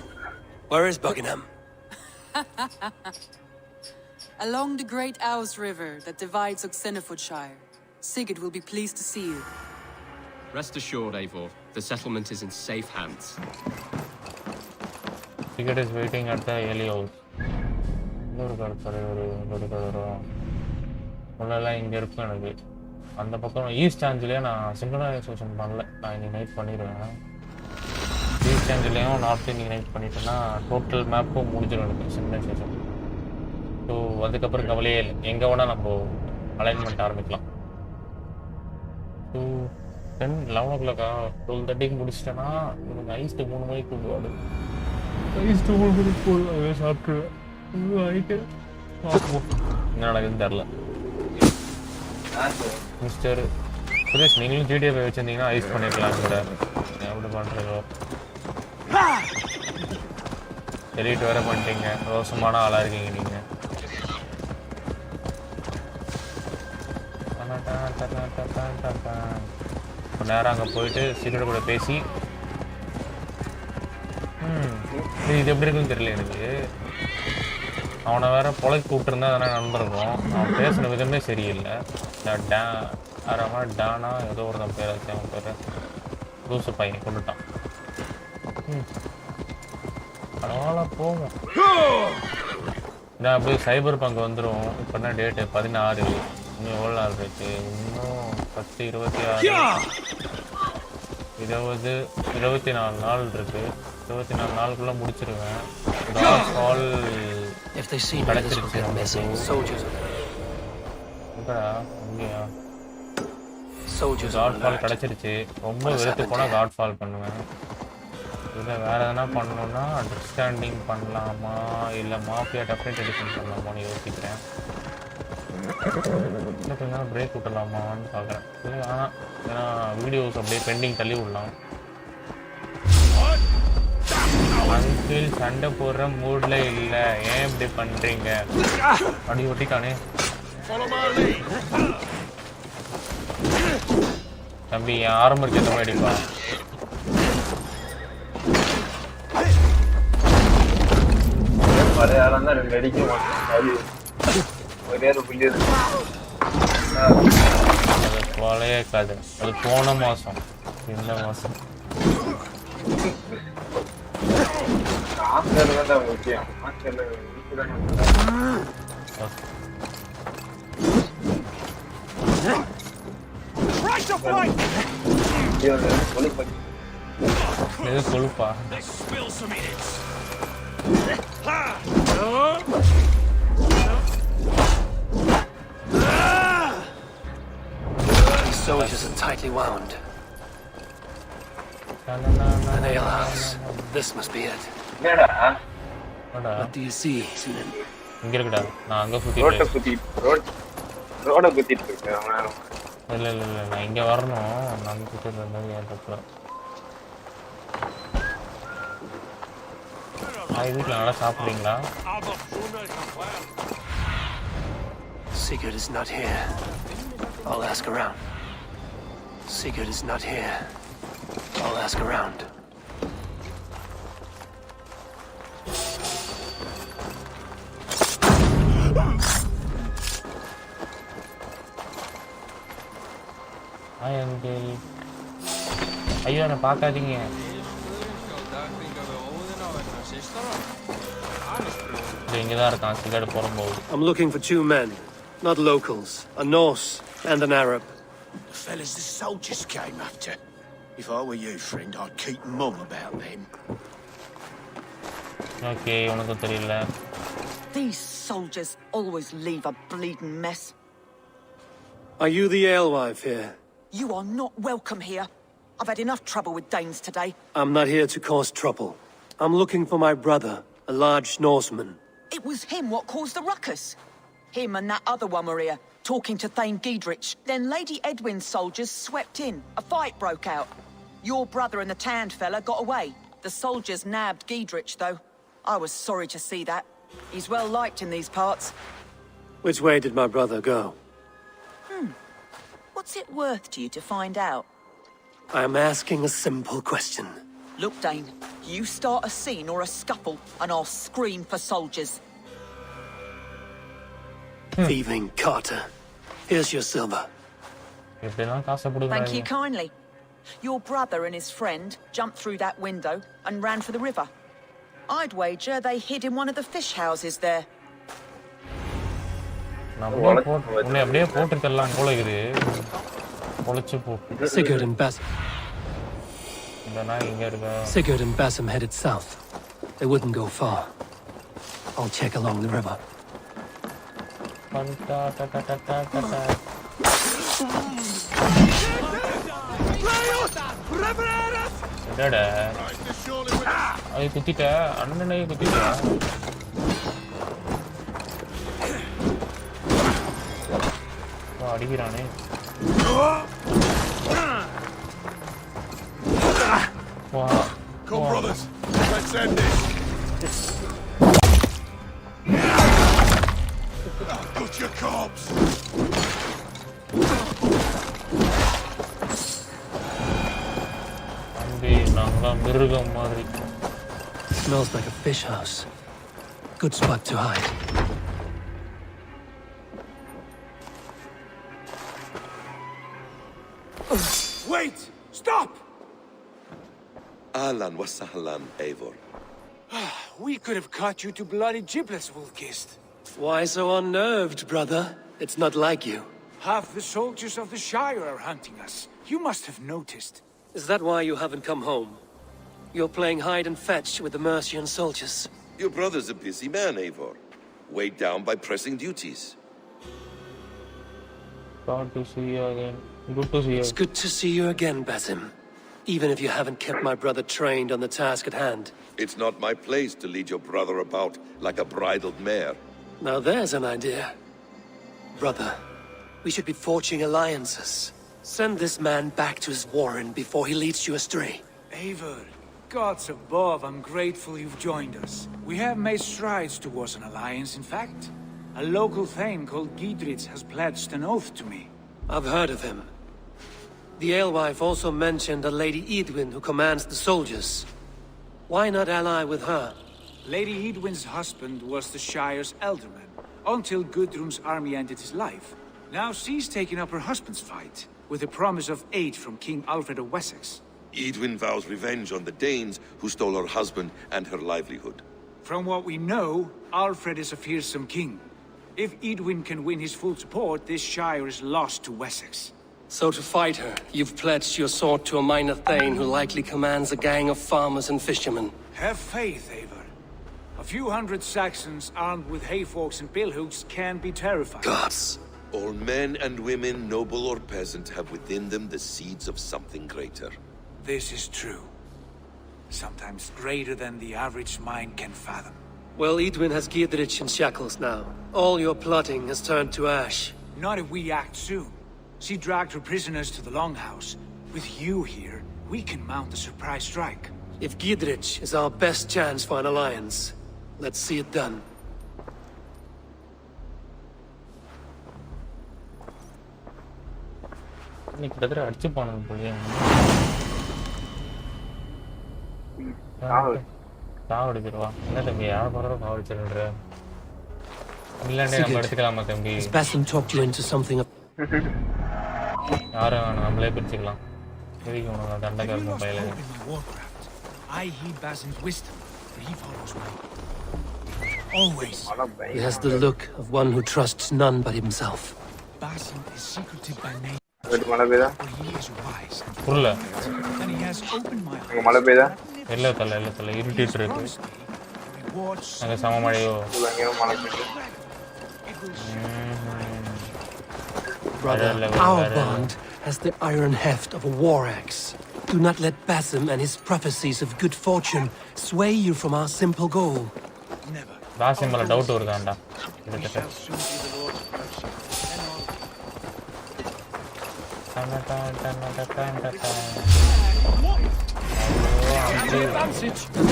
Speaker 13: Where is Buckingham?
Speaker 16: Along the great Aorus River that divides Oxenfordshire. Sigurd will be pleased to see you.
Speaker 9: Rest assured, Ivaar, the settlement is in safe hands.
Speaker 1: Sigurd is waiting at the Helios. இன்னொரு வரும் உள்ளெல்லாம் இங்கே இருக்கும். எனக்கு அந்த பக்கம் east ஆஞ்சலியா நான் synchronisation பண்ணல. நான் இன்னைக்கு நைட் பண்ணிடுவேன். ஈஸ்ட் ஆஞ்சலியும் நார்த் இன்னைக்கு நைட் பண்ணிட்டேன்னா டோட்டல் மேப்பும் முடிஞ்சிடும் எனக்கு சிங்க்ரனைசேஷன். ஸோ அதுக்கப்புறம் கவலையே இல்லை. எங்கே வேணால் நம்ம அலைன்மெண்ட் ஆரம்பிக்கலாம். 11 o'clock 12:30 முடிச்சிட்டேன்னா எனக்கு ஐஸ்ட்டு 3 மணிக்கு கூடுவாடு. ஐஸ்ட்டு 3 மணிக்கு போடுவாங்க சாப்பிட்டுருவேன். ஆகிட்டு என்ன நடக்குதுன்னு தெரில. மிஸ்டர் சுரேஷ் நீங்களும் ஜிடிஏ வச்சுருந்தீங்கன்னா ஐஸ் பண்ணிருக்கலாம் கூட. எப்படி பண்ணுறதோ டெலிட் வேறு பண்ணிட்டீங்க. ரோசமான ஆளாக இருக்கீங்க நீங்கள். இப்போ நேரம் அங்கே போயிட்டு சீக்கிரம் கூட பேசி இது எப்படி இருக்குன்னு தெரியல எனக்கு. அவனை வேற பொழைக்கு கூப்பிட்டுருந்தா அதனால் நண்பருக்கும். அவன் பேசுன விதமே சரியில்லை. டானா ஏதோ ஒரு பேர் வச்சு அவன் பேர் லூசு பையன் கொண்டுட்டான். பரவாயில்ல போவோம். நான் அப்படியே சைபர் பங்கு வந்துடும். இப்போ என்ன டேட்டு 16. இன்னும் எவ்வளோ நாள் இருக்கு? இன்னும் 10 26 24 நாள் இருக்கு. 24 நாளுக்குள்ள முடிச்சிருவேன். கிடைச்சிருச்சு. ரொம்ப வெறுத்து போனா காட் ஃபால் பண்ணுவேன். இல்லை வேற எதனா பண்ணணும்னா அண்டர்ஸ்டாண்டிங் பண்ணலாமா இல்லை மாஃபியா டெஃபினட் எடிஷன் பண்ணலாமான்னு யோசிக்கிறேன். இல்லை கொஞ்ச நேரம் பிரேக் விட்டலாமான்னு பார்க்குறேன். இல்லை ஆனால் ஏன்னா வீடியோஸ் அப்படியே பெண்டிங் தள்ளி விடலாம். அங்கிள் சண்டை போடுற மூட்ல இல்லை. ஏன் இப்படி பண்ணுறீங்க? அடி ஒட்டிக்கானே தம்பி. என் ஆரம்பருக்கு எந்த மாதிரி அடிப்பா? பழைய கதை. அது போன மாசம். இந்த மாசம் இது கொழுப்பா?
Speaker 13: These soldiers are tightly wound. An ale house. This must be it. What do you see?
Speaker 1: இங்க இருக்குடா. நான் அங்க சுத்திட்டேன்.
Speaker 18: ரோட குத்திட்டு இருக்கேன்
Speaker 1: இல்ல நான் இங்க வரணும் நான் குத்திட்டு இருந்தது ஏன் தப்பு வீட்டுல நல்லா சாப்பிடுறீங்களா
Speaker 13: Sigurd is not here. I'll ask around. Sigurd is not here. I'll ask around.
Speaker 1: Hi, Uncle. ஐயோ என்ன பார்க்காதீங்க இங்க தான் இருக்கான் சிகரெட் போடும்போது
Speaker 13: I'm looking for two men, not locals, a Norse and an Arab.
Speaker 11: The fellas the soldiers came after. If I were you, friend, I'd keep mum about them.
Speaker 1: Okay, உனக்கு தெரியல.
Speaker 5: These soldiers always leave a bleeding mess.
Speaker 13: Are you the alewife here?
Speaker 5: You are not welcome here. I've had enough trouble with Danes today.
Speaker 13: I'm not here to cause trouble. I'm looking for my brother, a large Norseman.
Speaker 5: It was him what caused the ruckus. Him and that other one were here, talking to Thane Giedrich. Then Lady Edwin's soldiers swept in. A fight broke out. Your brother and the tanned fella got away. The soldiers nabbed Giedrich, though. I was sorry to see that. He's well liked in these parts.
Speaker 13: Which way did my brother go?
Speaker 5: What's it worth to you to find out?
Speaker 13: I'm asking a simple question.
Speaker 5: Look, Dane, you start a scene or a scuffle, and I'll scream for soldiers.
Speaker 13: Thieving Carter. Here's your silver.
Speaker 5: Thank you kindly. Your brother and his friend jumped through that window and ran for the river. I'd wager they hid in one of the fish houses there.
Speaker 13: Sigurd and Basim headed south. They wouldn't go far. I'll check along the river.
Speaker 1: அடிக்கிறானே
Speaker 11: Come, brothers, let's end this. Got your corpse.
Speaker 13: Smells like a fish house. Good spot to hide.
Speaker 11: Wait! Stop!
Speaker 12: Ahlan wa sahlan, Eivor.
Speaker 7: We could have cut you to bloody giblets, Wolkist.
Speaker 13: Why so unnerved, brother? It's not like you.
Speaker 7: Half the soldiers of the Shire are hunting us. You must have noticed.
Speaker 13: Is that why you haven't come home? You're playing hide and fetch with the Mercian soldiers.
Speaker 12: Your brother's a busy man, Eivor. Weighed down by pressing duties.
Speaker 1: Glad to see you again. Good to see you.
Speaker 13: It's good to see you again, Basim. Even if you haven't kept my brother trained on the task at hand.
Speaker 12: It's not my place to lead your brother about like a bridled mare.
Speaker 13: Now there's an idea. Brother, we should be forging alliances. Send this man back to his warren before he leads you astray.
Speaker 7: Ivaar, gods above, I'm grateful you've joined us. We have made strides towards an alliance, in fact. A local thane called Giedrich has pledged an oath to me.
Speaker 13: I've heard of him. The alewife also mentioned a Lady Edwin who commands the soldiers. Why not ally with her?
Speaker 7: Lady Edwin's husband was the Shire's alderman, until Gudrun's army ended his life. Now she's taken up her husband's fight, with the promise of aid from King Alfred of Wessex.
Speaker 12: Edwin vows revenge on the Danes who stole her husband and her livelihood.
Speaker 7: From what we know, Alfred is a fearsome king. If Edwin can win his full support, this Shire is lost to Wessex.
Speaker 13: So to fight her, you've pledged your sword to a minor thane who likely commands a gang of farmers and fishermen.
Speaker 7: Have faith, Ivaar. A few hundred Saxons armed with hayforks and billhooks can be terrifying.
Speaker 12: Gods! All men and women, noble or peasant, have within them the seeds of something greater.
Speaker 7: This is true. Sometimes greater than the average mind can fathom.
Speaker 13: Well, Edwin has Giedrich in shackles now. All your plotting has turned to ash.
Speaker 7: Not if we act soon. She dragged her prisoners to the Longhouse. With you here, we can mount a surprise strike.
Speaker 13: If Gidrich is our best chance for an alliance, let's see it done. Has Basim talked you into something?
Speaker 7: I heed Basim's wisdom, but he follows me. Always.
Speaker 13: He has the look of one who trusts none but himself.
Speaker 7: Basim is secretive by name,
Speaker 18: Wait, mala peda.
Speaker 7: but he is wise.
Speaker 1: Pulla.
Speaker 7: And he has opened my eyes.
Speaker 18: Mala peda.
Speaker 1: Ella thala irritate irukku. Anga sama maliyo.
Speaker 18: Ulangero mala peda.
Speaker 13: Brother, our bond has the iron heft of a war axe. Do not let Basim and his prophecies of good fortune sway you from our simple goal.
Speaker 7: Never.
Speaker 1: Basim mala doubt varudanda.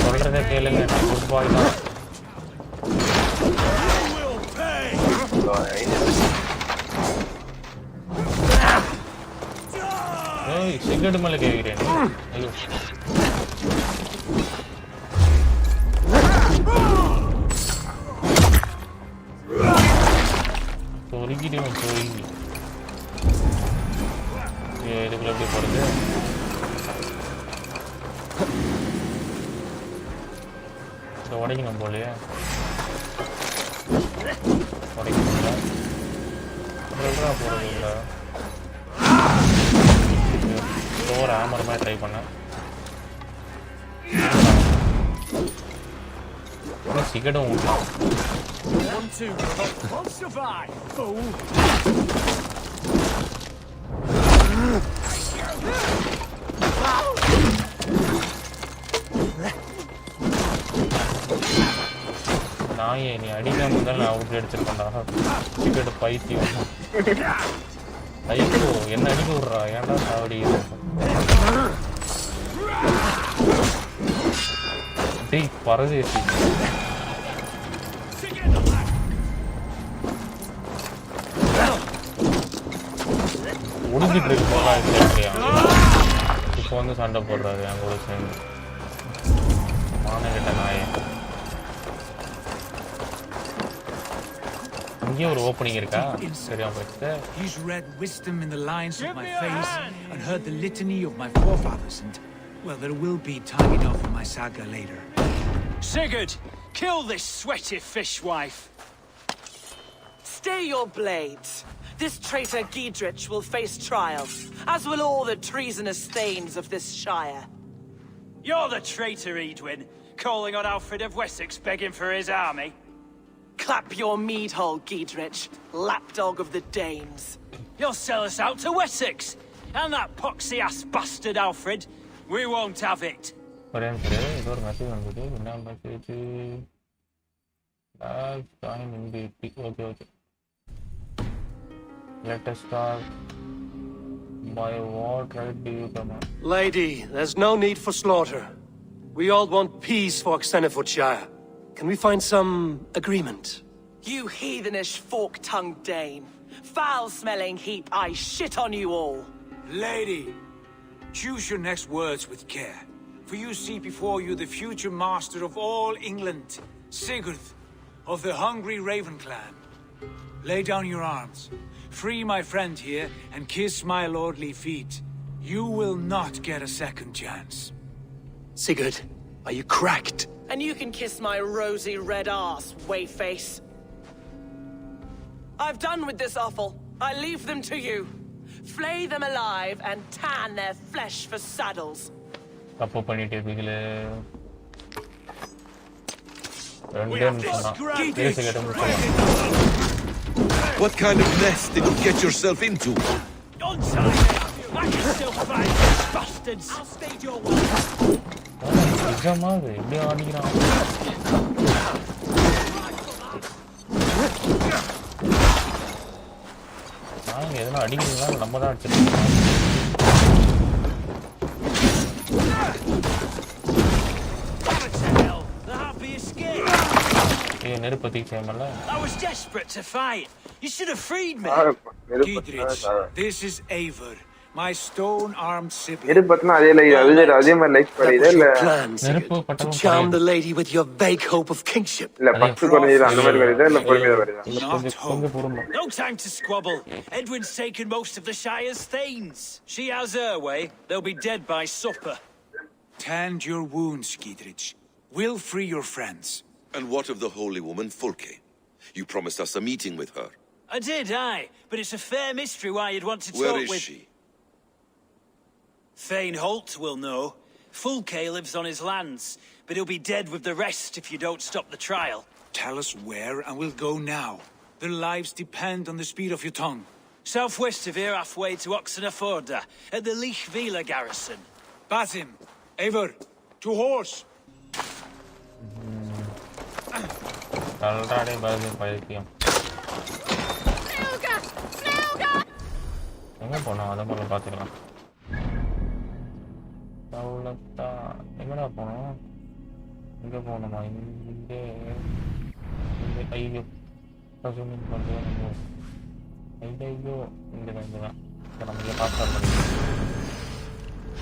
Speaker 1: சொல்றத கேளுங்க நான் good பாய் தான். ஏய் cigarette மேல கேக்குறேன். ஐயோ சொரிக்கிடுவேன் சொரிக்கி. இதுக்குள்ள எப்படி போறது? இதை உடைக்கணும் போலையே. உடைக்கணும்ல போறது இல்லை. ஒரு ஆமர் மாதிரி ட்ரை பண்ணேன். சிகரெட்டும் ஊட்டலாம். நாயே நீ அடிக்காம இருந்தாலும் நான் அவுட் எடுத்துருக்கேன்டா. சிகரெட் பைத்தியம். ஐயோ என்ன அடிக்க விட்றா ஏன்டா சாவடி டேய் பரதேசி. ஒடுங்கிட்டு இருக்கு போல இப்போ வந்து சண்டை போடுறாரு என் கூட சேர்ந்து. மானகிட்ட நாயே. இங்கே ஒரு ஓப்பனிங் இருக்கா? சரியா போயிட்டு.
Speaker 7: He's read wisdom in the lines of my face and heard the litany of my forefathers, and well, there will be time enough for my saga later.
Speaker 14: Sigurd, kill this sweaty fishwife.
Speaker 5: Stay your blades. This traitor Gidrich will face trial, as will all the treasonous thanes of this shire.
Speaker 14: You're the traitor, Edwin, calling on Alfred of Wessex begging for his army.
Speaker 5: Clap your mead hole, Gidrich, lapdog of the Danes.
Speaker 14: You'll sell us out to Wessex, and that poxy-ass bastard Alfred. We won't have it.
Speaker 1: Okay. Let us start. By what right do you come on?
Speaker 13: Lady, there's no need for slaughter. We all want peace for Xenofordshire. Can we find some agreement?
Speaker 5: You heathenish fork-tongued Dane. Foul-smelling heap, I shit on you all.
Speaker 7: Lady, choose your next words with care. For you see before you the future master of all England, Sigurd, of the hungry Raven clan. Lay down your arms. Free my friend here and kiss my lordly feet. You will not get a second chance.
Speaker 13: Sigurd, are you cracked?
Speaker 5: And you can kiss my rosy red ass, wayface. I've done with this offal. I leave them to you. Flay them alive and tan their flesh for saddles.
Speaker 12: What kind of mess did you get yourself into?
Speaker 14: Don't tell me. I can still find these bastards. I'll stage your one.
Speaker 1: அடிக்கிறீங்களா நம்ம தான் அடிச்சிருக்கோம். நெருப்பு தீச்சேமல்ல.
Speaker 14: I was desperate to fight. You should have freed me.
Speaker 7: Gidrich, this is Ivaar, my stone-armed sibling.
Speaker 18: நெருப்புனா அதே மாதிரி like பண்ணிதே இல்ல.
Speaker 13: To charm the lady with your vague hope of kingship.
Speaker 18: இல்ல பத்து கொலையில அந்த மாதிரி வருதா இல்ல பொறுமையா வருதா?
Speaker 14: No time to squabble. Edwin's taken most of the Shire's thanes. She has her way. They'll be dead by supper.
Speaker 7: Tend your wounds, Gidrich. We'll free your friends.
Speaker 12: And what of the holy woman Fulke? You promised us a meeting with her.
Speaker 14: I did, aye. But it's a fair mystery why you'd want to talk with...
Speaker 12: Where is she?
Speaker 14: Thane Holt will know. Fulke lives on his lands, but he'll be dead with the rest if you don't stop the trial.
Speaker 7: Tell us where and we'll go now. Their lives depend on the speed of your tongue.
Speaker 14: Southwest of here, halfway to Oxenaforda, at the Liqudi garrison.
Speaker 7: Bathim, Ivaar, to horse!
Speaker 1: கல்றாடே பாதி பைத்தியம். எங்க போனோம் அதை முதல்ல பார்த்துக்கலாம். அவ்வளோத்தா எங்கடா போனோம்? இங்கே போகணுமா? இங்கே ஐயோ ஜூமிங் பண்ணுறோம். ஐயோ இங்கே தான் இங்கே தான். நம்ம இங்கே பாஸ்வேர்ட் பண்ணி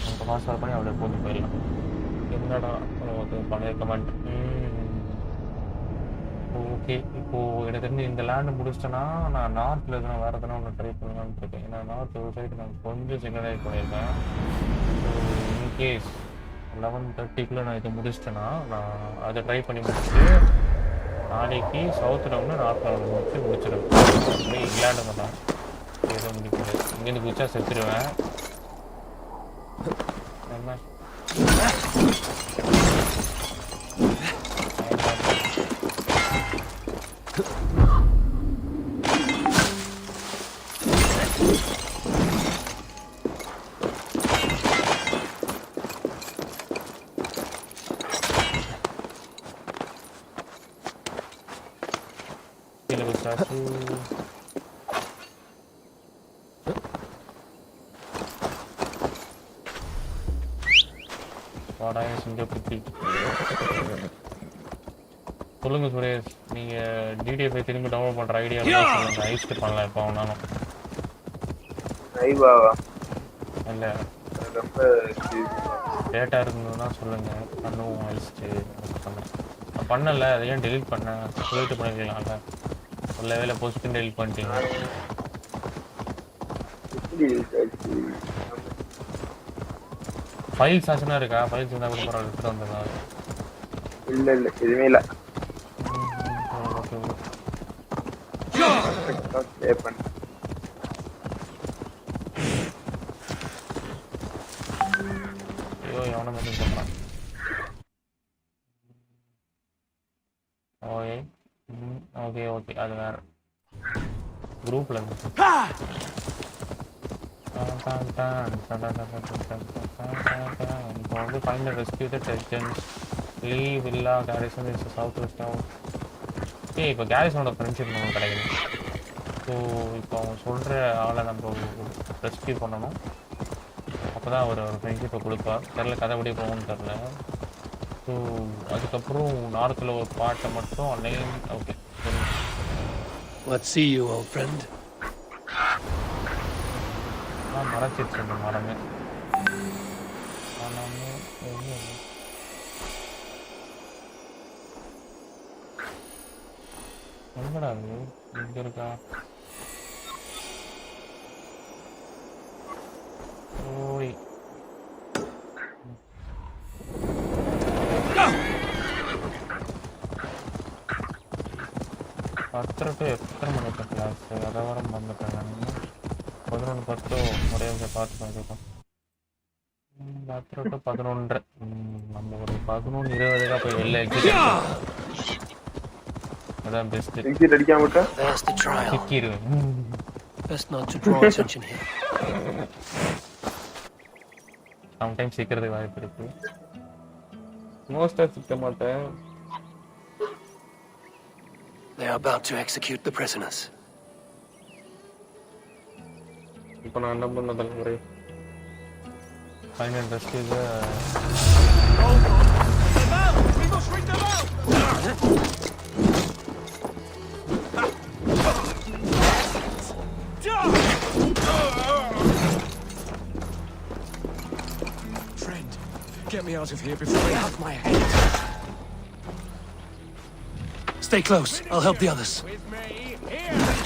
Speaker 1: நம்ம பாஸ்வேர்ட் பண்ணி அப்படியே போட்டு போயிடலாம். என்னடா ஓகே பழைய கமெண்ட். ஓகே இப்போது எனக்கு தெரிஞ்சு இந்த லேண்டு முடிச்சிட்டேன்னா நான் நார்த்தில் எதுனா வேறு எதனா ஒன்று ட்ரை பண்ணலான்னு இருக்கேன். ஏன்னா நார்த் ஒரு சைடு நான் கொஞ்சம் சிக்கனைஸ் பண்ணியிருக்கேன். ஸோ இன்கேஸ் 11:30 நான் இதை முடிச்சிட்டேன்னா நான் அதை ட்ரை பண்ணி முடிச்சுட்டு நாளைக்கு சவுத்தில் ஒன்று நார்த்தில் ஒன்று முடிச்சு முடிச்சிடுவேன். இங்கிலாண்டு மட்டும் எதுவும் முடிக்க இங்கேருந்து குச்சா செத்துடுவேன். என்ன சொல்லுங்க சுரேஷ், நீங்க டிடிஎஃப் திரும்பி டவுன்லோட் பண்ற ஐடியா சொல்லுங்க. ஐஸ்ட் பண்ணலாம் இப்போ ஆனாலும்
Speaker 18: ஐவாவா
Speaker 1: இல்ல
Speaker 18: ரொம்ப
Speaker 1: டேட்டா இருந்ததுன்னா சொல்லுங்க. பண்ணுவோம் ஐஸ்ட் பண்ணல. அதை ஏன் டெலிட் பண்ண சொல்லிட்டு பண்ணிக்கலாம்ல. ஒரு வேலை போஸ்ட்டு டெலிட் பண்ணிட்டீங்க. ஃபைல்ஸ் ஆச்சுன்னா இருக்கா? ஃபைல்ஸ் இருந்தால் கூட பரவாயில்ல, எடுத்துகிட்டு வந்துடலாம்.
Speaker 18: இல்லை இல்லை எதுவுமே இல்லை.
Speaker 1: ஐயோ எவனை மெசேஜ் பண்ணுறான். ஓகே ஓகே ஓகே அது வேற குரூப்பில் இருந்து இப்போ வந்து final rescue the distance leave villa Garrison is south west off. Okay இப்போ கேரிசனோட ஃப்ரெண்ட்ஷிப் நமக்கு கிடைக்குது. ஸோ இப்போ அவங்க சொல்கிற ஆளை நம்ம ரெஸ்கியூ பண்ணணும். அப்போ தான் அவர் ஒரு ஃப்ரெண்ட்ஷிப்பை கொடுப்பார். தெரில கதைப்படி போகணும்னு தெரில. ஸோ அதுக்கப்புறம் நார்த்தில் ஒரு பாட்டை மட்டும் line. Okay
Speaker 13: What see you, old friend?
Speaker 1: மறைச்சிருச்சு அந்த மரமே. எங்கடா அது? இங்க இருக்கா? ஓய் பத்திரட்டு எத்தனை மணிக்கு கிளாஸ்? அதை வர வந்துட்டேன் நான். 11:10 ஒரே பார்த்து வந்துருக்கோம். 10 to 11. நம்ம ஒரு 11:20 போய் வெளில எக்ஸிட் அதான் பெஸ்ட்.
Speaker 18: எக்ஸிட் அடிக்காம விட்டா
Speaker 1: சிக்கிடுவேன்.
Speaker 13: Best not to draw attention here.
Speaker 1: Sometimes சிக்கிறதுக்கு வாய்ப்பு இருக்கு. மோஸ்டா சிக்க மாட்டேன்.
Speaker 13: They are about to execute the prisoners.
Speaker 1: இப்போ நான் என்ன பண்ணதில்லை ஒரே final rest
Speaker 7: Friend, get me out of here before they have my head.
Speaker 13: Stay close. I'll help the others.
Speaker 7: With me, here!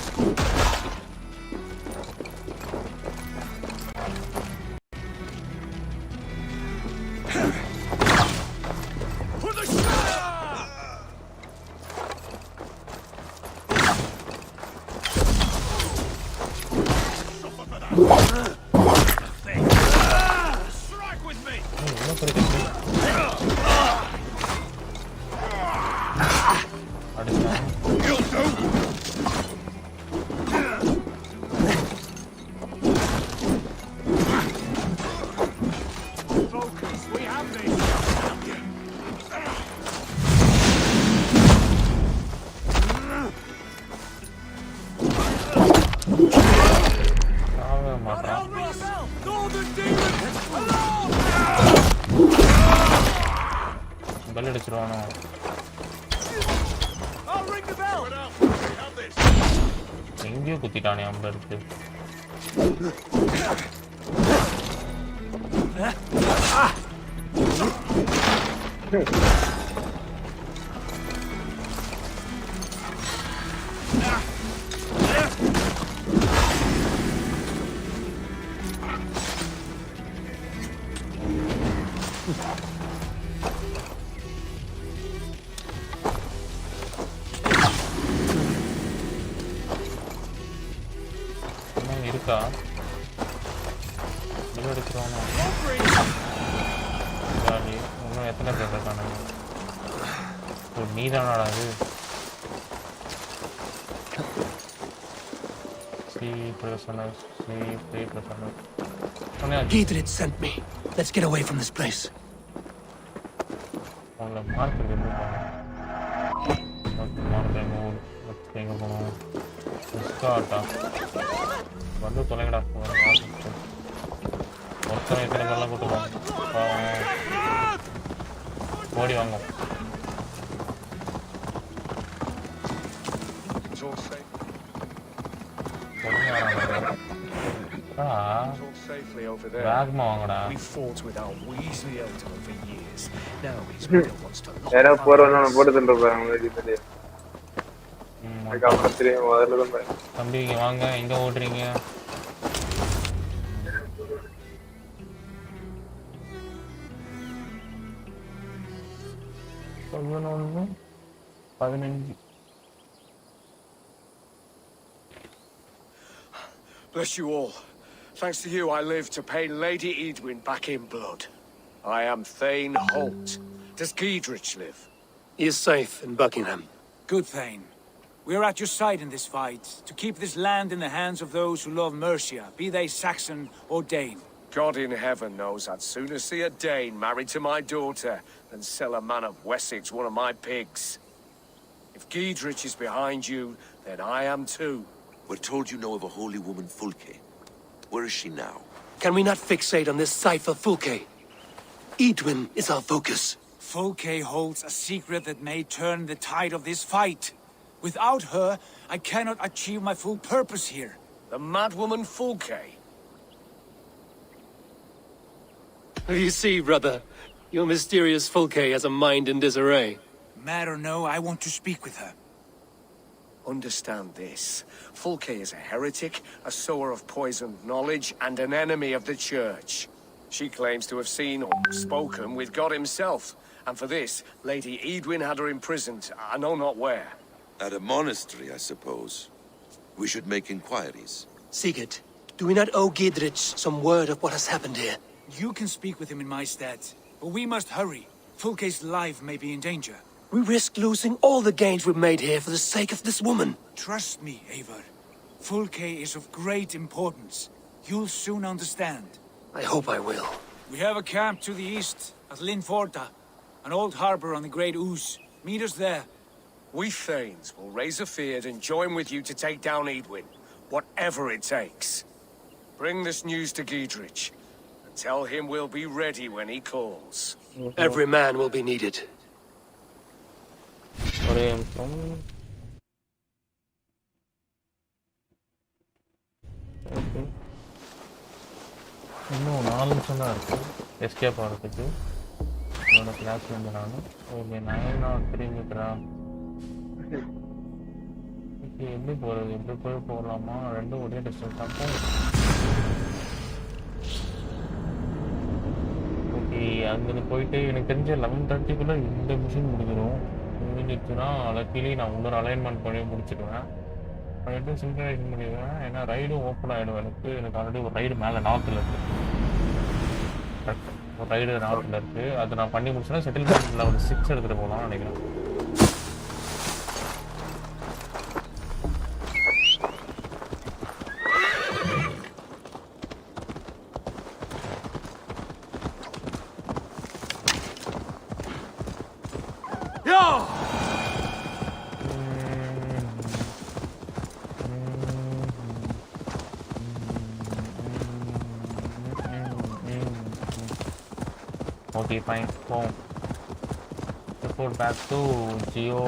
Speaker 7: எங்கேயோ குத்திட்டானே அம்பு இருக்கு இருக்கா எடுத்துருவானோ இன்னும் எத்தனை பேர் இருக்கானுங்க ஒரு நீதானாடா அது
Speaker 13: Gtx sent me. Let's get away from this place.
Speaker 1: வந்து தொலைங்கடா ஒருத்தனை இத்தனை பேர்லாம் கூட்டுவோம் ஓடி வாங்க வேகமா வாங்கடா தம்பி இங்க வாங்க எங்க ஓடுறீங்க
Speaker 11: Bless you all. Thanks to you, I live to pay Lady Edwin back in blood. I am Thane Holt. Does Gtx live?
Speaker 13: He is safe in Buckingham.
Speaker 7: Good, Thane. We are at your side in this fight, to keep this land in the hands of those who love Mercia, be they Saxon or Dane.
Speaker 11: God in heaven knows I'd sooner see a Dane married to my daughter than sell a man of Wessex one of my pigs. If Gtx is behind you, then I am too.
Speaker 12: We're told you know of a holy woman, Fulke. Where is she now?
Speaker 13: Can we not fixate on this cipher, Fulke? Edwin is our focus.
Speaker 7: Fulke holds a secret that may turn the tide of this fight. Without her, I cannot achieve my full purpose here.
Speaker 11: The madwoman Fulke?
Speaker 13: You see, brother, your mysterious Fulke has a mind in disarray.
Speaker 7: Mad or no, I want to speak with her.
Speaker 11: Understand this. Fulke is a heretic, a sower of poisoned knowledge, and an enemy of the Church. She claims to have seen or spoken with God himself, and for this, Lady Edwin had her imprisoned, I know not where.
Speaker 12: At a monastery, I suppose. We should make inquiries.
Speaker 13: Sigurd, do we not owe Gtx some word of what has happened here?
Speaker 7: You can speak with him in my stead, but we must hurry. Fulke's life may be in danger.
Speaker 13: We risk losing all the gains we've made here for the sake of this woman.
Speaker 7: Trust me, Ivaar. Fulke is of great importance. You'll soon understand.
Speaker 13: I hope I will.
Speaker 7: We have a camp to the east, at Linforta, an old harbor on the Great Ouse. Meet us there.
Speaker 11: We Thanes will raise a feard and join with you to take down Edwin, whatever it takes.
Speaker 23: Bring this news to Gtx. And tell him we'll be ready when he calls.
Speaker 13: Every man will be needed.
Speaker 1: ஒரே நிமிஷம். இன்னும் 4 நிமிஷம் தான் இருக்கு escape ஆகிறதுக்கு. என்னோட கிளாஸ்லேருந்து நான் okay 903 மீட்டரா okay எப்படி போகிறது எப்படி போகலாமா ரெண்டும் ஒரே டிஸ்டன்ஸ் அப்போ ஓகே அங்கேருந்து போயிட்டு எனக்கு தெரிஞ்ச 11:30 இந்த மிஷின் முடிஞ்சிடுச்சுன்னா லக்கிலி நான் இன்னொரு அலைன்மெண்ட் பண்ணி முடிச்சிடுவேன் பண்ணிட்டு சிங்க்ரனைசேஷன் பண்ணிடுவேன் ஏன்னா ரைடும் ஓப்பன் ஆகிடும் எனக்கு ஆல்ரெடி ஒரு ரைடு மேலே நார்த்தில் இருக்குது ஒரு ரைடு நார்த்தில் இருக்குது அது நான் பண்ணி முடிச்சேன்னா செட்டில்மெண்ட்டில் ஒரு 6 எடுத்துகிட்டு போகலாம்னு நினைக்கிறேன் Okay, fine. Boom. Report back to Geo.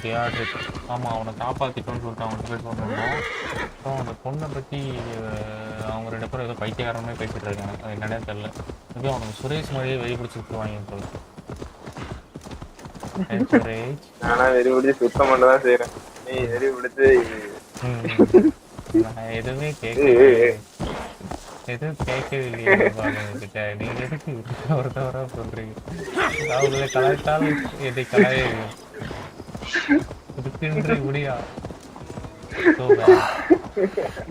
Speaker 1: Gtx. ஆமாம் அவனை காப்பாற்றிட்டோன்னு சொல்லிட்டு அவன் ரிப்பேர் பண்ணணும் அப்புறம் அந்த பொண்ணை பற்றி அவங்க 2 பேரும் ஏதோ பைத்தியக்காரமே பேசிகிட்டு இருக்காங்க அது என்னன்னே தெரில மேபி அவனுக்கு சுரேஷ் மாதிரியே வெறி பிடிச்சி வாங்கின்னு சொல்லிட்டு சுரேஷ்
Speaker 18: நானும் வெறி பிடிச்சி சுத்தம் பண்ண தான் செய்கிறேன் நீ வெறி பிடிச்சி
Speaker 1: நான் எதுவுமே கேட்க எதுவும் கேட்கவே இல்லையே கிட்ட நீங்க எதுக்கு ஒரு தவறா சொல்றீங்க அவங்களை கலாய்த்தால் எதை கலாய இதுக்கின்ற முடியா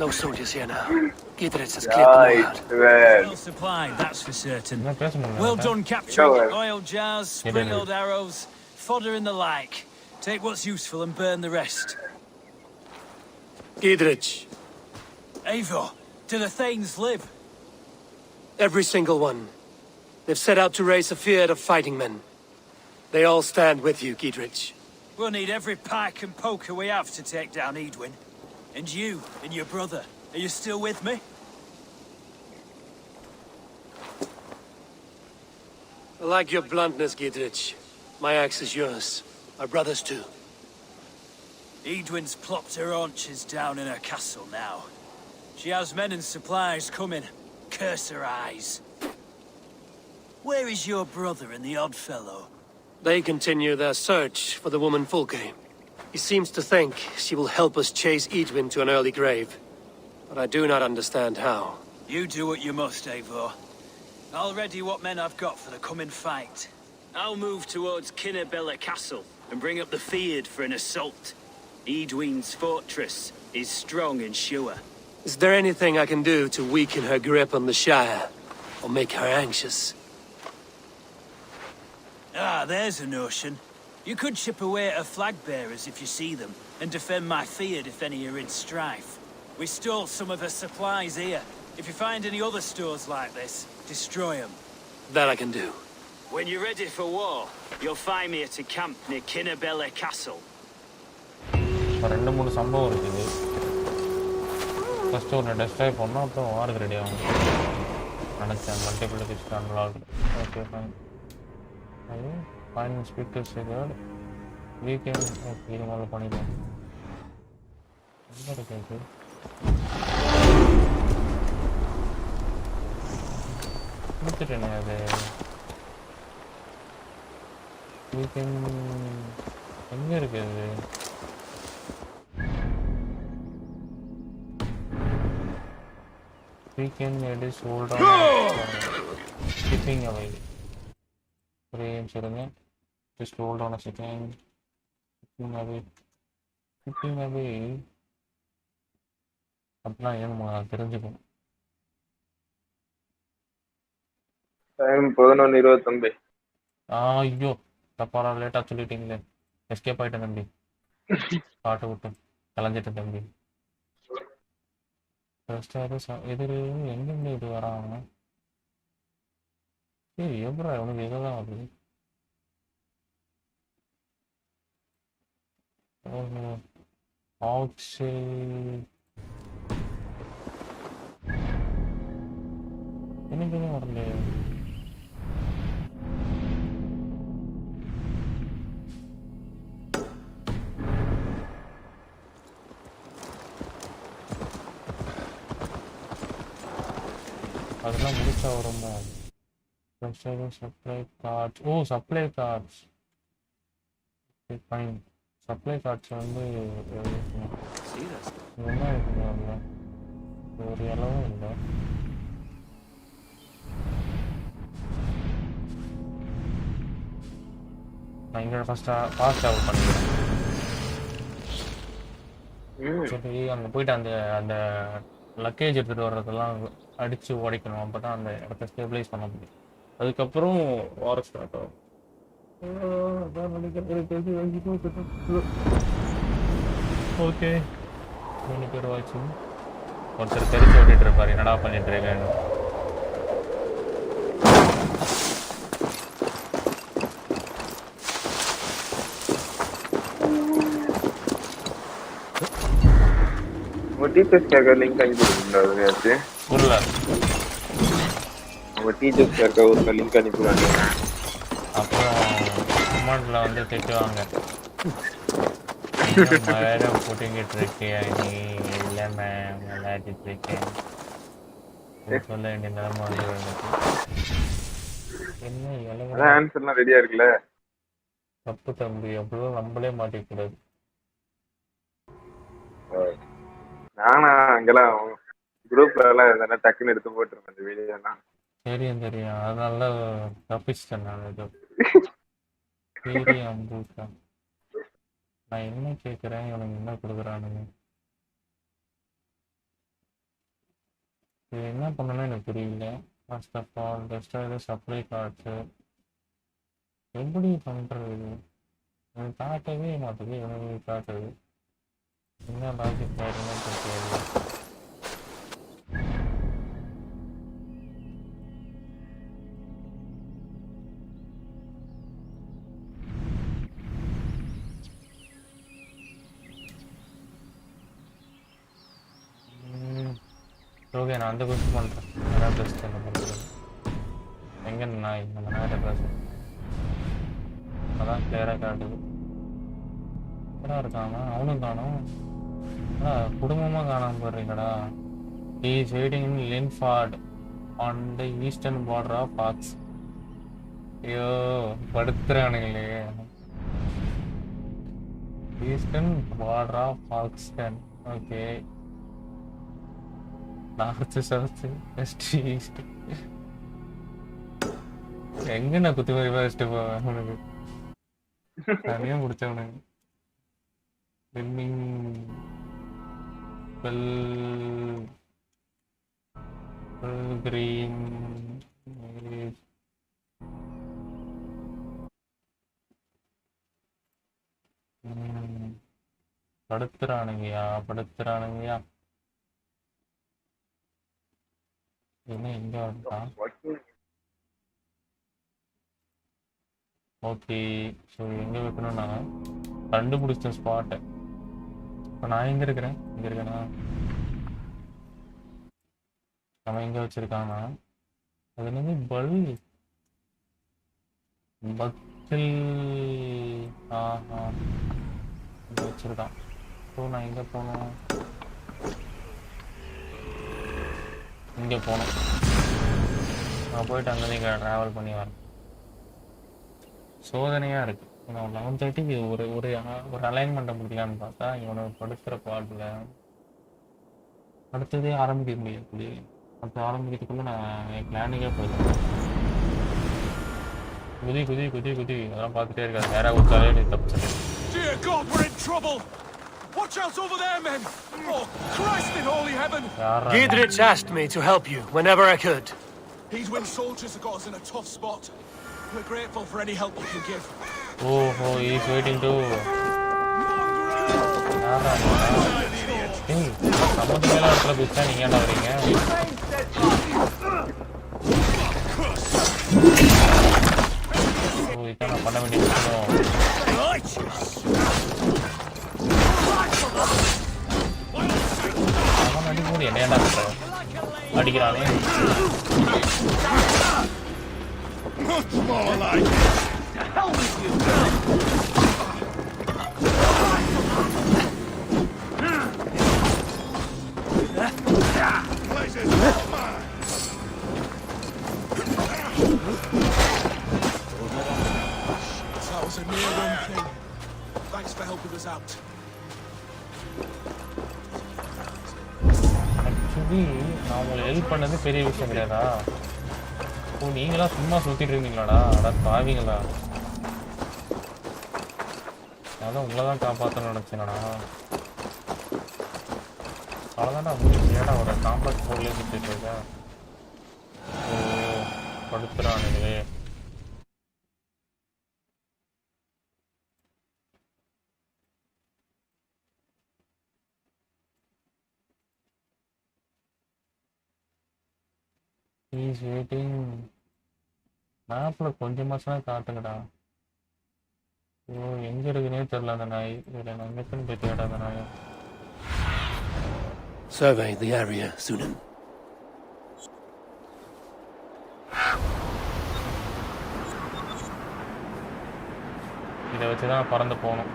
Speaker 13: No soldiers here now. Gtx has cleared the road.
Speaker 14: Well supplied, that's for certain. Well done capturing oil jars, spring-oiled arrows, fodder and the like. Take what's useful and burn the rest.
Speaker 13: Gtx.
Speaker 14: Eivor, do the Thanes live?
Speaker 13: Every single one. They've set out to raise a fear of fighting men. They all stand with you, Gtx.
Speaker 14: We'll need every pike and poker we have to take down Edwin. And you and your brother, are you still with me?
Speaker 13: I like your bluntness, Gtx. My axe is yours. Our brother's too.
Speaker 14: Edwin's plopped her haunches down in her castle now. She has men and supplies coming. Curse her eyes. Where is your brother and the odd fellow?
Speaker 13: They continue their search for the woman Fulke. He seems to think she will help us chase Edwin to an early grave. But I do not understand how.
Speaker 14: You do what you must, Eivor. I'll ready what men I've got for the coming fight. I'll move towards Kinnabella Castle and bring up the feared for an assault. Edwin's fortress is strong and sure.
Speaker 13: Is there anything I can do to weaken her grip on the Shire? Or make her anxious?
Speaker 14: Ah, there's a notion. You could chip away at her flag bearers if you see them, and defend my field if any are in strife. We stole some of her supplies here. If you find any other stores like this, destroy them.
Speaker 13: That I can do.
Speaker 14: When you're ready for war, you'll find me at a camp near Kinnabella Castle.
Speaker 1: 2-3 சம்பவம் இருக்குது first ஒன்று destroy பண்ணோம் அப்புறம் வாருக்கு ready ஆகும் நினச்சேன் multiplication unlock okay fine அது fine speaker second weekend okay இது முதல்ல பண்ணிடுவோம் என்ன இருக்கு கொடுத்துட்டேனே அது வீக்கெண்ட் எங்கே இருக்குது Weekend it is hold on shipping away. Frames just hold on a second. Shipping away. அப்படின்னா ஏன்னு தெரிஞ்சுக்கணும்
Speaker 18: டைம் 11:29
Speaker 1: ஐயோ தப்பாடா லேட்டாக சொல்லிட்டீங்களே எஸ்கேப் ஆகிட்டேன் தம்பி பாட்டு விட்டு கலைஞ்சிட்டேன் தம்பி எதிர் எங்கெங்க இது வராங்க ஏய் எப்படா உனக்கு இதெல்லாம் வருது எனக்கு எதுவும் வரல. அதெல்லாம் முடிச்சா வருமா? Supply cards. Oh supply cards. Fine. Supply cards வந்து என்ன இருக்குங்க? ஒரு அளவும் இல்லை. நான் இங்கே ஃபாஸ்ட் ட்ராவல் பண்ணிக்கிறேன். சரி அங்கே போயிட்டு அந்த லக்கேஜ் எடுத்துகிட்டு வர்றதெல்லாம் அடித்து உடைக்கணும். அப்போ தான் அந்த இடத்த ஸ்டேபிளைஸ் பண்ண முடியும். அதுக்கப்புறம் வார ஸ்டார்ட் ஆகும். ஓகே 3 பேர் வாட்சி. ஒருத்தர் தெரிச்சு ஓட்டிட்டு இருப்பார், என்னடா பண்ணிட்டு இருக்கேன்னு.
Speaker 18: டீச்சர்ஸ் கேட்க லிங்க் அனுப்பிடுங்க.
Speaker 1: புரியல.
Speaker 18: அவங்க டீச்சர்ஸ் கேட்க ஒரு லிங்க் அனுப்பிடுவாங்க.
Speaker 1: அப்புறம் அமௌண்ட்ல வந்து திட்டுவாங்க. வேற போட்டுக்கிட்டு இருக்கியா நீ? இல்லை மேம் விளையாடிட்டு இருக்கேன் சொல்ல வேண்டிய நிலைமை வந்து என்ன இளவு
Speaker 18: ஆன்சர்லாம் ரெடியா இருக்குல்ல.
Speaker 1: தப்பு தம்பி, அப்படிலாம் நம்மளே மாட்டிக்கூடாது.
Speaker 18: நானா அங்கெல்லாம் குரூப்ல எல்லாம் எதனா டக்குன்னு எடுத்து போட்டுருவேன் அந்த வீடியோலாம்.
Speaker 1: தெரியும் தெரியும், அதனால தப்பிச்சிட்டேன் நான். இது பெரிய அம்பூட்டா. நான் என்ன கேட்குறேன், இவனுக்கு என்ன கொடுக்குறானுங்க? இது என்ன பண்ணணும்னு எனக்கு புரியல. ஃபர்ஸ்ட் ஆஃப் ஆல் பெஸ்ட்டாக சப்ளை கார்ட்ஸு எப்படி பண்ணுறது? எனக்கு காட்டவே மாட்டேது, இவனுக்கு காட்டுது. என்ன லாஜிக் பாருன்னு தெரியல. ஓகே நான் அந்த கொஸ்டின் பண்ணுறேன். அதான் பெஸ்ட் என்ன பண்ணுறது. எங்கே நான் இந்த நேரம் ட்ரெஸ் அதான் கிளியராக காட்டுது. கிளியராக இருக்காங்க, அவனும் காணும். குடும்பமாக காணாமல் போடுறீங்கடா. He is waiting in Linford on the eastern border of Fox. ஐயோ படுத்துறானுங்களே. Eastern border of Pakistan. Okay north south west east. எங்க நான் குத்தி மாதிரி வச்சுட்டு போவேன் உனக்கு தனியாக முடிச்சவனுக்கு. கிரீன் படுத்துறானுங்கயா படுத்துறானுங்கயா. என்ன எங்க வந்துட்டான்? ஓகே ஸோ எங்கே வைக்கணும்னா கண்டுபிடிச்ச ஸ்பாட்டை. இப்போ நான் எங்கே இருக்கிறேன்? இங்கே இருக்கேனா? அவன் எங்கே வச்சுருக்கானா? அது என்னது பல் பத்தில். ஆஹா இங்கே வச்சுருக்கான். ஸோ நான் எங்கே போகணும்? இங்கே போகணும். நான் போயிட்டு அங்கே இங்கே ட்ராவல் பண்ணி வரேன். சோதனையாக இருக்குது. நான் 11:30 ஒரு ஒரு ஒரு அலைன்மெண்ட்டை முடிக்கலான்னு பார்த்தா இவனை படுத்துகிற பாட்டில் அடுத்ததே ஆரம்பிக்க முடியாது. அப்போ ஆரம்பிக்கிறதுக்குள்ளே நான் என் பிளானுக்கே போயிடுவேன். குதி குதி குதி குதி அதெல்லாம் பார்த்துட்டே இருக்காது. நேராக கொடுத்தாலே நீ தப்பிச்சது.
Speaker 23: Dear God, we're in trouble! Watch out over there, men! Oh, Christ in holy heaven!
Speaker 13: Gtx asked me to help you whenever I could.
Speaker 23: These Wind soldiers have got us in a tough spot. We're grateful for any help we can give.
Speaker 1: Oh, he's waiting too. Hey, someone மேல இடத்துல பிச்சா நீங்க என்ன வரீங்க? ஓ இத நான் பண்ண வேண்டியது இருக்கு. அவன் அடி போடு என்னடா பண்ற? அடிக்கிறானே.
Speaker 11: more like it.
Speaker 14: The hell with you!
Speaker 11: Place is all mine.
Speaker 3: That was a near one thing. Thanks for helping us out.
Speaker 1: Actually நான் உங்களை ஹெல்ப் பண்ணது பெரிய விஷயம் கிடையாதா? ஓ நீங்களா சும்மா சுற்றிட்டு இருந்தீங்களாடா? அதான் பாவீங்களா? அதான் உங்களை தான் காப்பாற்றணும்னு நினச்சேனடா. அவ்வளோதான்டா முடிஞ்சு. ஏடா ஒரு காம்பேக்ட் போர்ட்லேயே சுற்றிட்டு இருக்கா? ஓ படுத்துறானுங்களே. He's waiting. மேப்பில் கொஞ்சமாச்சும் காட்டுங்கடா. ஓ எங்கே இருக்குன்னே தெரியல அந்த நாய். இதில் நான் எங்கேன்னு போய் தேட அந்த நாயை.
Speaker 13: Survey the area, Sunan.
Speaker 1: இதை வச்சு தான் பறந்து போகணும்.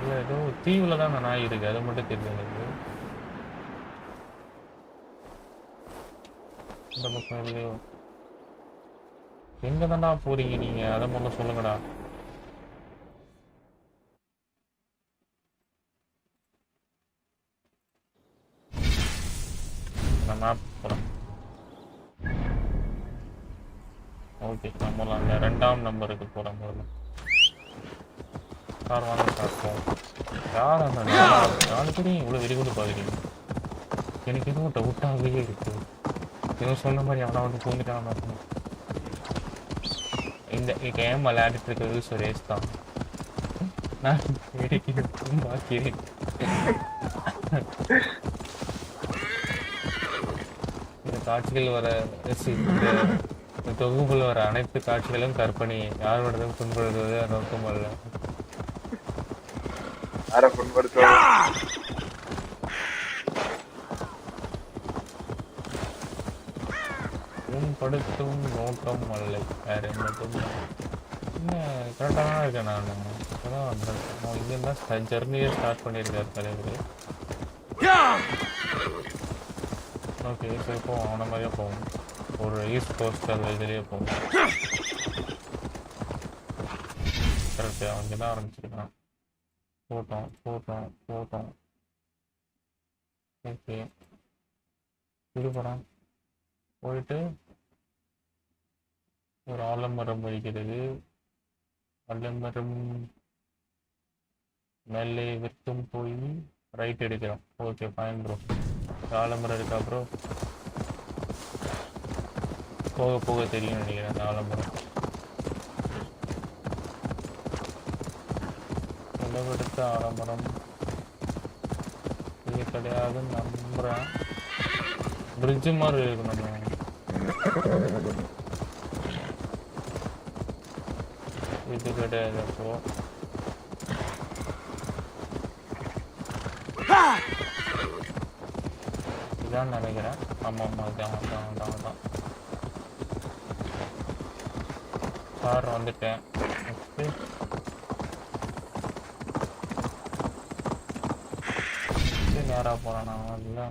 Speaker 1: இல்லை ஏதோ தீவில் தான் அந்த நாய் இருக்குது, அது மட்டும் தெரியும் எனக்கு. இந்த பக்கம் இல்லையோ? எங்கே தான்டா போறீங்க நீங்கள்? அதை முதல்ல சொல்லுங்கடா. நான் மேப் போகிறேன். ஓகே நம்ம அந்த 2ஆம் நம்பருக்கு போகிறோம். முதல்ல கார் வாங்க பார்ப்போம். யார் அந்த 4 பேரையும் இவ்வளோ வெறிகுண்டு பார்க்குறீங்க? எனக்கு எதுவும் டவுட்டாகவே இருக்குது. எதுவும் சொன்ன மாதிரி அவனா வந்து பூந்துட்டான். இந்த கேம் விளையாடிட்டு இருக்கிறது சுரேஷ் தான். நான் பார்க்கிறேன். இந்த காட்சிகள் வர இந்த தொகுப்பில் வர அனைத்து காட்சிகளும் கற்பனை. யாரோடதும் துன்படுத்துவது நோக்கம் அல்ல. படுத்தும் நோக்கம் அல்ல. வேற மட்டும் இன்னும் கரெக்டாக தான் இருக்கேன். நான் இப்போதான் வந்துருக்கேன். நான் இங்கேருந்தான் ஜெர்னியை ஸ்டார்ட் பண்ணியிருக்காரு தலைவர். ஓகே ஸோ இப்போ அவனை மாதிரியே போகும். ஒரு ஈஸ்ட் கோஸ்ட் அது இதுலேயே போகும். கரெக்டு அங்கே தான் ஆரம்பிச்சிருக்கான். போட்டோம். ஓகே இது போகிறோம். போயிட்டு ஒரு ஆலமரம் வைக்கிறது. ஆலமரம் மேலே விற்கும் போய் ரைட் எடுக்கிறோம். Okay fine bro. ஆலமரம் இருக்கா ப்ரோ? போக போக தெரியும் நினைக்கிறேன் அந்த ஆலமரம். அளவெடுத்த ஆலமரம் இது கிடையாது நம்புறேன். பிரிட்ஜு மாதிரி இருக்கு. நம்ம இது கிடையாது. அப்போ இதான் நினைக்கிறேன். ஆமாம் தான் கார் வந்துட்டேன். நேராக போகிறேன் நான். இல்லை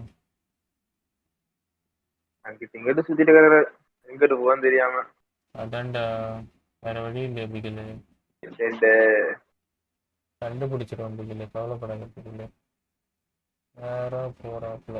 Speaker 18: அங்கிட்டு இங்கிட்டு சுத்திட்டு இருக்கிற எங்கிட்டு போவான்னு தெரியாம.
Speaker 1: அதான்டா வேற வழி இல்லை. பிகில் கண்டுபிடிச்சிருவோம். பிகில் கவலைப்படாத. பிகில் வேற போறாப்புல.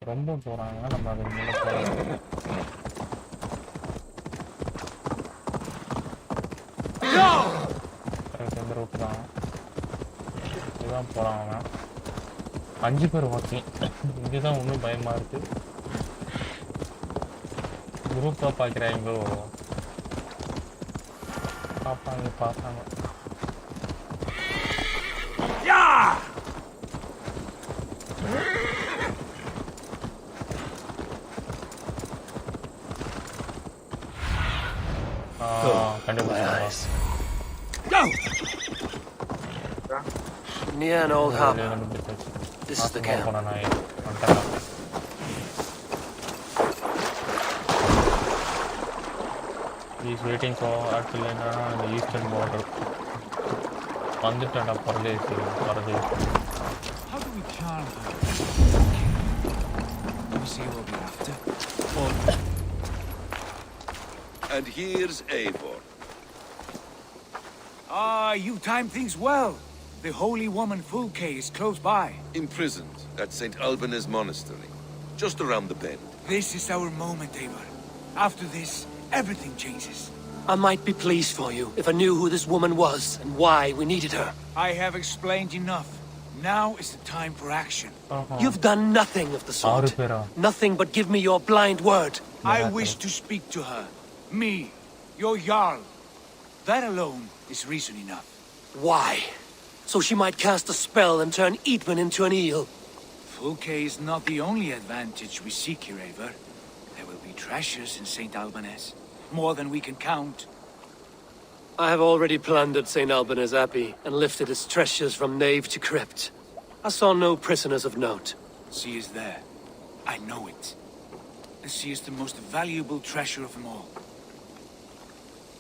Speaker 1: ரொம்ப போறாங்க. நம்ம அது மேலே போகிறோம். இந்த ரூட் தான் இதுதான் போகிறான் அவன். 5 பேர் வாக்கிங். இதுதான் ஒன்றும் பயமாக இருக்குது. குரூப்பாக பார்க்குறாங்களோ? பார்ப்பாங்க.
Speaker 13: My eyes. Go! Near an old harbor. This is the camp.
Speaker 1: He is waiting for artillery on the eastern border. How do
Speaker 7: we charm her? Let me see what we're after.
Speaker 12: And here's Ivaar.
Speaker 7: Ah, you timed things well. The holy woman Fulke is close by.
Speaker 12: Imprisoned at St. Alban's Monastery, just around the bend.
Speaker 7: This is our moment, Ivaar. After this, everything changes.
Speaker 13: I might be pleased for you if I knew who this woman was and why we needed her.
Speaker 7: I have explained enough. Now is the time for action.
Speaker 13: You've done nothing of the sort. Nothing but give me your blind word.
Speaker 7: I wish to speak to her. Me, your Jarl. That alone is reason enough.
Speaker 13: Why? So she might cast a spell and turn Eatman into an eel.
Speaker 7: Fulke is not the only advantage we seek here, Ivaar. There will be treasures in St. Alban's. More than we can count.
Speaker 13: I have already plundered St. Alban's Abbey and lifted its treasures from nave to crypt. I saw no prisoners of note.
Speaker 7: She is there. I know it. And she is the most valuable treasure of them all.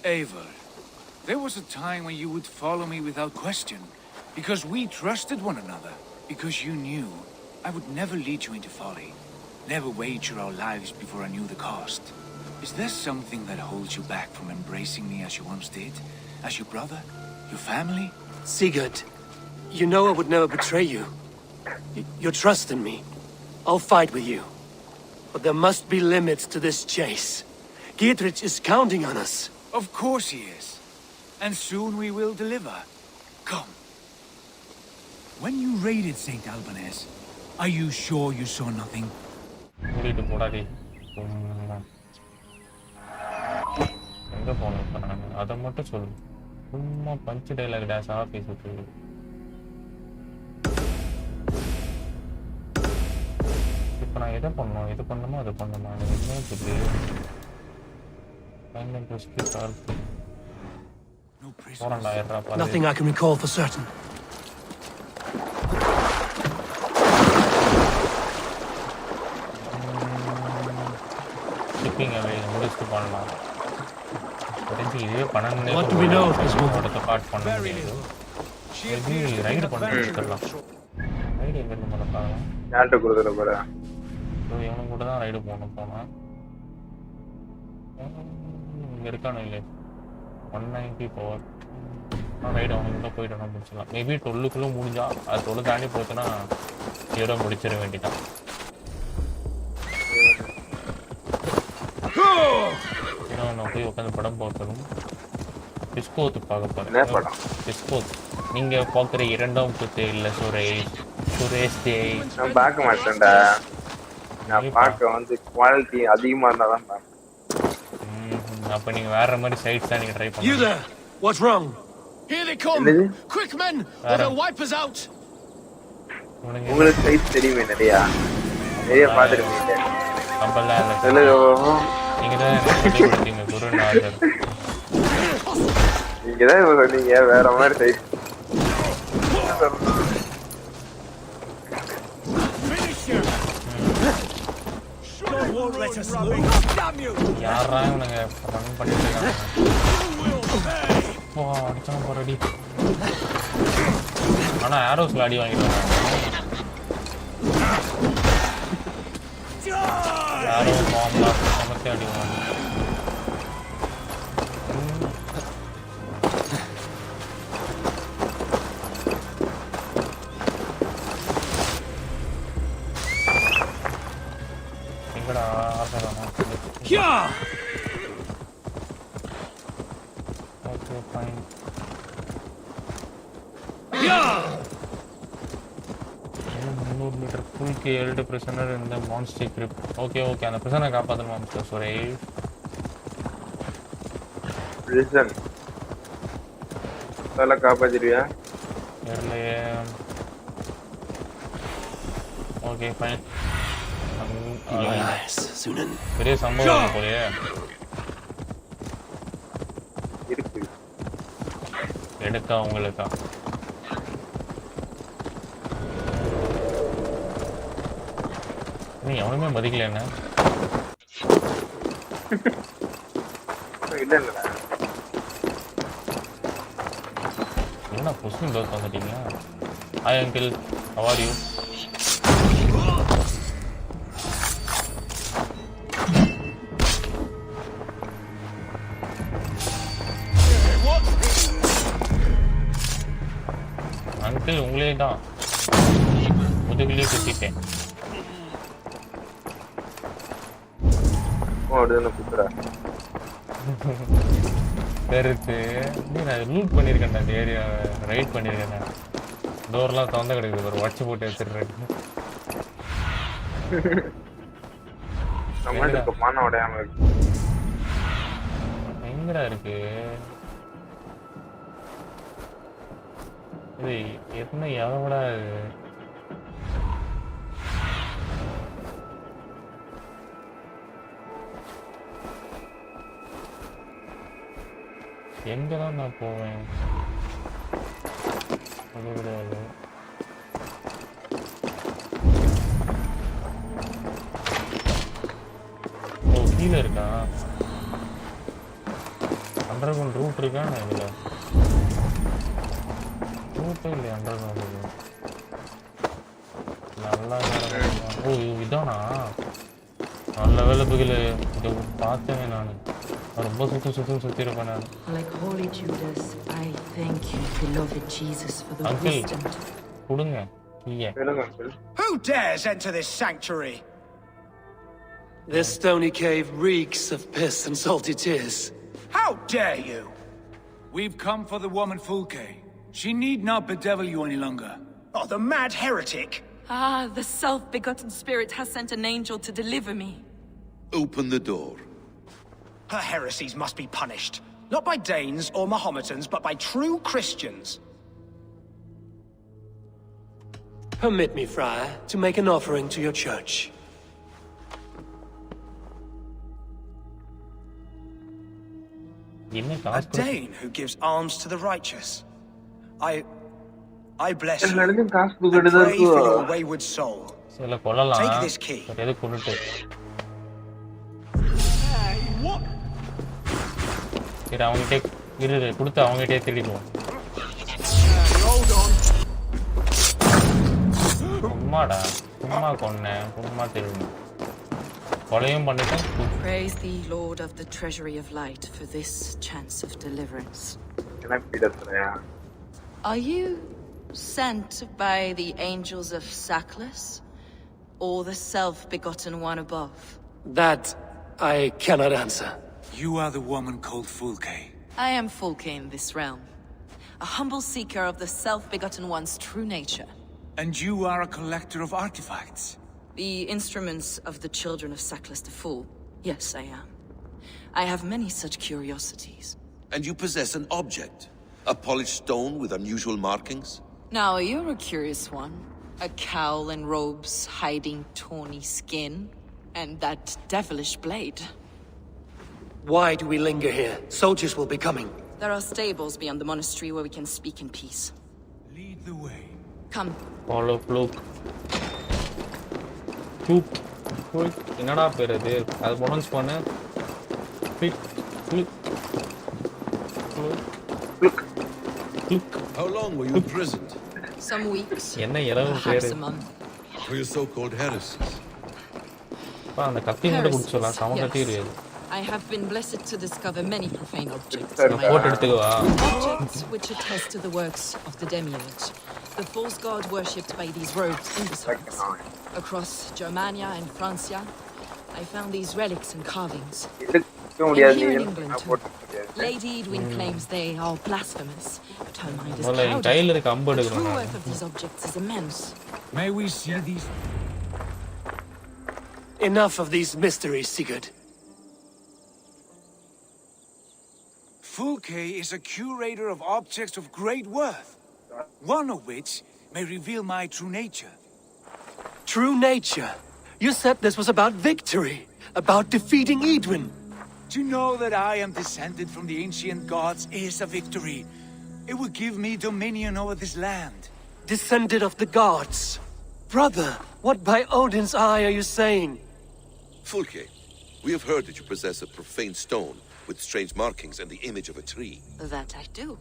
Speaker 7: Ivaar, there was a time when you would follow me without question. Because we trusted one another. Because you knew I would never lead you into folly. Never wager our lives before I knew the cost. Is there something that holds you back from embracing me as you once did? As your brother? Your family?
Speaker 13: Sigurd, you know I would never betray you. Your trust in me. I'll fight with you. But there must be limits to this chase. Gtx is counting on us.
Speaker 7: Of course he is. And soon we will deliver. Come. When you raided St. Alban's, are you sure you saw nothing?
Speaker 1: எங்கே போகணும் இப்போ நான் அதை மட்டும் சொல்லு சும்மா பஞ்சு dialogue டேஷாக பேசிட்டு இப்போ நான் எதை பண்ணணும் எது பண்ணணுமோ அதை பண்ணணுமா எனக்கு என்ன தெரியல
Speaker 13: Nothing I can recall for certain.
Speaker 1: Shipping away, முடிச்சுட்டு பண்ணலாம்.
Speaker 13: What do we know of this woman?
Speaker 1: Ride பண்ணலாம். ரைடு எங்க இருந்து பண்ணலாம்?
Speaker 18: யார்ட்ட குடுறத பாரு.
Speaker 1: இவனும் கூட தான் ரைடு போனா. இங்க இருக்கானே இல்ல. 190 பவர். நான் ரைடு அவனுக்கு போய்ட்டு நான் முடிச்சலாம். மேபி 12 குள்ள முடிஞ்சா அது 12 தாண்டி போச்சுனா இதோட முடிச்சிர வேண்டியதான். நான் போய் உட்காந்து படம் பார்க்கணும். டிஸ்கோத்து பார்க்க போறேன். டிஸ்கோத் நீங்க பார்க்குற இரண்டாம் குத்து இல்ல சுரேஷ் தேய்.
Speaker 18: நான் பார்க்க மாட்டேன்டா. நான் பார்க்க வந்து குவாலிட்டி அதிகமா இருந்தா தான் பார்ப்பேன்.
Speaker 1: அப்ப நீங்க வேற மாதிரி சைட்ஸ் தான் நீங்க ட்ரை பண்ணுங்க.
Speaker 13: You there? What's wrong?
Speaker 2: Here they come. Quick men, or they'll wipe us out.
Speaker 18: உங்களுக்கு சைட்ஸ் தெரியுமே நிறைய பார்த்துருப்பீங்க.
Speaker 1: அப்பெல்லாம் இல்ல. நீங்க தான் சொல்லி கொடுத்தீங்க குருநாதர்.
Speaker 18: நீங்க தான் சொன்னீங்க வேற மாதிரி சைட்.
Speaker 1: யாரா இவனுங்க ரன் பண்ணிட்டு இருக்காங்க. அடிச்சான் போறடி. ஆனா ஆரோஸ்ல அடி வாங்கிட்டாங்க. யாரோ பாம்பா நமக்கு அடி வாங்கி. எங்கடா ஆசைறானா? Okay fine. 300 மீட்டர் ஃபுல்க்கு ஏல்டு பிரிசனர் இந்த மான்ஸ்டர் கிரிப். ஓகே அந்த பிரிசனை காப்பாற்றணுமா மிஸ்டர் சுரேஷ்?
Speaker 18: பிரிசன் அதெல்லாம் காப்பாற்றிடுவியா?
Speaker 1: தெரியலையே. Okay, fine.
Speaker 13: My eyes, Sunan.
Speaker 1: பெரிய சம்பவம் போலயே.
Speaker 18: இருக்கு.
Speaker 1: எடுக்கா உங்களுக்கா. நீ எவனுமே மதிக்கல என்ன?
Speaker 18: இல்ல இல்ல.
Speaker 1: என்ன பொசிஷன் டோர் வந்துட்டீங்க? Hi uncle, how are you? Uncle உங்களே தான் முதுகிலே குத்திட்டேன்.
Speaker 18: ஓடுன குத்துறா.
Speaker 1: பெருத்து நான் லூட் பண்ணிருக்கேன் அந்த ஏரியா ரைட் பண்ணிருக்கேன். டோர்லாம் திறந்து கிடக்குது ஒரு வச்சு போட்டு வச்சிடுறேன்.
Speaker 18: நம்மளுக்கு பான உடையாம இருக்கு.
Speaker 1: எங்கடா இருக்கு? இது என்ன எவடா இது? எங்கதான் நான் போவேன்? அது கிடையாது. ஓ கீழே இருக்கா? அண்டர் கிரவுண்ட் ரூட் இருக்கா? இதில் ரூட்டே இல்லை. அண்டர் கிரவுண்ட் நல்லா ஓ இதானா? நல்ல வேலை தூக்கில இதை பார்த்தேன் நான். ரொம்ப சுத்திருப்பேன் நான்.
Speaker 6: Like holy Judas, I thank you, beloved Jesus, for the wisdom.
Speaker 1: கொடுங்க நீங்க.
Speaker 11: Who dares enter this sanctuary?
Speaker 13: This stony cave reeks of piss and salty tears.
Speaker 11: How dare you?
Speaker 7: We've come for the woman Fulke. She need not bedevil you any longer.
Speaker 11: Oh, the mad heretic!
Speaker 19: Ah, the self-begotten spirit has sent an angel to deliver me.
Speaker 12: Open the door.
Speaker 11: Her heresies must be punished. Not by Danes or Mahometans, but by true Christians.
Speaker 13: Permit me, Friar, to make an offering to your church.
Speaker 11: A Dane who gives alms to the righteous. I bless you and pray for your wayward soul. Take this key.
Speaker 1: சரி அவங்ககிட்டே இரு கொடுத்து அவங்ககிட்டே திருடிடுவோம். சும்மாடா சும்மா கொன்னேன் சும்மா திருடணும். கொலையும் பண்ணிட்டேன்.
Speaker 6: Praise thee, Lord of the Treasury of Light, for this chance of deliverance.
Speaker 19: Are you sent by the angels of Saklas, or the self-begotten one above?
Speaker 13: That I cannot answer.
Speaker 7: You are the woman called Fulke.
Speaker 6: I am Fulke in this realm, a humble seeker of the self-begotten one's true nature.
Speaker 7: And you are a collector of artifacts?
Speaker 6: The instruments of the children of Saklas the Fool. Yes, I am. I have many such curiosities.
Speaker 12: And you possess an object? A polished stone with unusual markings?
Speaker 6: Now, you're a curious one. A cowl and robes hiding tawny skin, and that devilish blade.
Speaker 13: Why do we linger here? Soldiers will be coming.
Speaker 6: There are stables beyond the monastery where we can speak in peace.
Speaker 7: Lead the way.
Speaker 6: Come.
Speaker 1: Follow Fluke. Fluke. என்னடா பேர் அது? அது pronounce பண்ணு.
Speaker 12: How long were you imprisoned?
Speaker 6: Some weeks.
Speaker 1: என்ன இரவு பேரு?
Speaker 6: Perhaps a month.
Speaker 12: For your so-called heresies.
Speaker 1: அந்த கத்தி மட்டும் குடிச்சலாம். சம கத்தி இருக்கு.
Speaker 6: I have been blessed to discover many profane objects. Objects which attest to the works of the demiurge, the false god worshipped by these robed imbeciles. Across Germania and Francia, I found these relics and carvings. And here in England too. Lady Edwin claims they are blasphemous, but her mind is clouded. The true worth of these objects is immense.
Speaker 7: May we see these?
Speaker 13: Enough of these mysteries, Sigurd.
Speaker 7: Fulke is a curator of objects of great worth, one of which may reveal my true nature.
Speaker 13: True nature. You said this was about victory, about defeating Edwin.
Speaker 7: To know that I am descended from the ancient gods is a victory. It will give me dominion over this land.
Speaker 13: Descended of the gods. Brother, what by Odin's eye are you saying?
Speaker 12: Fulke, we have heard that you possess a profane stone with strange markings and the image of a tree.
Speaker 19: That I do.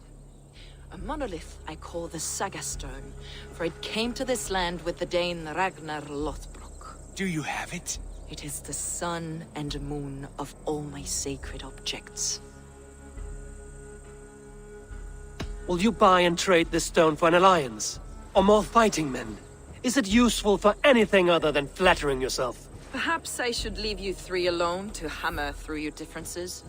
Speaker 19: A monolith I call the Saga Stone, for it came to this land with the Dane Ragnar Lothbrok.
Speaker 7: Do you have it?
Speaker 19: It is the sun and moon of all my sacred objects.
Speaker 13: Will you buy and trade this stone for an alliance? Or more fighting men? Is it useful for anything other than flattering yourself?
Speaker 19: Perhaps I should leave you three alone to hammer through your differences?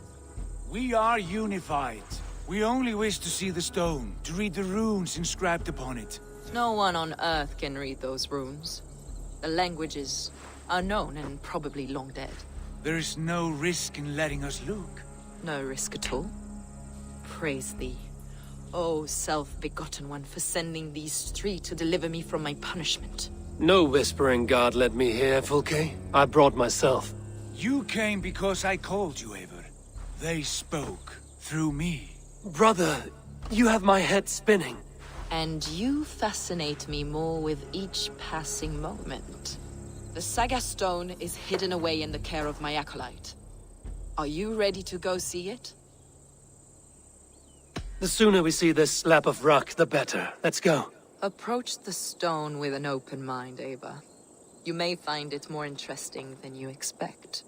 Speaker 7: We are unified. We only wish to see the stone, to read the runes inscribed upon it.
Speaker 19: No one on Earth can read those runes. The languages are known and probably long dead.
Speaker 7: There is no risk in letting us look.
Speaker 19: No risk at all. Praise thee, O self-begotten one, for sending these three to deliver me from my punishment.
Speaker 13: No whispering God led me here, Fulke. I brought myself.
Speaker 7: You came because I called you, Ivaar. They spoke through me.
Speaker 13: Brother, you have my head spinning.
Speaker 19: And you fascinate me more with each passing moment. The Saga Stone is hidden away in the care of my acolyte. Are you ready to go see it?
Speaker 13: The sooner we see this slab of rock, the better. Let's go.
Speaker 19: Approach the stone with an open mind, Ivaar. You may find it more interesting than you expect.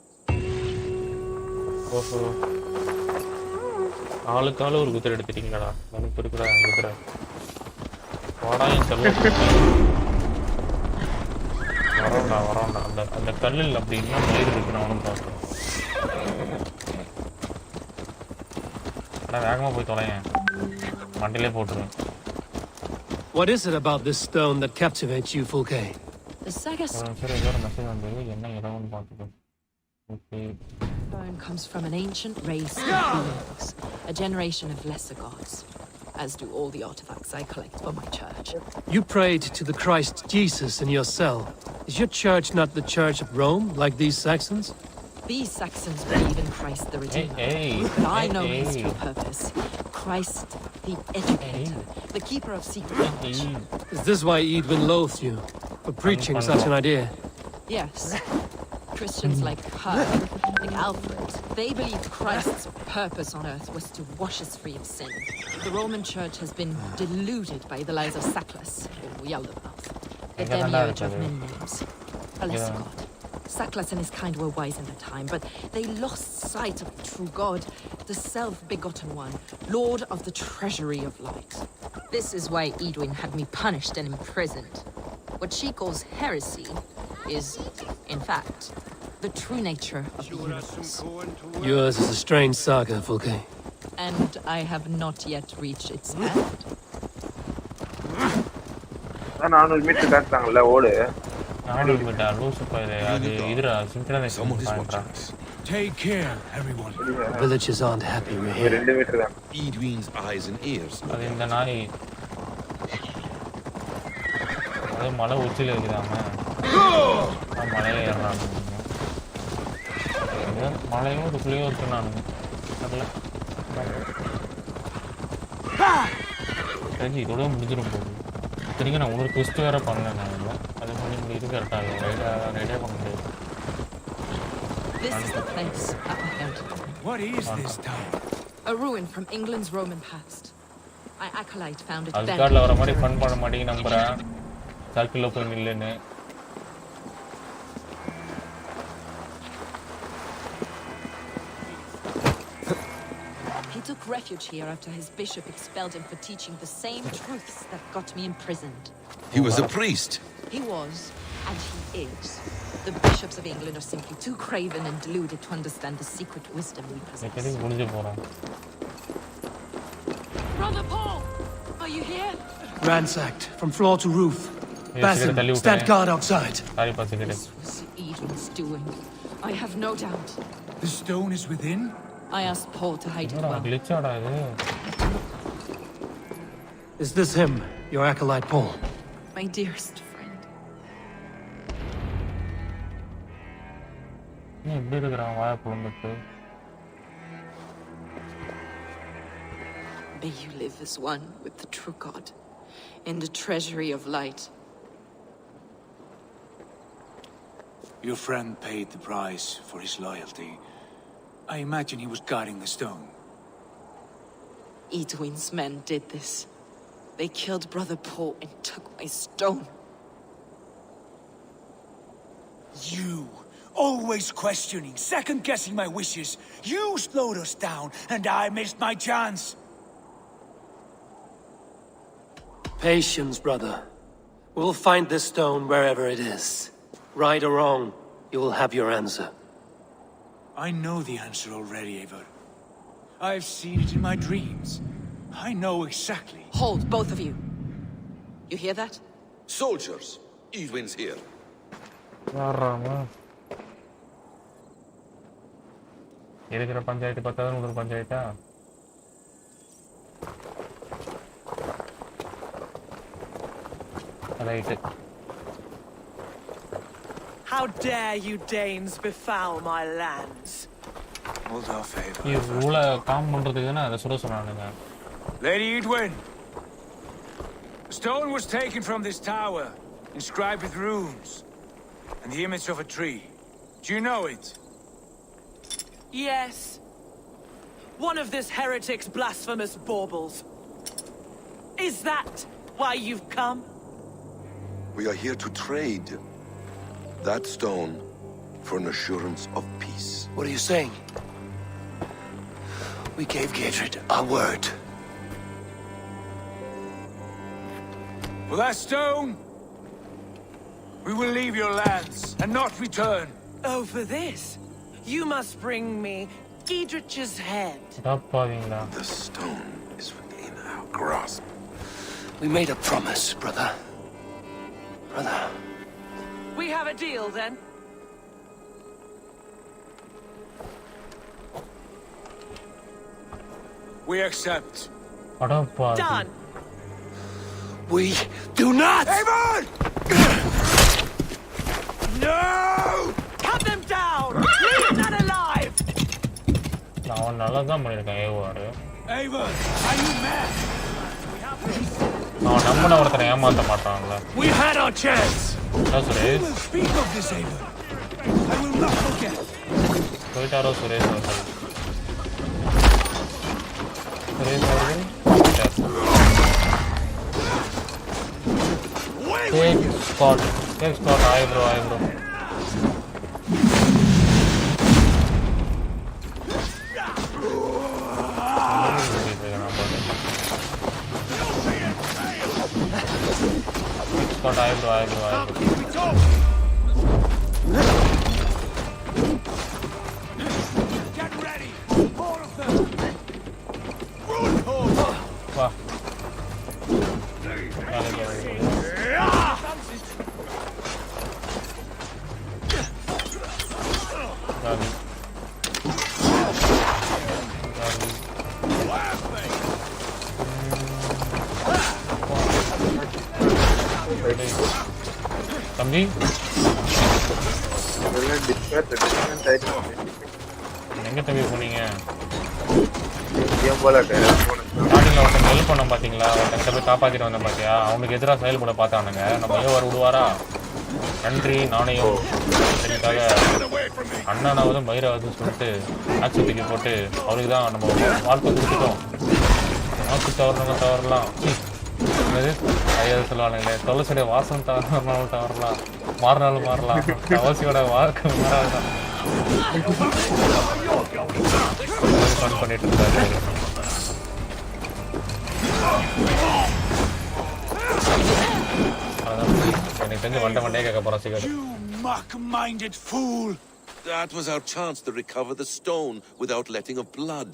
Speaker 1: ஆளுக்கால ஒரு குதிரை எடுத்துட்டீங்களா? எனக்கு இருக்கிற குதிரை வாடா என் செல்வம் வரோண்டா அந்த கல்லில் அப்படி என்ன மயிர் இருக்குன்னு அவனும் பார்க்குறேன். ஆனால் வேகமாக போய் தொலையேன், மண்டிலே போட்டுருவேன்.
Speaker 10: What is it about this stone that captivates you, Fulke?
Speaker 19: The Saga Stone comes from an ancient race of beings, a generation of lesser gods, as do all the artifacts I collect for my church.
Speaker 10: You prayed to the Christ Jesus in your cell. Is your church not the Church of Rome, like these Saxons?
Speaker 19: These Saxons believe in Christ the Redeemer, but I know his true purpose. Christ the Educator, the keeper of secret knowledge.
Speaker 10: Is this why Edwin loathed you, for preaching such an idea?
Speaker 19: Yes. Christians like her, like Alfred, they believed Christ's purpose on earth was to wash us free of sin. The Roman Church has been deluded by the lies of Sackless, or Yaldabaoth, the demiurge of many names, a lesser god. Sackless and his kind were wise in their time, but they lost sight of the true God, the self-begotten one, Lord of the treasury of light. This is why Edwin had me punished and imprisoned. What she calls heresy is, in fact, the true nature of the universe.
Speaker 10: Yours is a strange saga, Fulke.
Speaker 19: And I have not yet reached its end.
Speaker 7: Take care, everyone.
Speaker 10: Villagers aren't happy we're here.
Speaker 12: Edwin's eyes and ears.
Speaker 1: மலை உச்சியில் இருக்குதாம மலையை ஏறாங்க. மலையும் இதுக்குள்ளேயும் இருக்கு. நான் சரி இதோட முடிஞ்சிடும் போகுது. சரிங்க, நான் ஒரு ட்விஸ்ட் வேற பண்ணேன். நான் அது பண்ணி முடியுது கரெக்டாக ரெடியாக பண்ண முடியாது.
Speaker 7: What is this town?
Speaker 19: A ruin from England's Roman past. My acolyte found it.
Speaker 1: அதுக்காட்டில் வர மாதிரி ஃபன் பண்ண மாட்டேங்க நம்புறேன். சர்க்கிளில் போய் நில்லுன்னு.
Speaker 19: He took refuge here after his bishop expelled him for teaching the same truths that got me imprisoned.
Speaker 12: He was a priest.
Speaker 19: He was, and he is. The bishops of England are simply too craven and deluded to understand the secret wisdom we possess. Brother Paul, are you here?
Speaker 10: Ransacked from floor to roof. Basim, stand guard outside.
Speaker 19: This was Edwin's doing. I have no doubt.
Speaker 7: The stone is within?
Speaker 19: I asked Paul to hide it well.
Speaker 10: Is this him, your acolyte Paul?
Speaker 19: My dearest friend.
Speaker 1: எப்படி இருக்கிறான் வாய புலந்துட்டு.
Speaker 6: May you live as one with the true God, in the treasury of light.
Speaker 7: Your friend paid the price for his loyalty. I imagine he was guarding the stone.
Speaker 6: Edwin's men did this. They killed Brother Paul and took my stone.
Speaker 7: You, always questioning, second-guessing my wishes. You slowed us down, and I missed my chance.
Speaker 13: Patience, brother. We'll find this stone wherever it is. Right or wrong, you will have your answer.
Speaker 7: I know the answer already, Ivaar. I've seen it in my dreams. I know exactly.
Speaker 6: Hold, both of you. You hear that?
Speaker 12: Soldiers, Edwin's here.
Speaker 1: இருக்கிற பஞ்சாயத்து பார்த்தாதான் ஒரு பஞ்சாயத்தா? Right.
Speaker 4: How dare you Danes befoul my lands?
Speaker 7: Hold off, Ivaar.
Speaker 1: You rule calm பண்றதுக்கு தான அத சுட சொன்னானுங்க.
Speaker 7: Lady Edwin, the stone was taken from this tower, inscribed with runes, and the image of a tree. Do you know it?
Speaker 4: Yes. One of this heretic's blasphemous baubles. Is that why you've come?
Speaker 12: We are here to trade that stone for an assurance of peace.
Speaker 13: What are you saying? We gave Gatred our word.
Speaker 7: For that stone, we will leave your lands and not return.
Speaker 4: Oh, for this, you must bring me Gidrich's head.
Speaker 12: The stone is within our grasp.
Speaker 13: We made a promise, brother. Brother.
Speaker 4: We have a deal, then?
Speaker 7: We accept.
Speaker 4: Done.
Speaker 13: We do not!
Speaker 7: Ivaar!
Speaker 4: No! Cut them down! Leave none alive!
Speaker 1: நான் நல்லா தான் பண்ணிருக்கேன் ஏவாரு.
Speaker 7: Ivaar, are you mad?
Speaker 1: நான் நம்பன ஒருத்தரை ஏமாத்த மாட்டான்ல.
Speaker 7: We had our chance.
Speaker 1: That's
Speaker 7: We will speak of this, Ivaar. I will not forget.
Speaker 1: போயிட்டாரோ Suresh அவர்கள். சுரேஷ் அவர்கள். Take Scott. Take Scott. Hi bro. Scott, hi bro.
Speaker 7: Get ready. All of them.
Speaker 1: Wow. தம்பி எங்க தம்பி போனீங்க? ஸ்டார்டிங்ல ஒருத்தன் ஹெல்ப் பண்ண பாத்தீங்களா? ஒருத்தன் போய் காப்பாத்திட்டு வந்தேன் பாத்தியா? அவனுக்கு எதிராக செயல்பட பார்த்தானுங்க. நம்ம ஏவார் விடுவாரா? நன்றி நாணயம் எனக்காக அண்ணனாவது மயிராவது சொல்லிட்டு ஆட்சி தூக்கி போட்டு அவருக்கு தான் நம்ம வாழ்க்கை கொடுத்துட்டோம். வாக்கு தவறலாம் என்னது ஐயாவது சொல்லுவானுங்களே, துளசியோட வாசம் தவறினாலும் தவறலாம், மாறினாலும் மாறலாம், துளசியோட வாழ்க்கை மாறாதான் பண்ணிட்டு இருந்தாரு. எனக்கு தெரிஞ்சு வண்டே கேட்க போறோம் cigarette.
Speaker 7: You mock-minded fool!
Speaker 12: That was our chance to recover the stone without letting of blood.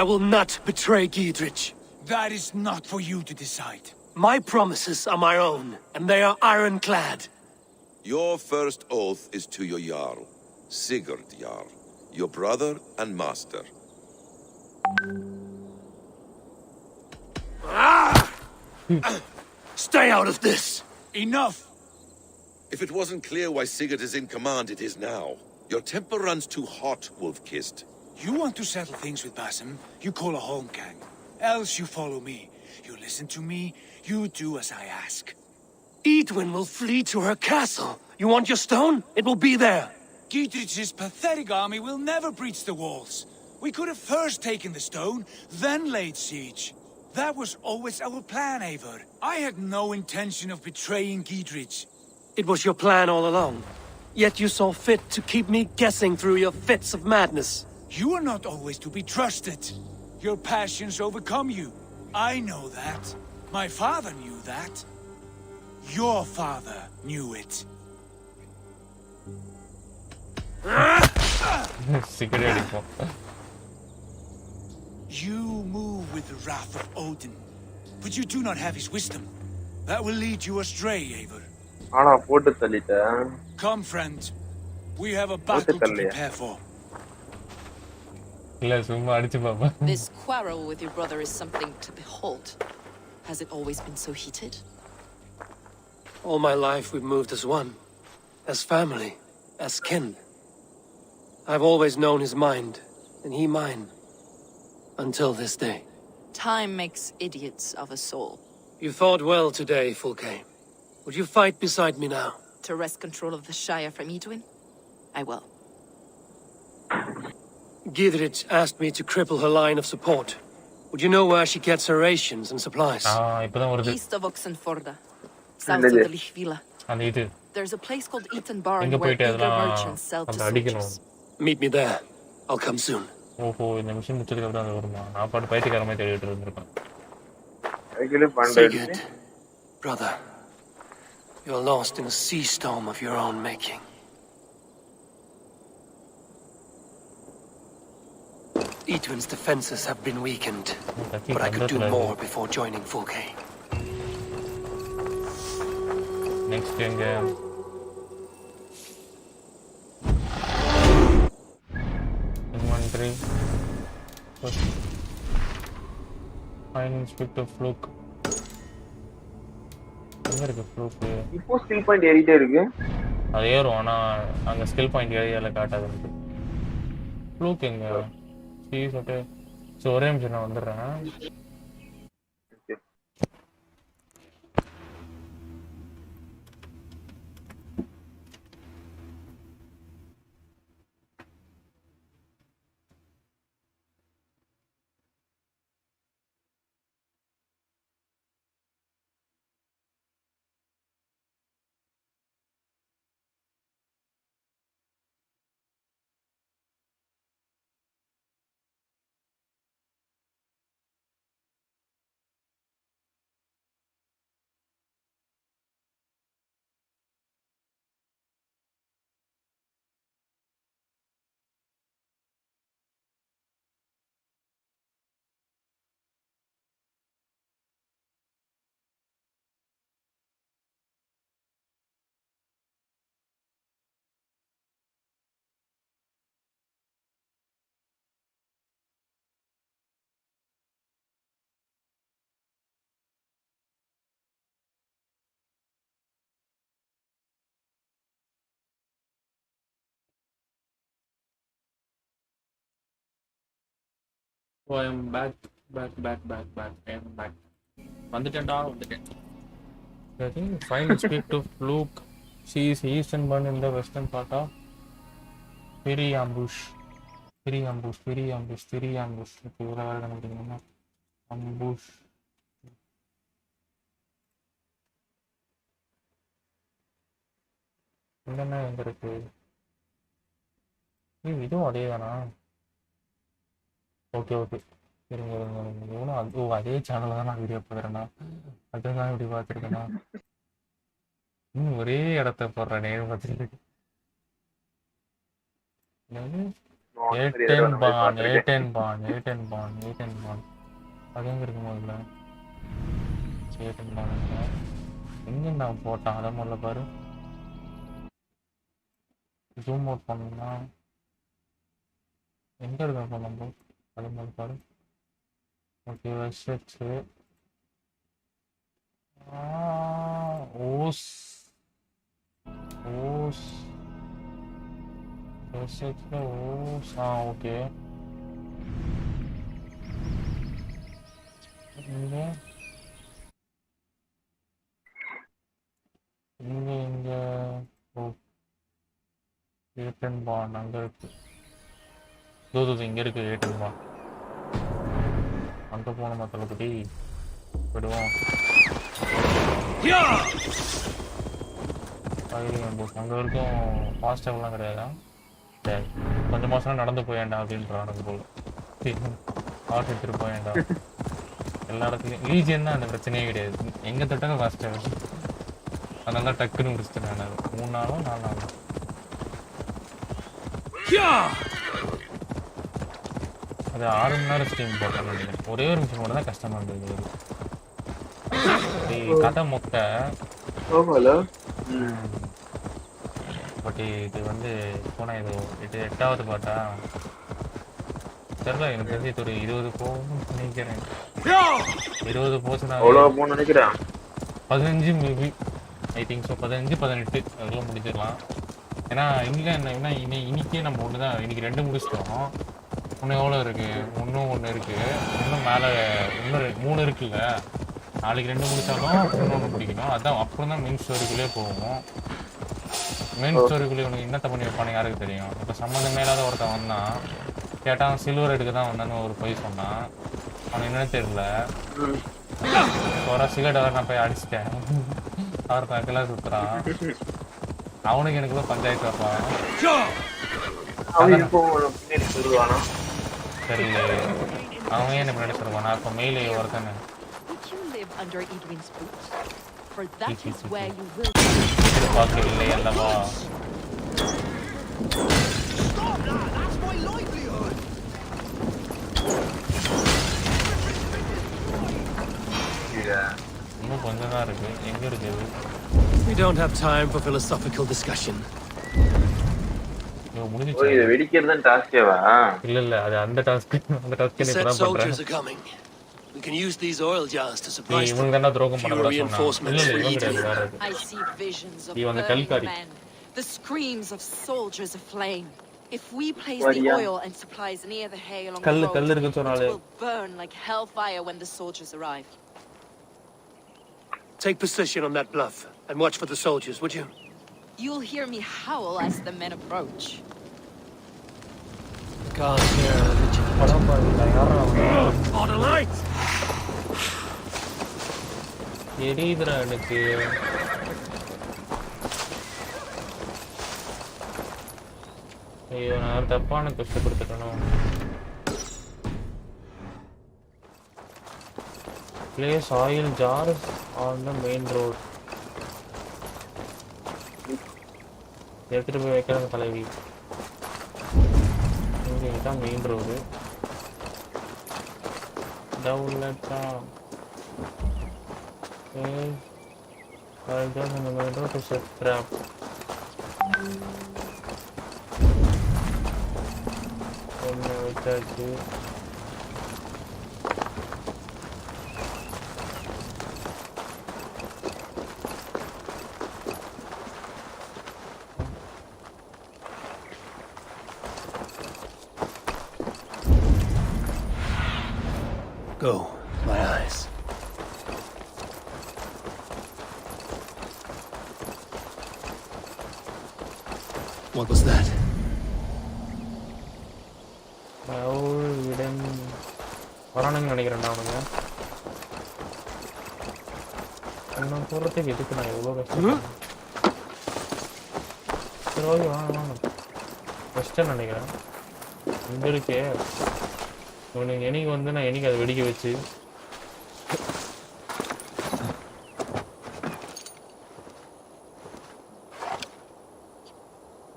Speaker 13: I will not betray Gidrich.
Speaker 7: That is not for you to decide.
Speaker 13: My promises are my own, and they are ironclad.
Speaker 12: Your first oath is to your Jarl, Sigurd Jarl, your brother and master.
Speaker 13: Stay out of this!
Speaker 7: Enough!
Speaker 12: If it wasn't clear why Sigurd is in command, it is now. Your temper runs too hot, Wolf-Kissed.
Speaker 7: You want to settle things with Basim, you call a holmgang. Else you follow me. You listen to me, you do as I ask.
Speaker 13: Edwin will flee to her castle. You want your stone? It will be there.
Speaker 7: Gtrych's pathetic army will never breach the walls. We could have first taken the stone, then laid siege. That was always our plan, Ivaar. I had no intention of betraying Gtrych.
Speaker 13: It was your plan all along. Yet you saw fit to keep me guessing through your fits of madness.
Speaker 7: You are not always to be trusted. Your passions overcome you. I know that. My father knew that. Your father knew it. You move with the wrath of Odin, but you do not have his wisdom. That will lead you astray, Ivaar. Come, friend. We have a battle to prepare for.
Speaker 6: This quarrel with your brother is something to behold. Has it always been so heated?
Speaker 13: All my life we've moved as one. As family. As kin. I've always known his mind, and he mine. Until this day.
Speaker 6: Time makes idiots of us all.
Speaker 13: You fought well today, Fulke. Would you fight beside me now?
Speaker 6: To wrest control of the Shire from Edwin? I will.
Speaker 13: Gtrych asked me to cripple her line of support. Would you know where she gets her rations and supplies?
Speaker 6: East of Oxenforda. South of the Lichvila. There's a place called Eaton Barn where eager merchants sell to soldiers.
Speaker 13: Meet me there. I'll come soon. Sigurd, brother, you're lost in a sea storm of your own making. Edwin's defenses have been weakened, but I could do more before joining Fulke.
Speaker 1: Next game. Inventory. Find Inspector Fluke. எங்க இருக்கு Fluke?
Speaker 18: இப்போ skill point ஏறிட்டே இருக்கு.
Speaker 1: அது ஏறும் ஆனா அங்க skill point ஏரியால காட்டாது எனக்கு. Fluke எங்க? Cheese okay. சோ ஒரே நிமிஷம் நான் வந்துறேன். So I am back. I am back. வந்துட்டேன்டா. I think find speak to Fluke. She is eastern born in the western part of Fairy ambush. இப்போ இவ்வளோ வேலை கண்டுபிடிக்கணும்னா ambush. என்னென்ன எங்க இருக்கு? இதுவும் அதே தானா? ஓகே இருங்க இவனும் அதே சேனலில் தான் நான் வீடியோ பார்க்குறேன்னா அதுதான் இப்படி பார்த்துருக்கேன்னா ஒரே இடத்த போடுறேன் நேரம் பார்த்துட்டு ஏட்டன் பான் அது எங்க இருக்கு முதல்ல ஏட்டன் பான் எங்க நான் போட்டான் அதை முதல்ல பாரு ஜூம் அவுட் பண்ணா எங்க இருக்க நம்ம அது முதல்ல பாரு ஓகே வச்சு ஓஸ் ஓஸ் எஸ்எக்ஸ்ல ஓஸ் ஓகே. இங்க இங்க இங்க ஓ ஏட்டன் பான் அங்க இருக்கு. இங்க இருக்கு ஏட்டன் பான். அங்க போன மக்களுக்கு விடுவோம். அங்க வரைக்கும் ஃபாஸ்ட் ட்ராவல்லாம் கிடையாதா? சரி, கொஞ்சம் மாசம் நடந்து போயேண்டா அப்படின்றானுங்க போல. ஆட்டு எடுத்துட்டு போயேண்டா. எல்லா இடத்துலையும் லீஜியன்னா அந்த பிரச்சனையே கிடையாது. எங்க தொட்டாலும் ஃபாஸ்ட் ட்ராவல். அதனால டக்குன்னு முடிச்சுட்டு நான் 3 நாளோ 4 நாளோ. அது 6 மணி நேரம் ஸ்ட்ரீம் போட்டேன் நினைக்கிறேன். ஒரே ஒரு நிமிஷம் கூட தான் கஷ்டமா இருந்தது. கதை மொக்க. பட் இது வந்து போனா இது 8வது பாட்டா தெரியல. எனக்கு தெரிஞ்சு இது ஒரு 20 போகணும்னு நினைக்கிறேன். 20 போச்சுன்னா 15 மேபி ஐ திங்க் ஸோ. 15 18 அதெல்லாம் முடிச்சிடலாம். ஏன்னா இங்கே என்ன இன்னைக்கே நம்ம ஒன்று தான் இன்னைக்கு 2 முடிச்சிட்டோம். இன்னும் எவ்வளோ இருக்கு? இன்னும் 1 இருக்கு. இன்னும் மேலே இன்னும் 3 இருக்குல்ல. நாளைக்கு 2 முடிச்சாலும் இன்னொன்று பிடிக்கணும். அதான் அப்புறம் தான் மெயின் ஸ்டோரிக்குள்ளே போகும். மெயின் ஸ்டோரிக்குள்ளே உனக்கு என்னத்தை பண்ணி வைப்பானு யாருக்கு தெரியும்? இப்போ சம்மந்தம் மேலாத ஒருத்தன் வந்தான், கேட்டான் சில்வர் எடுக்க தான் வந்தான்னு ஒரு பொய் சொன்னான். அவனுக்கு என்னன்னு தெரியல. ஒரு சிகரெட் அவர் நான் போய் அடிச்சிட்டேன். அவர் கக்கெல்லாம் சுத்துறான். அவனுக்கு எனக்கு பஞ்சாயத்து வைப்பான். தெரியல அவன் என்ன முன்னாடி சொல்லுவான். நான் இப்போ மெயிலே ஒருத்தன் பார்க்கவில்லை அல்லவா? இன்னும் கொஞ்சம் தான் இருக்கு. எங்க இருக்குது?
Speaker 13: We don't have time for philosophical discussion.
Speaker 1: முடிஞ்சிச்சு.
Speaker 18: இது வெடிக்கிறது டாஸ்கேவா?
Speaker 1: இல்ல அது அந்த டாஸ்க். அந்த டாஸ்க் நீ இப்பதான் பண்ற.
Speaker 13: We can use these oil jars to surprise them.
Speaker 1: இவங்க தான் துரோகம் பண்ண சொன்னாங்க. இல்ல இவங்க கிடையாது.
Speaker 6: I see visions of
Speaker 1: burning
Speaker 6: men, the screams of soldiers aflame. If we place the oil and supplies near the hay along the road, it will burn like hellfire when the soldiers arrive.
Speaker 13: Take position on that bluff and watch for the soldiers, would you?
Speaker 6: You'll hear me howl as the men approach.
Speaker 13: On the light!
Speaker 1: எரியுதுடா எனக்கு. ஐயோ நான் தப்பான கஷ்டப்படுத்திட்டணும். Place oil jars on the main road. எடுத்துட்டு போய் வைக்கிறாங்க தலைவி. இங்கதான் main road. டவுன்லட்டா I'll just in the main road to set trap. ஒன்று வச்சாச்சு.
Speaker 13: Go, my eyes. What was that?
Speaker 1: வரானுங்க நினைக்கிறேன்டா அவனுங்க. இன்னும் போகிறதுக்கு எதுக்கு நான் எவ்வளோ கஷ்டம். சரி ஓகே வாங்க ஃபஸ்ட்டு நினைக்கிறேன். இங்கே இருக்கே இவனுக்கு எனக்கு வந்து நான் எனக்கு அதை வெடிக்க வச்சு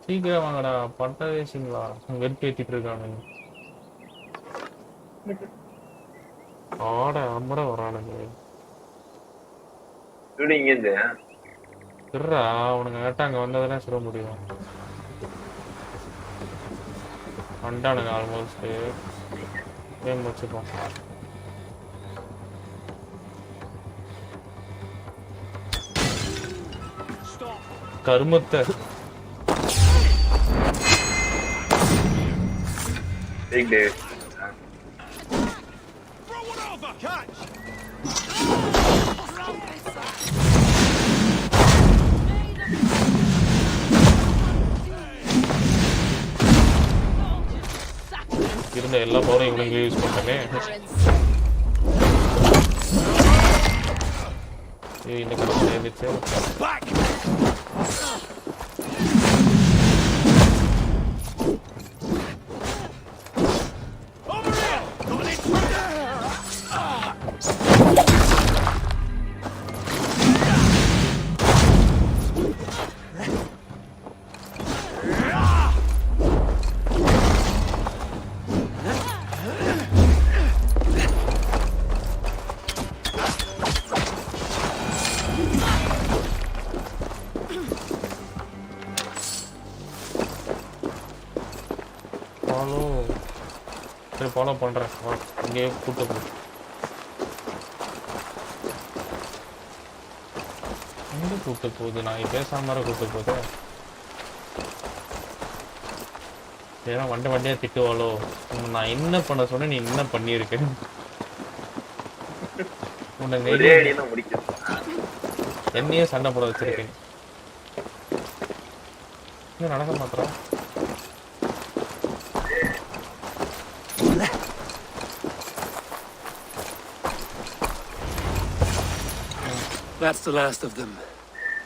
Speaker 1: சீக்கிரம் வாங்கடா. பட்டதே சிங்களா வெறுப்பேற்றிட்டு இருக்கானுங்க. ஆட அம்மட வரானுங்க. இருடா அவனுங்க கேட்டா அங்கே வந்ததெல்லாம் சொல்ல முடியும். வண்டானுங்க ஆல்மோஸ்ட். கேம் வச்சுப்போம். கருமத்தை
Speaker 18: Big day.
Speaker 1: இருந்த எல்லா பவரும் இவனுங்களே யூஸ் பண்ணே இந்த கடையில் இருந்துச்சு ஃபாலோ பண்ணுறேன் இங்கேயே கூட்டு போ எங்கே கூப்பிட்டு போகுது நான் பேசாம கூப்பிட்டு போகுது ஏன்னா வண்டியாக திட்டுவாளோ நான் என்ன பண்ண சொன்னேன் நீ என்ன பண்ணியிருக்க என்னையே சண்டை போட வச்சிருக்கேன் இன்னும் நடக்க மாட்டேன்
Speaker 13: That's the last of them.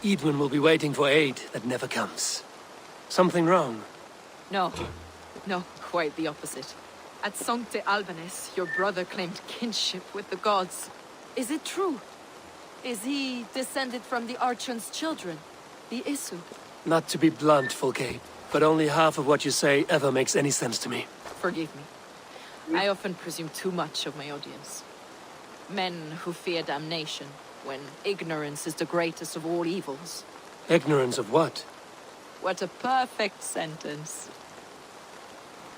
Speaker 13: Edwin will be waiting for aid that never comes. Something wrong?
Speaker 6: No. No, quite the opposite. At Sancte Albanus, your brother claimed kinship with the gods. Is it true? Is he descended from the Archon's children, the Isu?
Speaker 13: Not to be blunt, Fulke, but only half of what you say ever makes any sense to me.
Speaker 6: Forgive me. I often presume too much of my audience. Men who fear damnation, when ignorance is the greatest of all evils.
Speaker 13: Ignorance of what?
Speaker 6: What a perfect sentence.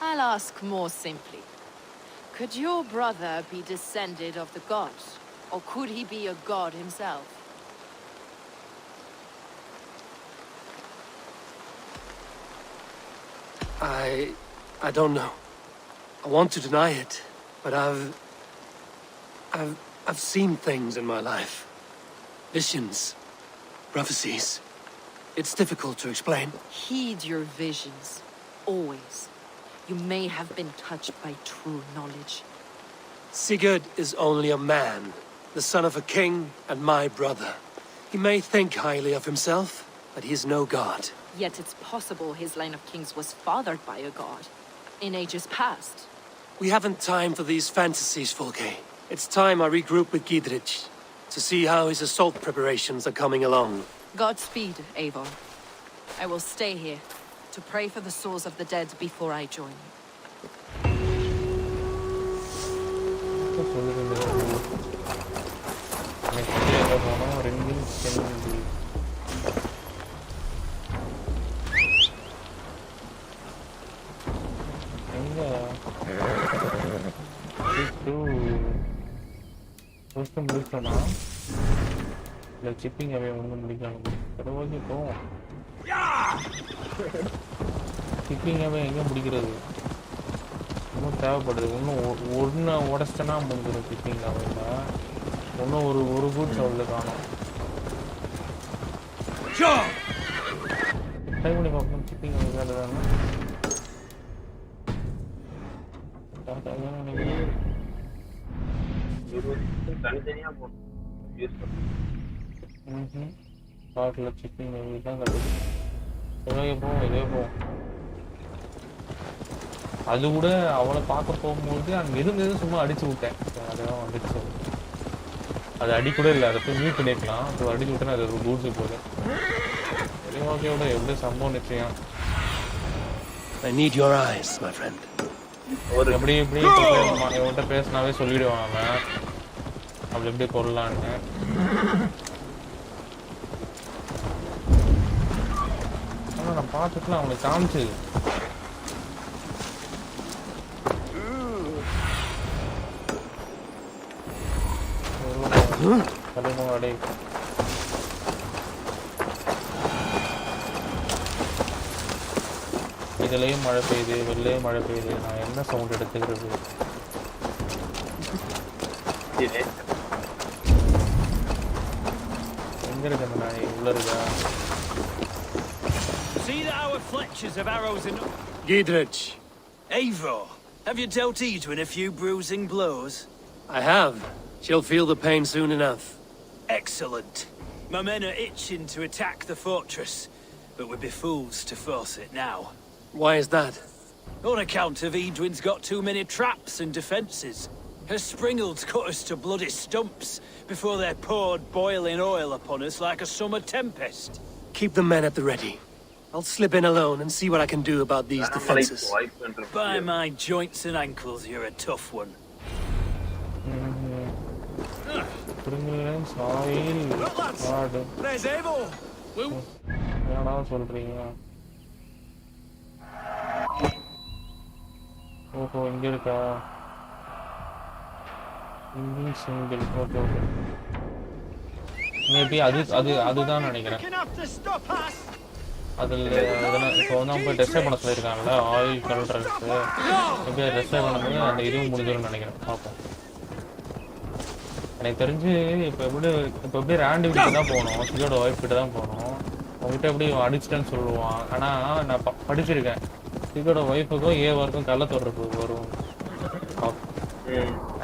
Speaker 6: I'll ask more simply. Could your brother be descended of the gods? Or could he be a god himself?
Speaker 13: I don't know. I want to deny it, but I've seen things in my life. Visions, prophecies. It's difficult to explain.
Speaker 6: Heed your visions, always. You may have been touched by true knowledge.
Speaker 13: Sigurd is only a man, the son of a king and my brother. He may think highly of himself, but he is no god.
Speaker 6: Yet it's possible his line of kings was fathered by a god, in ages past.
Speaker 13: We haven't time for these fantasies, Fulke. It's time I regroup with Gidrich to see how his assault preparations are coming along.
Speaker 6: Godspeed, Eivor. I will stay here to pray for the souls of the dead before I join you.
Speaker 1: முடிச்சோம்னா இல்லை shipping அவே ஒன்று முடிக்கணும் okay போவோம் shipping அவே எங்கே முடிக்கிறது இன்னும் தேவைப்படுது இன்னும் ஒன்று உடச்சிட்டனா முடிஞ்சிடும் சிப்பிங் அவையில் இன்னும் ஒரு கூட்ஸ் அவ்வளோ காணும் ட்ரை பண்ணி பார்க்கணும் சிப்பிங் அவை வேலை தானே
Speaker 18: தனித்தனியா போகணும்
Speaker 1: காட்டில் சிப்பிங் தான் கிடையாது இதே போவோம் இதே போவோம் அது கூட அவளை பார்க்க போகும்போது அங்கே இருந்தது சும்மா அடிச்சு விட்டேன் அதெல்லாம் வந்துச்சு அது அடி கூட இல்லை அதை போய் மியூட் பண்ணிக்கலாம் அப்போ அடிச்சு விட்டேன்னா அது ஒரு கூட்ஸு போகுது சரி ஓகேவோட எப்படி சம்பவம் நிச்சயம்
Speaker 13: I need your eyes, my friend.
Speaker 1: எப்படி எப்படி இவன்கிட்ட பேசினாவே சொல்லிடுவான் அவன் அப்படி எப்படி கொள்ளலான்னு ஆனால் நான் பார்த்துட்டுலாம் அவனுக்கு காமிச்சு தலைமுறை இதுலயும் மழை பெய்யுது, வெளிலயும் மழை பெய்யுது. நான் என்ன சவுண்ட் எடுத்துக்கிறது? எங்க இருக்கு அந்த நாய்? உள்ள இருக்கா?
Speaker 14: See that our fletchers of arrows in...
Speaker 17: Gidrich.
Speaker 14: Eivor, have you dealt Edwin a few bruising blows?
Speaker 17: I have. She'll feel the pain soon enough.
Speaker 14: Excellent. My men are itching to attack the fortress, but we'd be fools to force it now.
Speaker 17: Why is that?
Speaker 14: On account of Edwin's got too many traps and defences. Her springalds cut us to bloody stumps before they poured boiling oil upon us like a summer tempest.
Speaker 17: Keep the men at the ready. I'll slip in alone and see what I can do about these defenses.
Speaker 14: By my joints and ankles, you're a tough one.
Speaker 1: ஓஹோ, இங்க இருக்கா? Single. Okay okay. Maybe அதுதான் நினைக்கிறேன். அதில் இப்போ வந்து அவங்க போய் டெஸ்ட் பண்ண சொல்லியிருக்காங்கல்ல, ஆயில் கலர்ஸ். மேபி அதை டெஸ்ட் பண்ணும்போது அந்த இதுவும் முடிஞ்சிடும்னு நினைக்கிறேன். பார்ப்போம். எனக்கு தெரிஞ்சு இப்போ எப்படி ரேண்டு வீட்டுக்கு தான் போகணும், சிஜோட ஒய்ஃப் கிட்ட தான் போகணும். அவங்ககிட்ட எப்படி அடிச்சிட்டேன்னு சொல்லுவான். ஆனால் நான் படிச்சிருக்கேன், சிஜோட ஒய்ஃபுக்கும் ஏவாருக்கும் கள்ள தொடர்பு வரும்.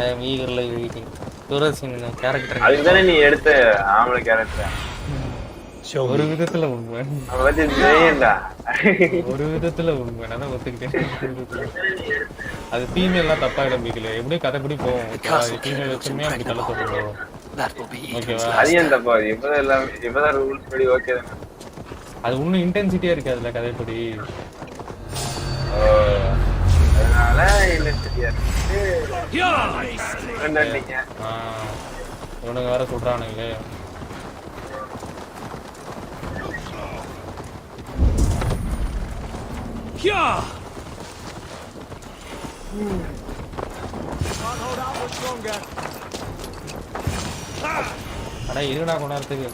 Speaker 1: ஐ ஆம் ஈகர்லி வெயிட்டிங். யுவராஜின் கேரக்டர்
Speaker 18: அதுதானே நீ எடுத்த ஆம்பளை கேரக்டர்.
Speaker 1: ஒரு விதத்துல உண்மை, ஒரு விதத்துல உண்மை. நான் ஒத்துக்கிட்டேன். அது ஃபீமேல்லாம் தப்பா இடம்பிக்கல, எப்படியும் கதைப்படி போவோம். ஃபீமேல் வச்சுமே அப்படி கள்ள சொல்லுவோம். ஓகேவா?
Speaker 18: அது ஏன் தப்பா? இப்பதான் ரூல்ஸ் படி ஓகே தானே.
Speaker 1: அது இன்னும் இன்டென்சிட்டியா இருக்காதுல்ல கதைப்படி.
Speaker 18: அதனால இன்டென்சிட்டியா இருக்கு.
Speaker 1: இவனுங்க வேற சொல்றானுங்களே. அட இருடா கொண்டாரத்துக்கு.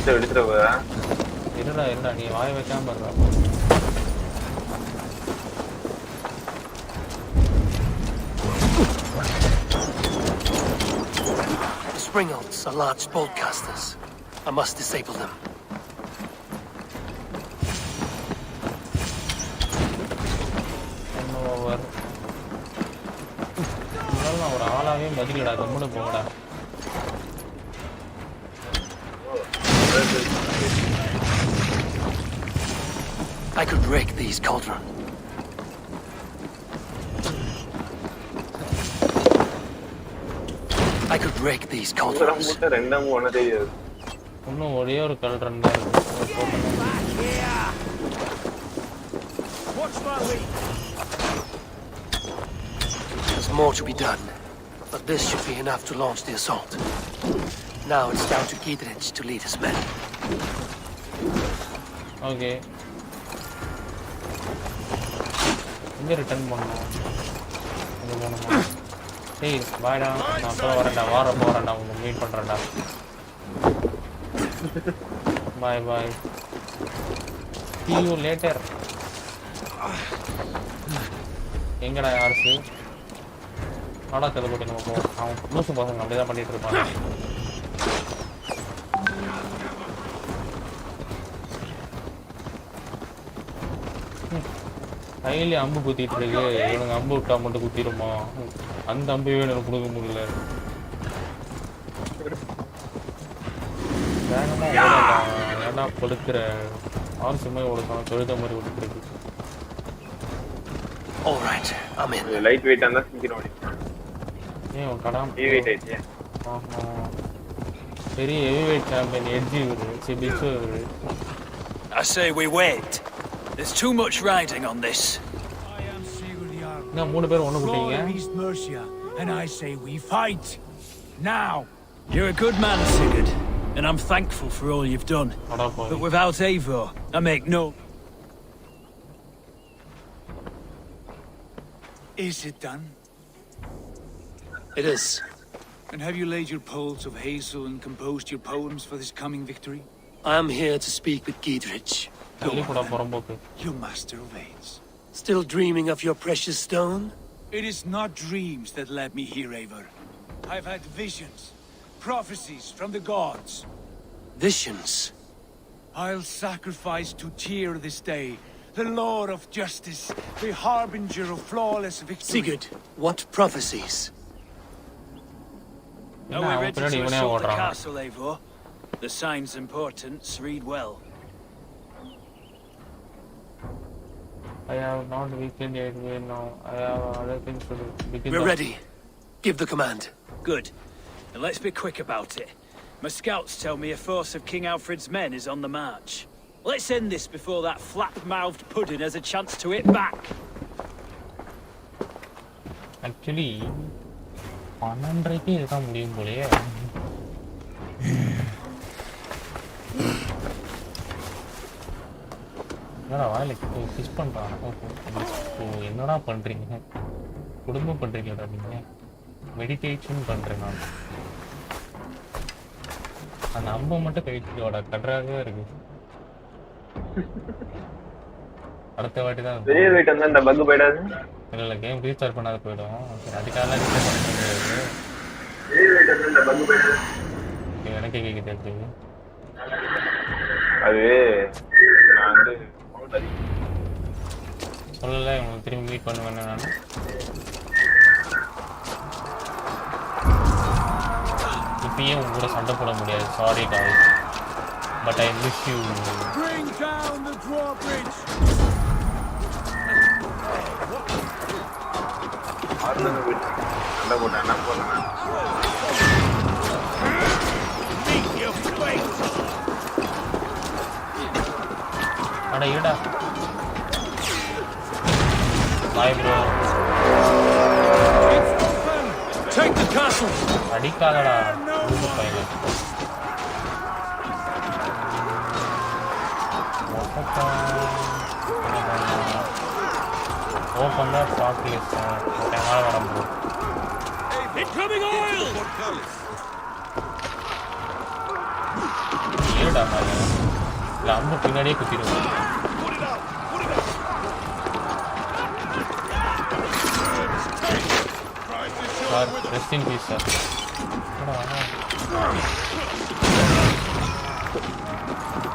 Speaker 18: எடுத்துட்டு போறா.
Speaker 1: இருடா நீ வாய வைக்காம இருடா.
Speaker 17: Springolds are large broadcasters. I must disable them.
Speaker 1: ஒரு ஆளாவே மதிக்கலடா, கம்முன்னு போங்கடா.
Speaker 17: I could break these cauldron. I could break these cauldrons.
Speaker 1: இன்னும் ஒரே ஒரு கல்ட்ரன் தான் இருக்கு.
Speaker 17: There's more to be done, but this should be enough to launch the assault. Now it's down to Gidrich to lead his men.
Speaker 1: Okay. இங்க return பண்ணணும். இங்க போகணுமா? ஏய் பாய்டா, நான் அப்புறம் வரேன்டா, உங்களை மீட் பண்ணுறேன்டா. Bye bye, see you later. எங்கடா யாருச்சு? நாடா தெளிவுபட்டு நம்ம போவோம். அவன் லூசு பசங்க அப்படிதான் பண்ணிட்டு இருப்பாங்க. கையில அம்பு குத்திட்டு இருக்கு. இவனுங்க அம்பு விட்டா மட்டும் குத்திடுமா? அந்த அம்பையே எனக்கு கொடுக்க முடியல. வேகமா ஓடலாம், ஏன்னா படுக்கிற ஆர்சுமே ஓடலாம், தொழுத மாதிரி ஓடிட்டு.
Speaker 17: Alright, I'm in.
Speaker 18: Light weight ஆனா சீக்கிரம் ஓடி.
Speaker 1: ஏன் கடாம்
Speaker 18: ஹெவி வெயிட் ஆயிடுச்சு.
Speaker 1: பெரிய ஹெவி வெயிட் சாம்பியன் எட்ஜி இவரு, சிபிச்சு இவரு.
Speaker 14: I say we wait. There's too much riding on this.
Speaker 1: நான் மூணு பேர் ஒண்ணு கூட்டிங்க.
Speaker 7: And I say we fight now.
Speaker 14: You're a good man, Sigurd, and I'm thankful for all you've done. But without Eivor, I make no...
Speaker 7: Is it done?
Speaker 17: It is.
Speaker 7: And have you laid your poles of hazel and composed your poems for this coming victory?
Speaker 13: I am here to speak with Gtx.
Speaker 7: Go on, you master of aids.
Speaker 13: Still dreaming of your precious stone?
Speaker 7: It is not dreams that led me here, Ivaar. I've had visions, prophecies from the gods.
Speaker 13: Visions?
Speaker 7: I'll sacrifice to Tyr this day, the Lord of Justice, the harbinger of flawless victory.
Speaker 13: Sigurd, what prophecies?
Speaker 14: Now we're ready to assault the castle, Eivor. The signs and portents read well.
Speaker 1: I have not weakened yet, now. I have other things to do.
Speaker 13: We're ready. Give the command.
Speaker 14: Good. And let's be quick about it. My scouts tell me a force of King Alfred's men is on the march. Let's end this before that flap-mouthed pudding has a chance to hit back.
Speaker 1: Actually, 12க்கு இதுதான் முடியும் போலயே. என்னடா வாயில fish பண்றான். என்னடா பண்றீங்க? குடும்பம் பண்றீங்களா நீங்க? மெடிடேஷன் பண்றேன் நான். அந்த அம்பை மட்டும் கையோட கட்ராகவே இருக்கு. அடுத்த வாட்டி தான்
Speaker 18: வெளியே போயிட்டு வந்தா இந்த பக் போயிடாது.
Speaker 1: இல்ல கேம் ரீஸ்டார்ட் பண்ணாத போய்டும். சரி அதுக்காக ரீஸ்டார்ட் பண்ண முடியாது.
Speaker 18: வெளியே போயிட்டு வந்தா இந்த பக் போயிடாது.
Speaker 1: எனக்கே கேக்குது actually.
Speaker 18: அது நான் வந்து
Speaker 1: சொல்லல உங்களுக்கு திரும்பி மீட் பண்ணுவேன் நான். இப்பயும் உங்க கூட சண்டை போட முடியாது. Sorry guys. But I miss you.
Speaker 7: Bring down the drawbridge.
Speaker 18: Order விட்டு சண்டை போட்டா என்ன பண்ணலாம்?
Speaker 11: Meet your fate.
Speaker 1: அட ஏடா. Bye bro.
Speaker 13: Take the castle.
Speaker 1: அடிக்காதடா. ரொம்ப பையல. Open that stock list.
Speaker 13: Incoming oil!
Speaker 1: ஏடா மாயா. நம்ம பின்னாடியே குத்திடுவோம். Sir, rest in peace, sir.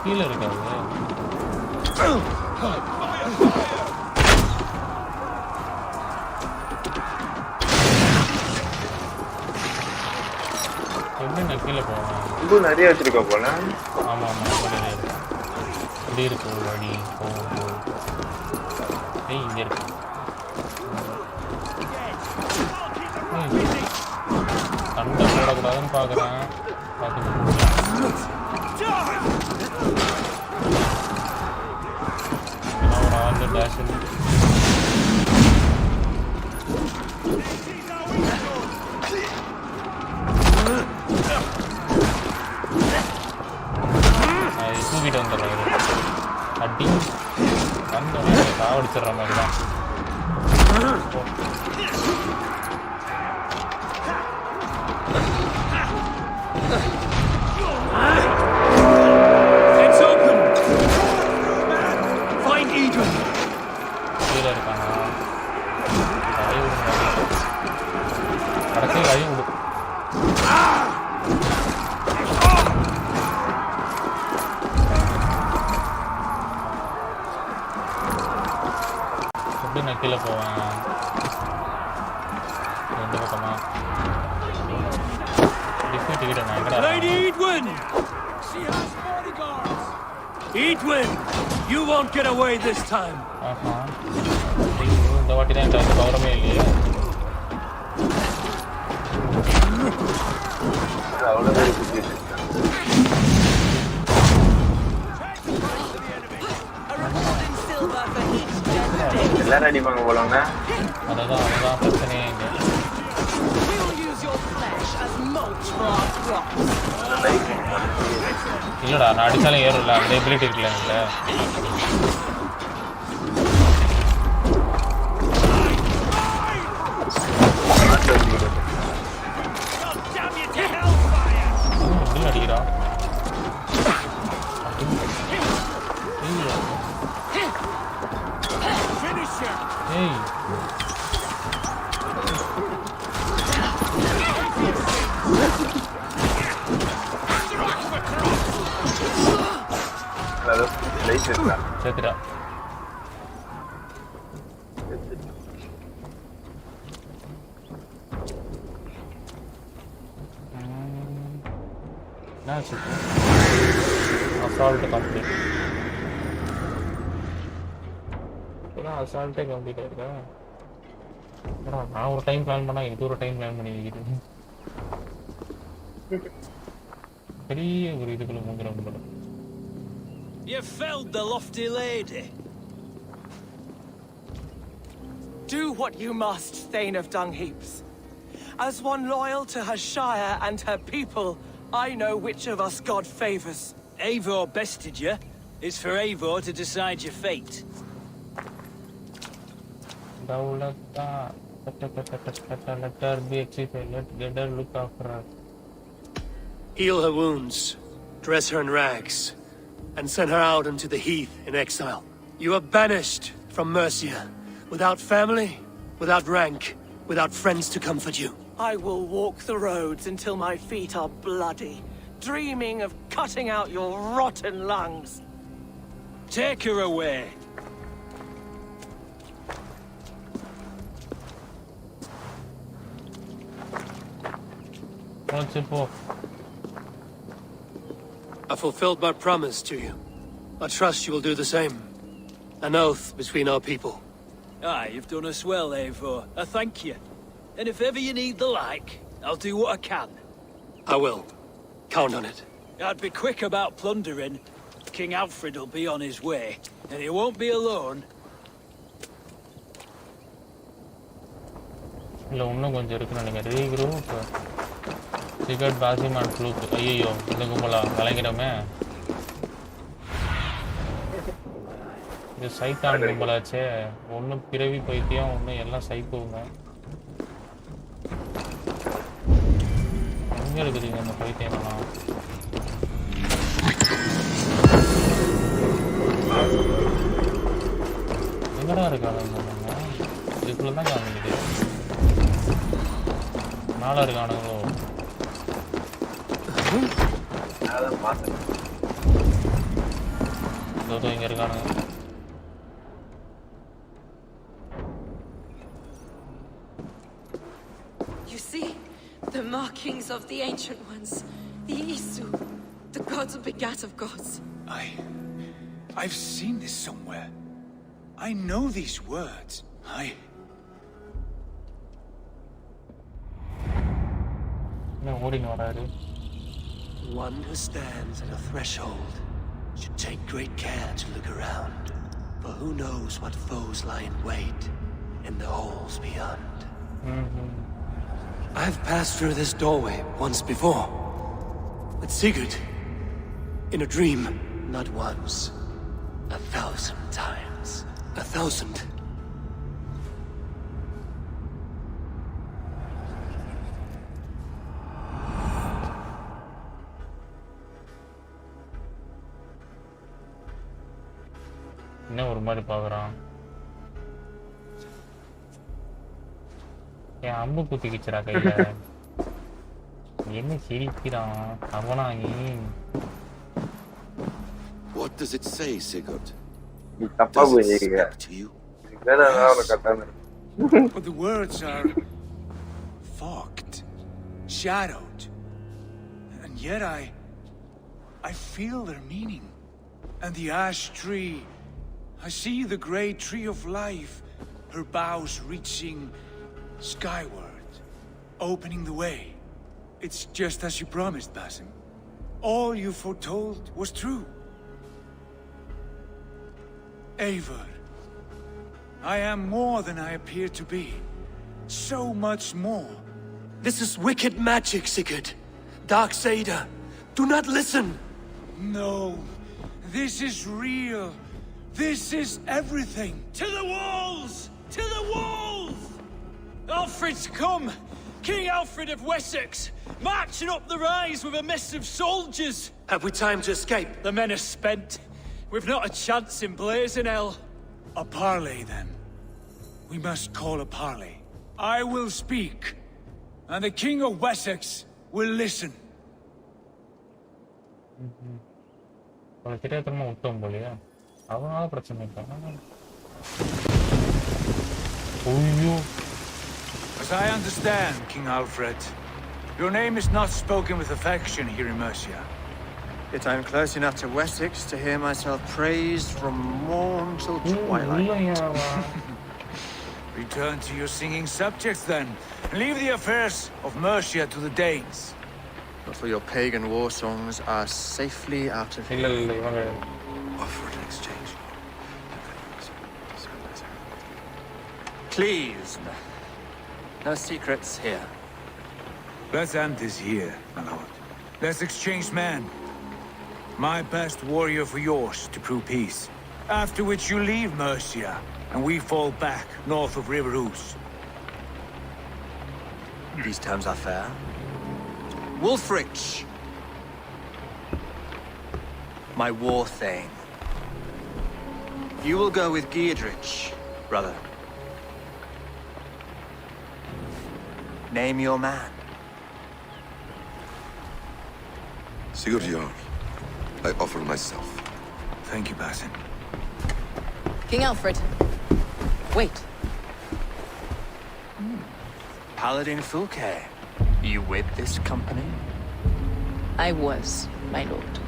Speaker 1: கீழே இருக்காது. எப்படி நான் கீழே போவேன்?
Speaker 18: இன்னும் நிறைய வச்சிருக்க போல.
Speaker 1: ஆமா ஆமா நிறைய இருக்கு. இப்படி இருக்கு வழி. ஏய் இங்க இருக்கு. சண்டை போடக்கூடாதுன்னு பார்க்குறேன். பார்த்துட்டு ஆல் டேஷ் தூக்கிட்டு வந்துடுறேன். அடி வந்தோடனே சாவடிச்சிடுற மாதிரி தான்.
Speaker 14: It's open. Find Idun.
Speaker 1: கீழே இருக்காங்க. கை விடுங்க. கடைசி கை விடு. எப்படி நான் கீழே போவேன்? எந்த பக்கமா? டிஃபீட் கிட்ட நான் எங்கடா?
Speaker 13: Lady Idun! She has bodyguards! Idun! You won't get away this time!
Speaker 1: ஆஹா. இந்த வாட்டி தான் என்கிட்ட பவரமே இல்லையே.
Speaker 18: அவ்வளோ பேர் குத்திட்டு எல்லாரும் அடிப்பாங்க போலவங்க.
Speaker 1: அதுதான் பிரச்சனையே இங்க. இல்லடா நான் அடிச்சாலும் ஏறும்ல. அந்த எபிலிட்டி இருக்குல்ல என்கிட்ட. Hey.
Speaker 18: செத்துடா.
Speaker 1: That's it. Assault complete. Assault complete. நான் ஒரு டைம் பிளான் பண்ணா இது ஒரு டைம் பிளான் பண்ணி வைக்கிறேன். பெரிய ஒரு இதுக்குள்ள மூங்குறோம் போல.
Speaker 14: You felled the lofty lady.
Speaker 4: Do what you must, Thane of Dung Heaps. As one loyal to her shire and her people, I know which of us God favors.
Speaker 14: Eivor bested you. It's for Eivor to decide your fate.
Speaker 1: Let her be executed. Let Gedder look after her.
Speaker 13: Heal her wounds, dress her in rags, and send her out into the heath in exile. You are banished from Mercia, without family, without rank, without friends to comfort you.
Speaker 4: I will walk the roads until my feet are bloody, dreaming of cutting out your rotten lungs.
Speaker 14: Take her away.
Speaker 1: What's it for?
Speaker 13: I fulfilled my promise to you. I trust you will do the same. An oath between our people.
Speaker 14: Aye, you've done us well, Eivor. I thank you. And if ever you need the like, I'll do what I can.
Speaker 13: I will. Count on it.
Speaker 14: I'd be quick about plundering. King Alfred will be on his way, and he won't be alone.
Speaker 1: இல்ல இன்னும் கொஞ்சம் இருக்குன்னு நினைக்கிறேன். Regroup cigarette பாசிமான் க்ளூப். ஐயோ இந்த கும்பலா கலங்கிடமே. இது சைத்தான் கும்பலாச்சே. ஒன்றும் பிறவி பைத்தியம், ஒன்றும் எல்லாம் சைக்கோங்க. எங்கே இருக்குதுங்க அந்த பைத்தியம்லாம்? எங்கடா இருக்காங்க? இதுக்குள்ள தான் காமிக்குது. மேலே இருக்கானுங்களோ? இங்கே இருக்கானுங்க.
Speaker 6: The markings of the Ancient Ones. The Isu. The gods begat of gods.
Speaker 7: I've seen this somewhere. I know these words.
Speaker 13: One who stands at a threshold should take great care to look around. For who knows what foes lie in wait in the halls beyond. I've passed through this doorway once before. With Sigurd. In a dream. Not once. 1,000 times. 1,000.
Speaker 1: என்ன ஒரு மாதிரி பார்க்குறான். என் அம்பு குத்திக்கிச்சுடா கையில. என்ன சிரிக்கிறான் அவனா நீ?
Speaker 12: What does it say, Sigurd?
Speaker 18: Does it speak to you?
Speaker 7: But the words are fogged, shadowed, and yet I feel their meaning. And the ash tree, I see the great tree of life, her boughs reaching skyward, opening the way. It's just as you promised, Basim. All you foretold was true. Eivor, I am more than I appear to be. So much more.
Speaker 13: This is wicked magic, Sigurd. Darksader. Do not listen.
Speaker 7: No. This is real. This is everything.
Speaker 14: To the walls! To the walls! Alfred's come! King Alfred of Wessex! Marching up the rise with a mess of soldiers!
Speaker 13: Have we time to escape?
Speaker 14: The men are spent. We've not a chance in blazing hell.
Speaker 7: A parley, then. We must call a parley. I will speak, and the King of Wessex will listen. As I understand, King Alfred, your name is not spoken with affection here in Mercia.
Speaker 8: Yet I am close enough to Wessex to hear myself praised from morn till twilight.
Speaker 7: Return to your singing subjects then, and leave the affairs of Mercia to the Danes.
Speaker 8: But for your pagan war songs are safely out of here.
Speaker 12: Offer an exchange.
Speaker 8: Please, no secrets here.
Speaker 7: Let's end this here, my lord. Let's exchange men. My best warrior for yours to prove peace. After which you leave Mercia, and we fall back north of River Ouse.
Speaker 8: These terms are fair. Wulfrich, my war thane. You will go with Giedrich, brother. Name your man.
Speaker 12: Sigurd Jarl, I offer myself.
Speaker 7: Thank you, Basin.
Speaker 19: King Alfred. Wait.
Speaker 8: Paladin Fulke, you with this company?
Speaker 19: I was, my lord.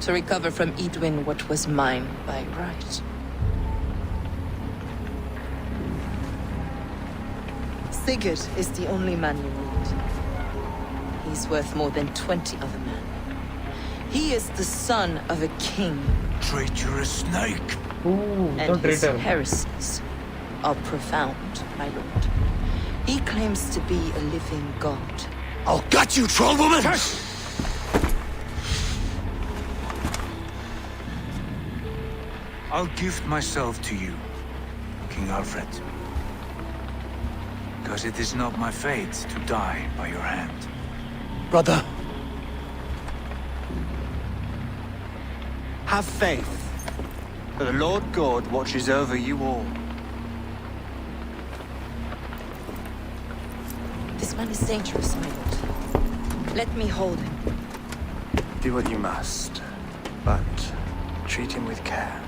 Speaker 19: To recover from Edwin what was mine by right. Sigurd is the only man you need. He's worth more than 20 other men. He is the son of a king.
Speaker 7: Traitorous snake!
Speaker 19: And his heresies are profound, my lord. He claims to be a living god.
Speaker 11: I'll gut you, troll woman!
Speaker 7: I'll gift myself to you, King Alfred. Because it is not my fate to die by your hand.
Speaker 8: Brother. Have faith. For the Lord God watches over you all.
Speaker 19: This man is dangerous, my lord. Let me hold him.
Speaker 8: Do what you must, but treat him with care.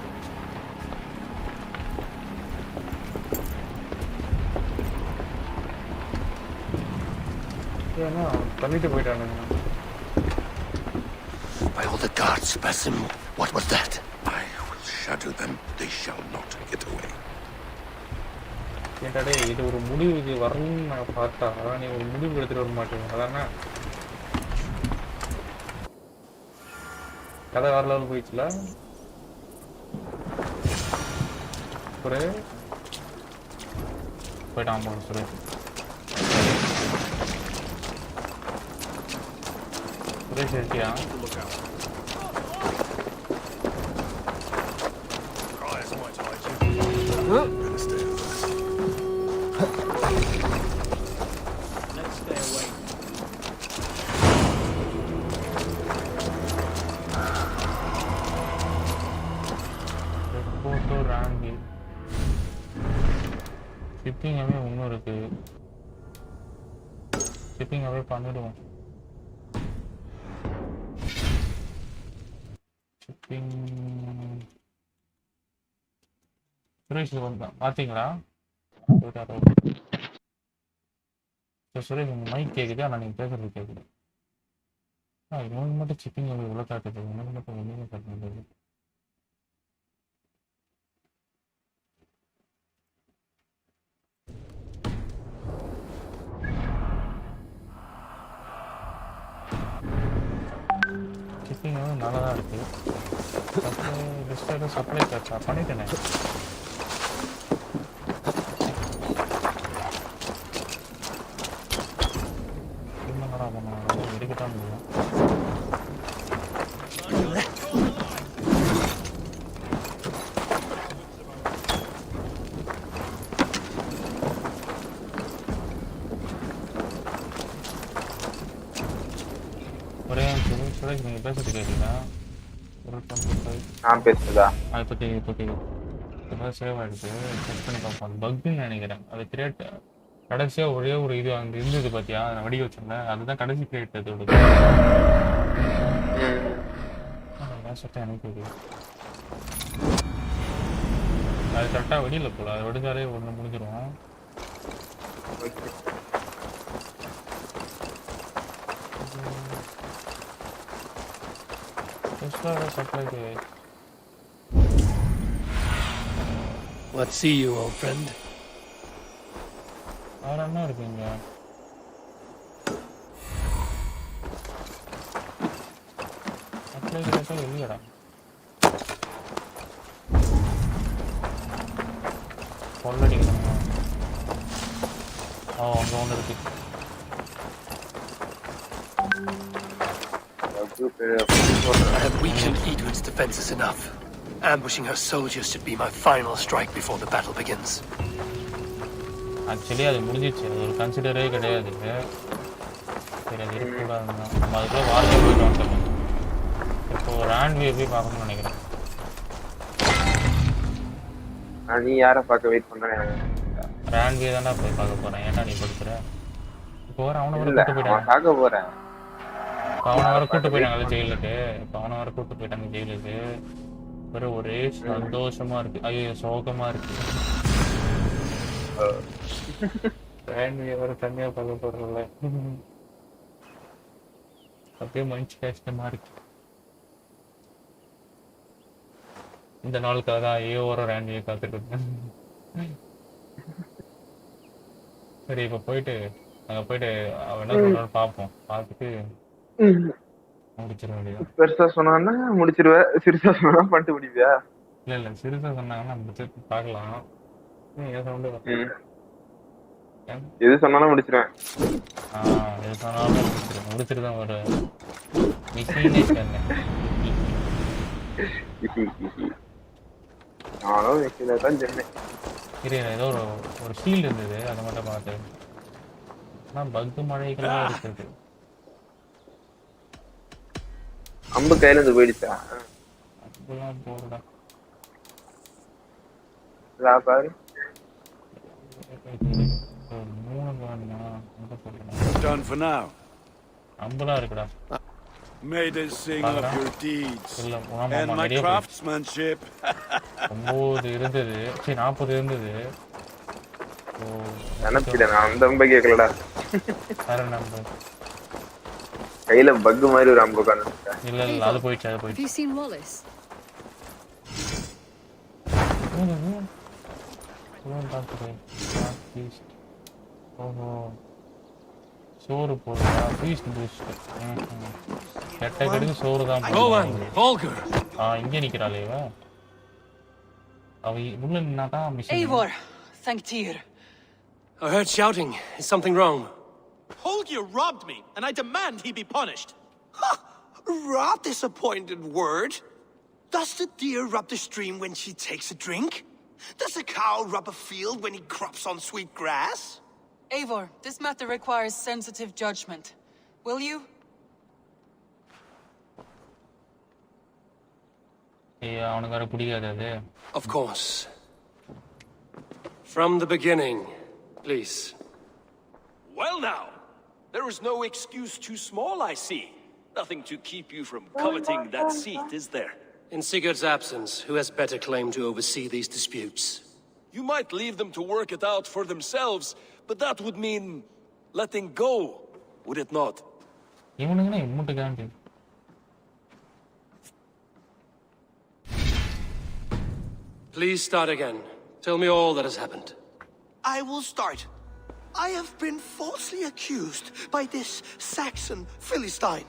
Speaker 11: By all the gods, Basim, what was that?
Speaker 12: I will shatter them. They shall not get away.
Speaker 1: ஏன்டா இது ஒரு முடிவுக்கு வரணும்னு நான் பார்த்தா நீ ஒரு முடிவு எடுத்துட்டு வர மாட்டேங்க அதானே கதை வேற லெவல் போயிடுச்சுல போயிட்டான் போன சுரேஷ் சுரேஷ் இருக்கியா Shipping away ஒன்னும் இருக்கு shipping away பண்ணிடுவோம் shipping சுரேஷ் வந்தா பாத்தீங்களா சுரேஷ் மைக் கேக்குது ஆனா நீங்க பேசுறது கேக்குது இவனுக்கு மட்டும் shipping away இவ்வளோ காட்டுது எனக்கு மட்டும் ஒன்றுமே காட்டுறது shipping நல்லா தான் இருக்கு லிஸ்ட் சப்ளை சார்ஜ் பண்ணிட்டேனே என்னடா பண்ணாங்க எடுக்கத்தான் முடியும் நீங்க பேசுறது கேட்டீங்களா
Speaker 18: நான் பேசுறதா
Speaker 1: இப்போ கேக்குது அதான் சேவ் ஆகிடுது. செக் பண்ணி பார்ப்போம். பக்குன்னு நினைக்கிறேன். அது கிரியேட் கடைசியாக ஒரே ஒரு இது அங்கே இருந்தது பார்த்தியா, நான் வடிக்க வச்சிருந்தேன். அதுதான் கடைசி கிரியேட் அதோட. சட்டம் எனக்கு அது கரெக்டாக வெடியில் போல. அது வெடிஞ்சாலே ஒன்று முடிஞ்சிடும்.
Speaker 10: What see you, old friend?
Speaker 1: வேற என்ன இருக்குங்க? இல்லையடா. கொள்ளடிக்கணும். அங்கே ஒன்று இருக்கு.
Speaker 10: I have weakened Edwin's defenses enough. Ambushing her soldiers should be my final strike before the battle begins.
Speaker 1: Actually அது முடிஞ்சிச்சு. அது ஒரு கன்சிடரே கிடையாது. சரி, அது இருக்கக்கூடாதுன்னா நம்ம அதுக்குள்ளே வார்த்தை போயிட்டு வந்துடணும். இப்போ ராண்ட்வே போய் பார்க்கணும்னு நினைக்கிறேன்.
Speaker 18: நீ யாரை பார்க்க வெயிட் பண்ண?
Speaker 1: ராண்ட்வே தானே போய் பார்க்க போகிறேன். ஏன்னா நீ கொடுக்குற இப்போ வர அவனை வர கூட்டு போயிட்டாங்க.
Speaker 18: பார்க்க போகிறேன்.
Speaker 1: இப்போ அவனை வர கூட்டு போயிட்டாங்க ஜெயிலுக்கு. இப்போ அவனை வர கூட்டு போயிட்டாங்க ஜெயிலுக்கு. வேறு ஒரே சந்தோஷமா இருக்கு. ஐயோ சோகமா இருக்கு. ராண்ட்வே வர தனியாக பார்க்க போகிறதில்ல. அப்படியே மனசு கஷ்டமா இருக்கு. இந்த நாளுக்காக தான் ஒரு ராண்ட்வே காத்துட்டு இருக்கேன். சரி, இப்போ போயிட்டு அங்கே போயிட்டு அவன் என்ன சொல்றான்னு பார்ப்போம். பார்த்துட்டு முடிச்சிட வேண்டியது.
Speaker 18: பெருசா சொன்னா முடிச்சிருவேன், சிறுசா சொன்னா பண்ணிட்டு முடிவியா?
Speaker 1: இல்லை சிறுசா சொன்னாங்கன்னா முடிச்சு பார்க்கலாம்.
Speaker 18: எது சொன்னாலும் முடிச்சிருவேன்.
Speaker 1: எது சொன்னாலும் முடிச்சிட்டு தான் ஒரு மிஷினே சொன்னேன்.
Speaker 18: நானும் மிஷினை தான் சொன்னேன்.
Speaker 1: ஏதோ ஒரு ஷீல்டு இருந்தது, அதை மட்டும் பார்த்து. ஆனால் பக்கு மழைகள்லாம் இருக்குது.
Speaker 18: அம்பு கையில இருந்து போயிடுச்சா?
Speaker 1: அம்புலாம் போடுடா.
Speaker 18: பாரு
Speaker 3: Done for now.
Speaker 1: அம்புலாம் இருக்குடா.
Speaker 3: May they sing of your deeds and my craftsmanship.
Speaker 1: 9 இருந்தது. சரி 40 இருந்தது.
Speaker 18: நினைச்சிட்டேன் நான் அந்த அம்பை கேட்கலடா.
Speaker 1: வேற நம்பர்
Speaker 18: கையில பக் மாதிரி ஒரு அம்பு காணும்டா.
Speaker 1: இல்ல அது போயிடுச்சு. அது போயிடுச்சு.
Speaker 19: Have you seen Wallace?
Speaker 1: சோறு போடுறா. Beast boost. கெட்ட கெடுக்கு சோறு தான். இங்கே நிக்கிறாளே இவ. அவ உள்ள நின்னாதான் mission.
Speaker 5: Ivaar, thank you.
Speaker 10: I heard shouting. Is something wrong?
Speaker 11: Holger robbed me, and I demand he be punished. Rot disappointed word. Does the deer rub the stream when she takes a drink? Does a cow rub a field when he crops on sweet grass?
Speaker 16: Ivaar, this matter requires sensitive judgment. Will you?
Speaker 10: Of course. From the beginning, please.
Speaker 23: Well now, there is no excuse too small, I see. Nothing to keep you from coveting that seat, is there?
Speaker 10: In Sigurd's absence, who has better claim to oversee these disputes?
Speaker 23: You might leave them to work it out for themselves, but that would mean letting go, would it not?
Speaker 10: Please start again. Tell me all that has happened.
Speaker 11: I will start. I have been falsely accused by this Saxon Philistine.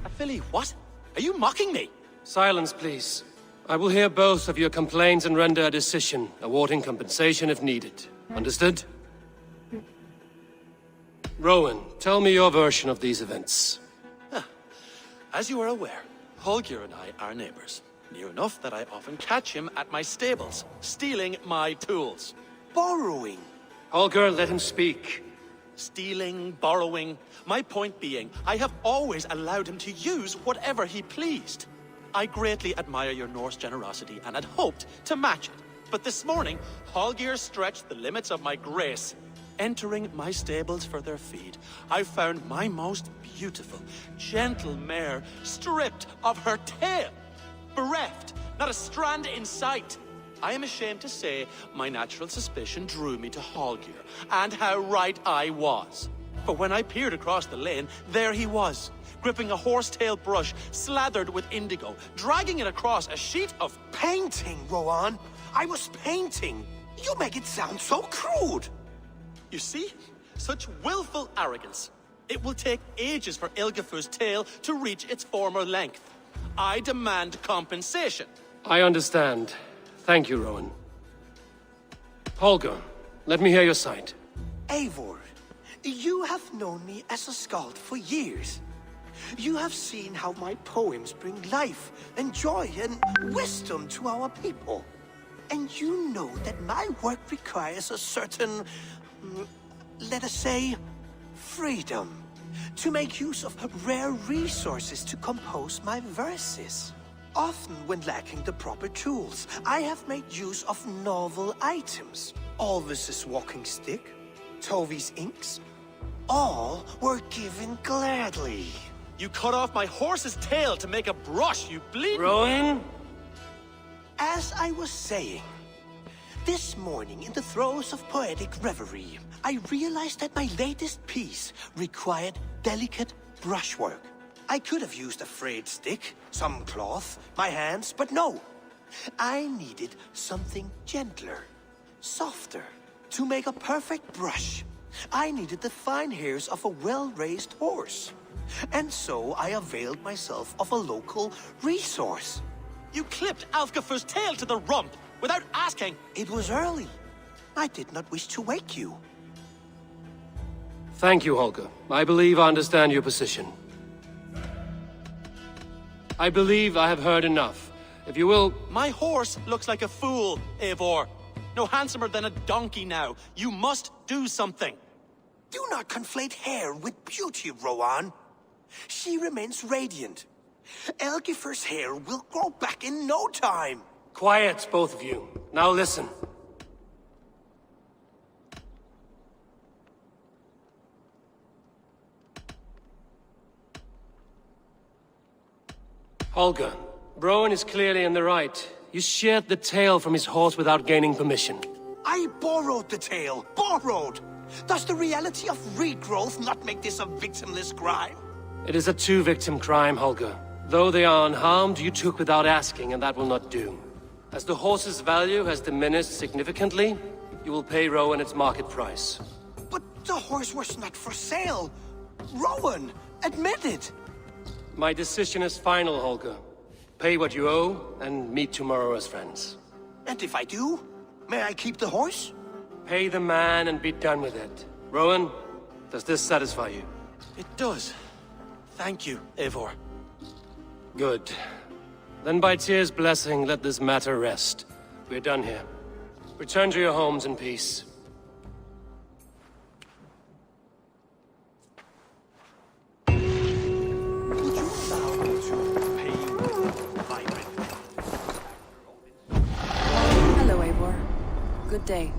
Speaker 11: A Philly what? Are you mocking me?
Speaker 10: Silence, please. I will hear both of your complaints and render a decision, awarding compensation if needed. Understood? Rowan, tell me your version of these events.
Speaker 11: As you are aware, Holger and I are neighbors. Near enough that I often catch him at my stables, stealing my tools. Borrowing.
Speaker 10: Holger, let him speak.
Speaker 11: Stealing, borrowing. My point being, I have always allowed him to use whatever he pleased.
Speaker 20: I greatly admire your Norse generosity and had hoped to match it. But this morning, Hallgeir stretched the limits of my grace. Entering my stables for their feed, I found my most beautiful, gentle mare stripped of her tail. Bereft, not a strand in sight. I am ashamed to say my natural suspicion drew me to Hallgeir, and how right I was. For when I peered across the lane, there he was, gripping a horsetail brush slathered with indigo, dragging it across a sheet of
Speaker 11: painting, Rowan. I was painting. You make it sound so crude.
Speaker 20: You see? Such willful arrogance. It will take ages for Ilgafur's tail to reach its former length. I demand compensation.
Speaker 17: I understand. Thank you, Rowan. Holger, let me hear your side.
Speaker 11: Eivor, you have known me as a skald for years. You have seen how my poems bring life and joy and wisdom to our people. And you know that my work requires a certain, let us say, freedom. To make use of rare resources to compose my verses. Often when lacking the proper tools, I have made use of novel items. Alvis's walking stick, Tovi's inks, all were given gladly.
Speaker 20: You cut off my horse's tail to make a brush, you bleed.
Speaker 17: Rowan?
Speaker 11: As I was saying, this morning in the throes of poetic reverie, I realized that my latest piece required delicate brushwork. I could have used a frayed stick, some cloth, my hands, but no. I needed something gentler, softer. To make a perfect brush, I needed the fine hairs of a well-raised horse. And so I availed myself of a local resource.
Speaker 20: You clipped Alfgafur's tail to the rump without asking.
Speaker 11: It was early. I did not wish to wake you.
Speaker 17: Thank you, Holger. I believe I understand your position. I believe I have heard enough. If you will...
Speaker 20: My horse looks like a fool, Eivor. No handsomer than a donkey now. You must do something.
Speaker 11: Do not conflate hair with beauty, Rowan. She remains radiant. Elgifur's hair will grow back in no time.
Speaker 17: Quiet, both of you. Now listen. Holger, Rowan is clearly in the right. You sheared the tail from his horse without gaining permission.
Speaker 11: I borrowed the tail. Borrowed! Does the reality of regrowth not make this a victimless crime?
Speaker 17: It is a two-victim crime, Holger. Though they are unharmed, you took without asking, and that will not do. As the horse's value has diminished significantly, you will pay Rowan its market price.
Speaker 11: But the horse was not for sale. Rowan, admit it.
Speaker 17: My decision is final, Holger. Pay what you owe, and meet tomorrow as friends.
Speaker 11: And if I do, may I keep the horse?
Speaker 17: Pay the man and be done with it. Rowan, does this satisfy you?
Speaker 20: It does. Thank you, Eivor.
Speaker 17: Good. Then by Tyr's blessing, let this matter rest. We're done here. Return to your homes in peace.
Speaker 16: Hello, Eivor. Good day.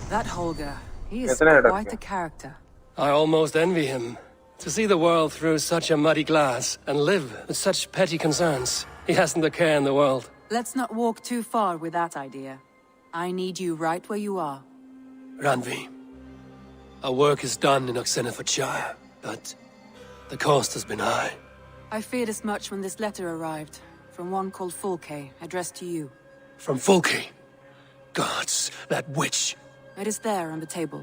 Speaker 16: That Holger, he is quite a character.
Speaker 17: I almost envy him. To see the world through such a muddy glass, and live with such petty concerns. He hasn't a care in the world.
Speaker 16: Let's not walk too far with that idea. I need you right where you are.
Speaker 17: Randvi, our work is done in Oxenfordshire, but the cost has been high.
Speaker 16: I feared as much when this letter arrived, from one called Fulke, addressed to you.
Speaker 17: From Fulke? Gods, that witch!
Speaker 16: It is there on the table.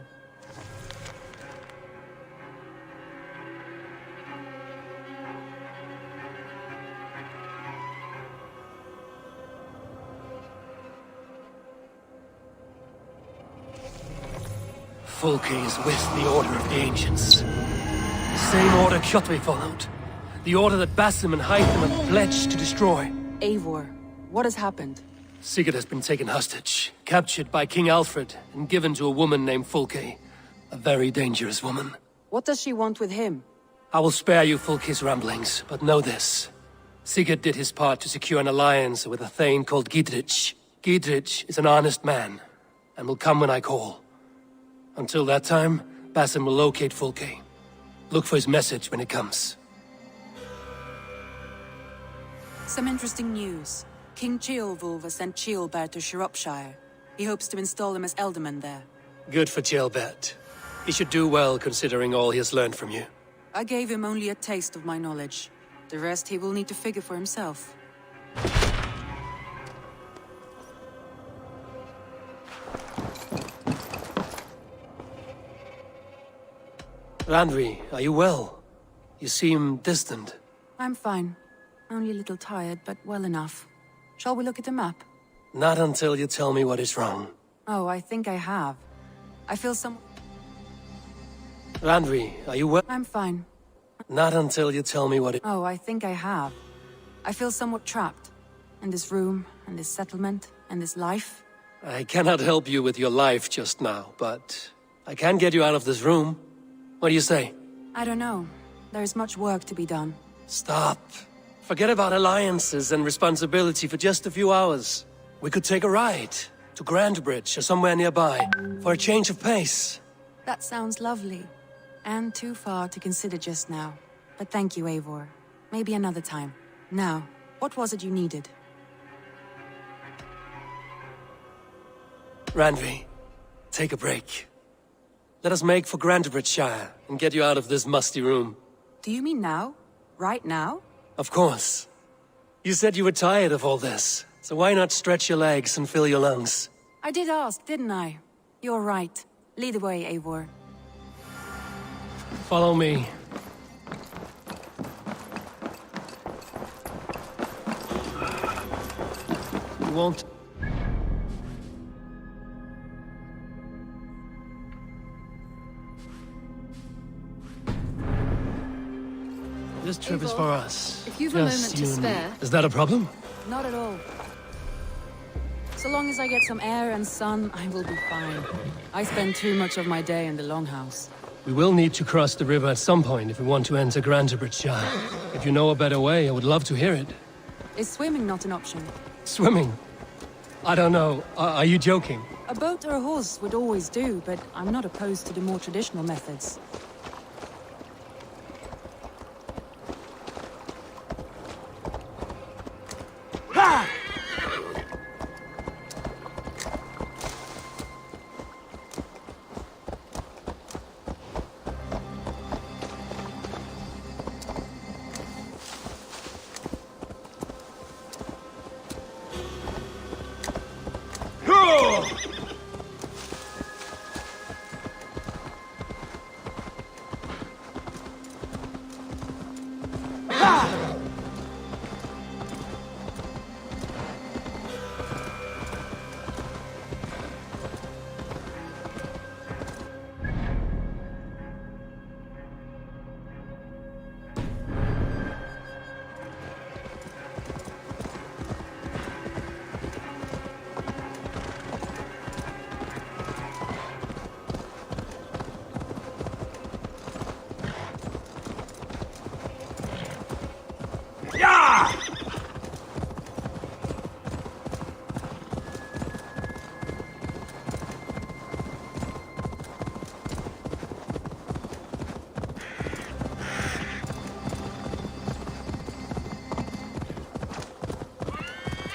Speaker 17: Fulke is with the Order of the Ancients. The same order Kjotve followed. The order that Basim and Hytham have pledged to destroy.
Speaker 16: Eivor, what has happened?
Speaker 17: Sigurd has been taken hostage, captured by King Alfred, and given to a woman named Fulke. A very dangerous woman.
Speaker 16: What does she want with him?
Speaker 17: I will spare you Fulke's ramblings, but know this.
Speaker 10: Sigurd did his part to secure an alliance with a thane called Gtx. Gtx is an honest man, and will come when I call. Until that time, Basim will locate Fulke. Look for his message when it comes.
Speaker 16: Some interesting news. King Ceolwulf sent Ceolbert to Shropshire. He hopes to install him as Elderman there.
Speaker 10: Good for Ceolbert. He should do well considering all he has learned from you.
Speaker 16: I gave him only a taste of my knowledge. The rest he will need to figure for himself.
Speaker 10: Randvi, are you well? You seem distant.
Speaker 16: I'm fine. Only a little tired, but well enough. Shall we look at the map?
Speaker 10: Not until you tell me what is wrong.
Speaker 16: Oh, I think I have. I feel some...
Speaker 10: Randvi, are you well?
Speaker 16: I'm fine.
Speaker 10: Not until you tell me what it...
Speaker 16: Oh, I think I have. I feel somewhat trapped. In this room, and this settlement, and this life.
Speaker 10: I cannot help you with your life just now, but I can get you out of this room. What do you say?
Speaker 16: I don't know. There is much work to be done.
Speaker 10: Stop. Forget about alliances and responsibility for just a few hours. We could take a ride to Grandbridge or somewhere nearby for a change of pace.
Speaker 16: That sounds lovely. And too far to consider just now. But thank you, Eivor. Maybe another time. Now, what was it you needed?
Speaker 10: Randvi, take a break. Let us make for Grandbridgeshire and get you out of this musty room.
Speaker 16: Do you mean now? Right now?
Speaker 10: Of course. You said you were tired of all this, so why not stretch your legs and fill your lungs?
Speaker 16: I did ask, didn't I? You're right. Lead the way, Eivor.
Speaker 10: Follow me. You won't... This trip is for us.
Speaker 19: If you've a moment to spare...
Speaker 10: Is that a problem?
Speaker 16: Not at all. So long as I get some air and sun, I will be fine. I spend too much of my day in the Longhouse.
Speaker 10: We will need to cross the river at some point if we want to enter Grandbridgeshire. If you know a better way, I would love to hear it.
Speaker 16: Is swimming not an option?
Speaker 10: Swimming? I don't know. Are you joking?
Speaker 16: A boat or a horse would always do, but I'm not opposed to the more traditional methods.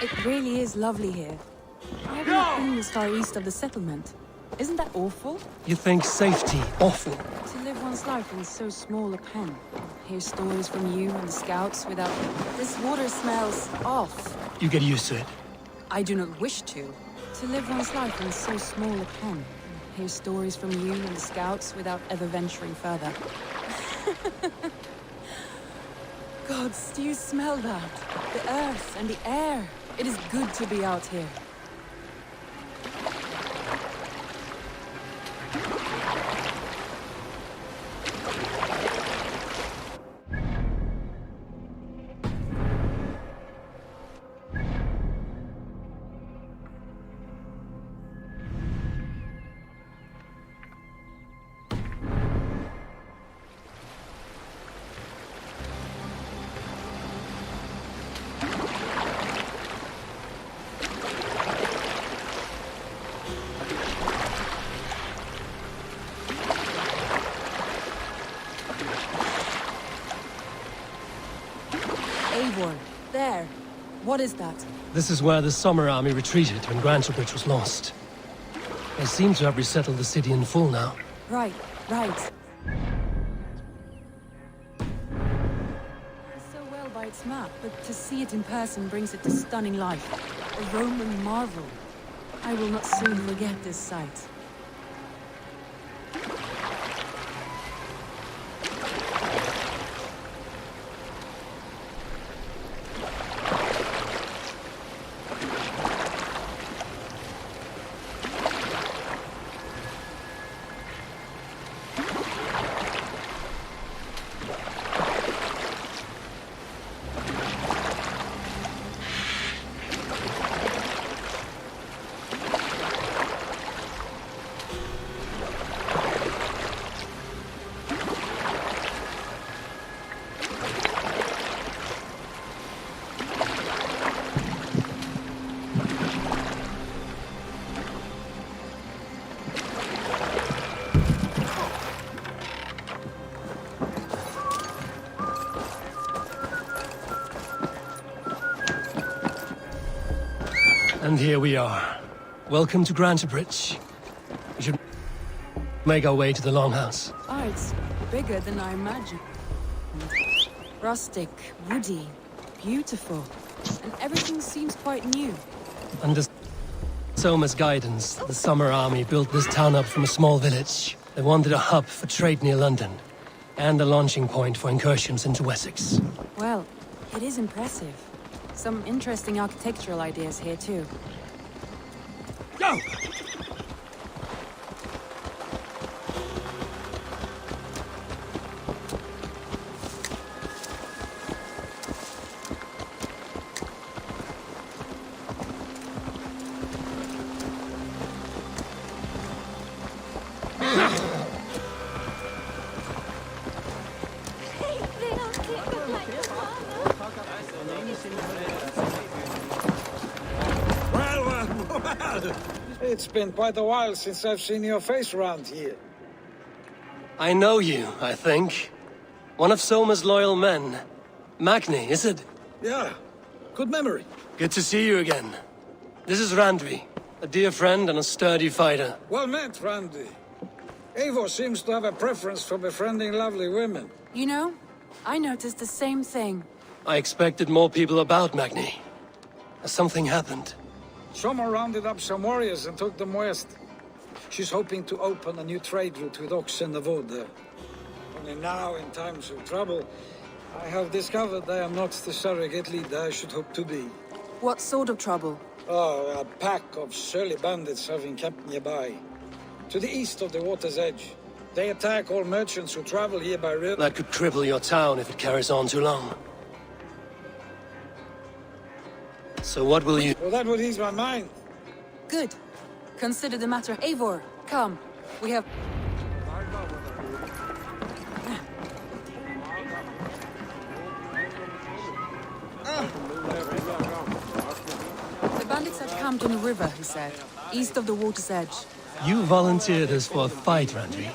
Speaker 16: It really is lovely here. I have not been this far east of the settlement. Isn't that awful?
Speaker 10: You think safety awful?
Speaker 16: To live one's life in so small a pen. Hear stories from you and the scouts without... This water smells off.
Speaker 10: You get used to it.
Speaker 16: I do not wish to. To live one's life in so small a pen. Hear stories from you and the scouts without ever venturing further. Gods, do you smell that? The earth and the air. It is good to be out here.
Speaker 6: What is that?
Speaker 10: This is where the Summer Army retreated when Grantebridge was lost. They seem to have resettled the city in full now.
Speaker 6: Right. So well by its map, but to see it in person brings it to stunning life. A Roman marvel. I will not soon forget this sight.
Speaker 10: And here we are. Welcome to Grantebridge. We should make our way to the Longhouse.
Speaker 6: Oh, it's bigger than I imagined. Rustic, woody, beautiful. And everything seems quite new.
Speaker 10: Under Soma's guidance, the Summer Army built this town up from a small village. They wanted a hub for trade near London, and a launching point for incursions into Wessex.
Speaker 6: Well, it is impressive. Some interesting architectural ideas here, too.
Speaker 10: Go!
Speaker 15: It's been quite a while since I've seen your face around here.
Speaker 10: I know you, I think. One of Soma's loyal men. Magni, is it?
Speaker 15: Yeah, good memory.
Speaker 10: Good to see you again. This is Randvi, a dear friend and a sturdy fighter.
Speaker 15: Well met, Randy. Eivor seems to have a preference for befriending lovely women.
Speaker 6: You know, I noticed the same thing.
Speaker 10: I expected more people about Magni. Something happened.
Speaker 15: Soma rounded up some warriors and took them west. She's hoping to open a new trade route with Ox and the Wood there. Only now, in times of trouble, I have discovered I am not the surrogate leader I should hope to be.
Speaker 6: What sort of trouble?
Speaker 15: Oh, a pack of surly bandits have been kept nearby. To the east of the water's edge. They attack all merchants who travel here by river.
Speaker 10: That could cripple your town if it carries on too long. So what will you...
Speaker 15: Well, that would ease my mind.
Speaker 6: Good. Consider the matter. Eivor, come. We have... The bandits had camped on the river, he said. East of the water's edge.
Speaker 10: You volunteered us for a fight, Randvi.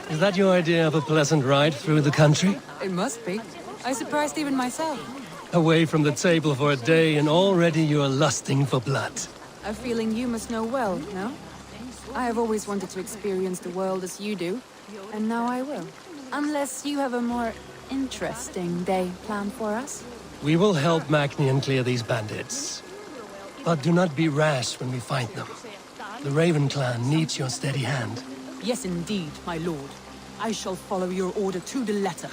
Speaker 10: Is that your idea of a pleasant ride through the country?
Speaker 6: It must be. I surprised even myself.
Speaker 10: Away from the table for a day and already you are lusting for blood.
Speaker 6: A feeling you must know well, no? I have always wanted to experience the world as you do, and now I will. Unless you have a more interesting day planned for us?
Speaker 10: We will help Magni clear these bandits. But do not be rash when we find them. The Raven clan needs your steady hand.
Speaker 6: Yes, indeed, my lord. I shall follow your order to the letter.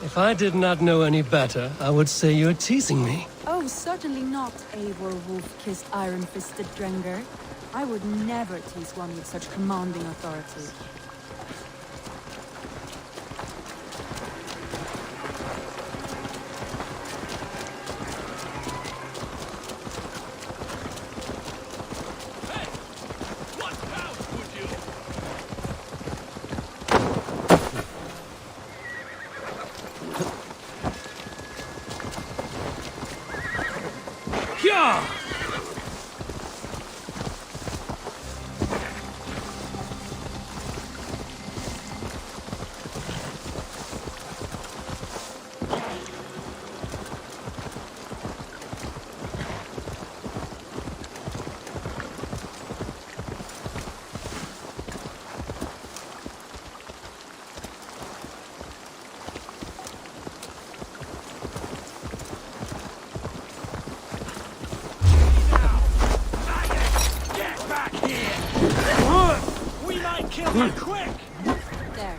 Speaker 10: If I did not know any better, I would say you're teasing me.
Speaker 6: Oh, certainly not, Eivor wolf-kissed iron-fisted Drenger. I would never tease one with such commanding authority.
Speaker 14: quick!
Speaker 19: There,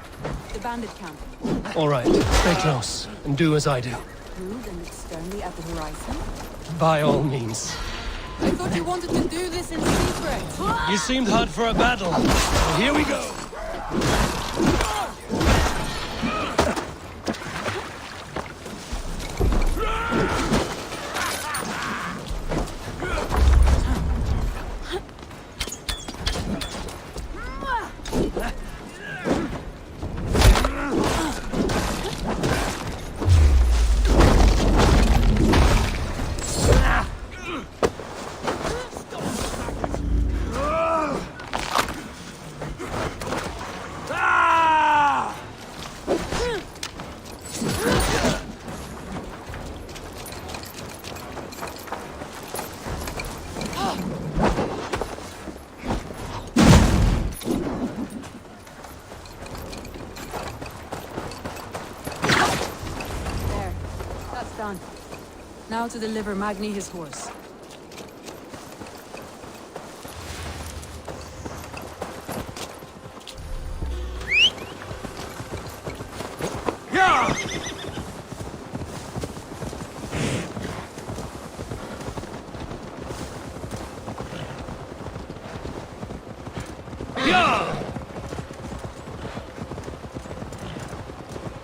Speaker 19: the bandit camp.
Speaker 13: All right, stay close and do as I do.
Speaker 19: Move and look sternly at the horizon.
Speaker 13: By all means.
Speaker 19: I thought you wanted to do this in secret.
Speaker 13: You seemed hot for a battle. So here we go.
Speaker 19: Now to deliver Magni his horse.
Speaker 14: Yeah!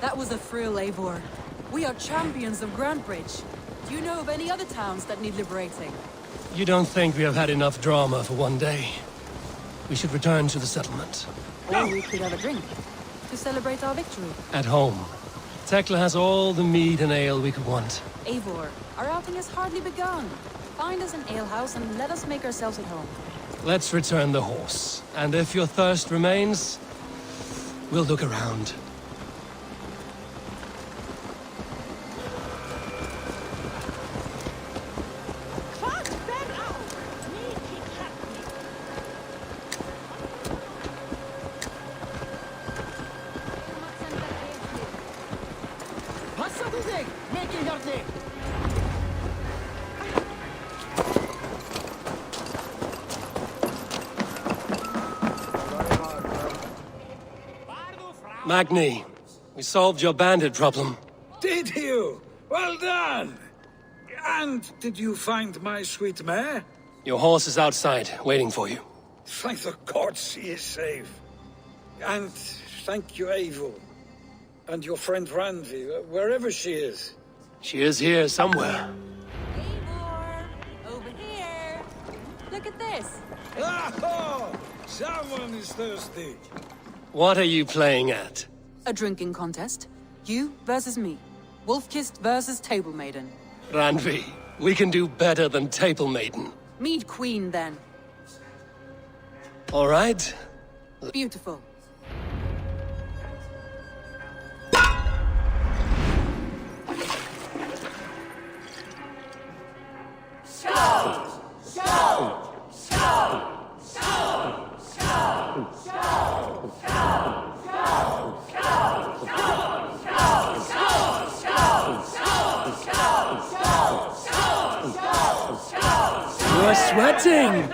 Speaker 19: That was a thrill, Eivor. We are champions of Grantbridge. Do you know of any other towns that need liberating?
Speaker 13: You don't think we have had enough drama for one day? We should return to the settlement.
Speaker 19: Or we could have a drink to celebrate our victory.
Speaker 13: At home. Tekla has all the mead and ale we could want.
Speaker 19: Eivor, our outing has hardly begun. Find us an alehouse and let us make ourselves at home.
Speaker 13: Let's return the horse. And if your thirst remains, we'll look around. Magni, we solved your bandit problem.
Speaker 15: Did you? Well done! And did you find my sweet mare?
Speaker 13: Your horse is outside, waiting for you.
Speaker 15: Thank the gods she is safe. And thank you, Eivor. And your friend Randvi, wherever she is.
Speaker 13: She is here somewhere.
Speaker 19: Eivor! Over here! Look at this!
Speaker 15: Oh! Someone is thirsty.
Speaker 13: What are you playing at?
Speaker 19: A drinking contest. You versus me. Wolf-kissed versus Table Maiden.
Speaker 13: Randvi, we can do better than Table Maiden.
Speaker 19: Mead Queen, then.
Speaker 13: All right.
Speaker 19: Beautiful.
Speaker 13: You're sweating!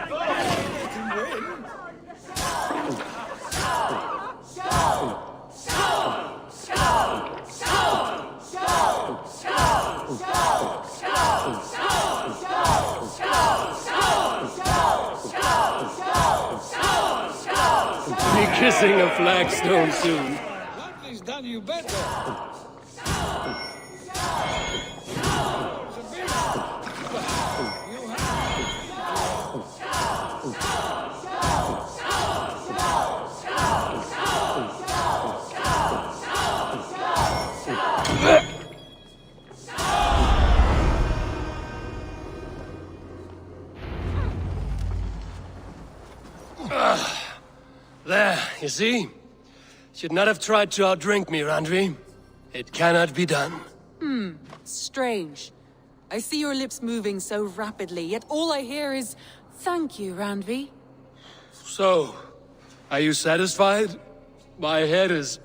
Speaker 13: Be kissing a flagstone soon.
Speaker 15: He's done you better.
Speaker 13: There, you see? Should not have tried to outdrink me, Randvi. It cannot be done.
Speaker 19: Strange. I see your lips moving so rapidly, yet all I hear is, "Thank you, Randvi."
Speaker 13: So, are you satisfied? My head is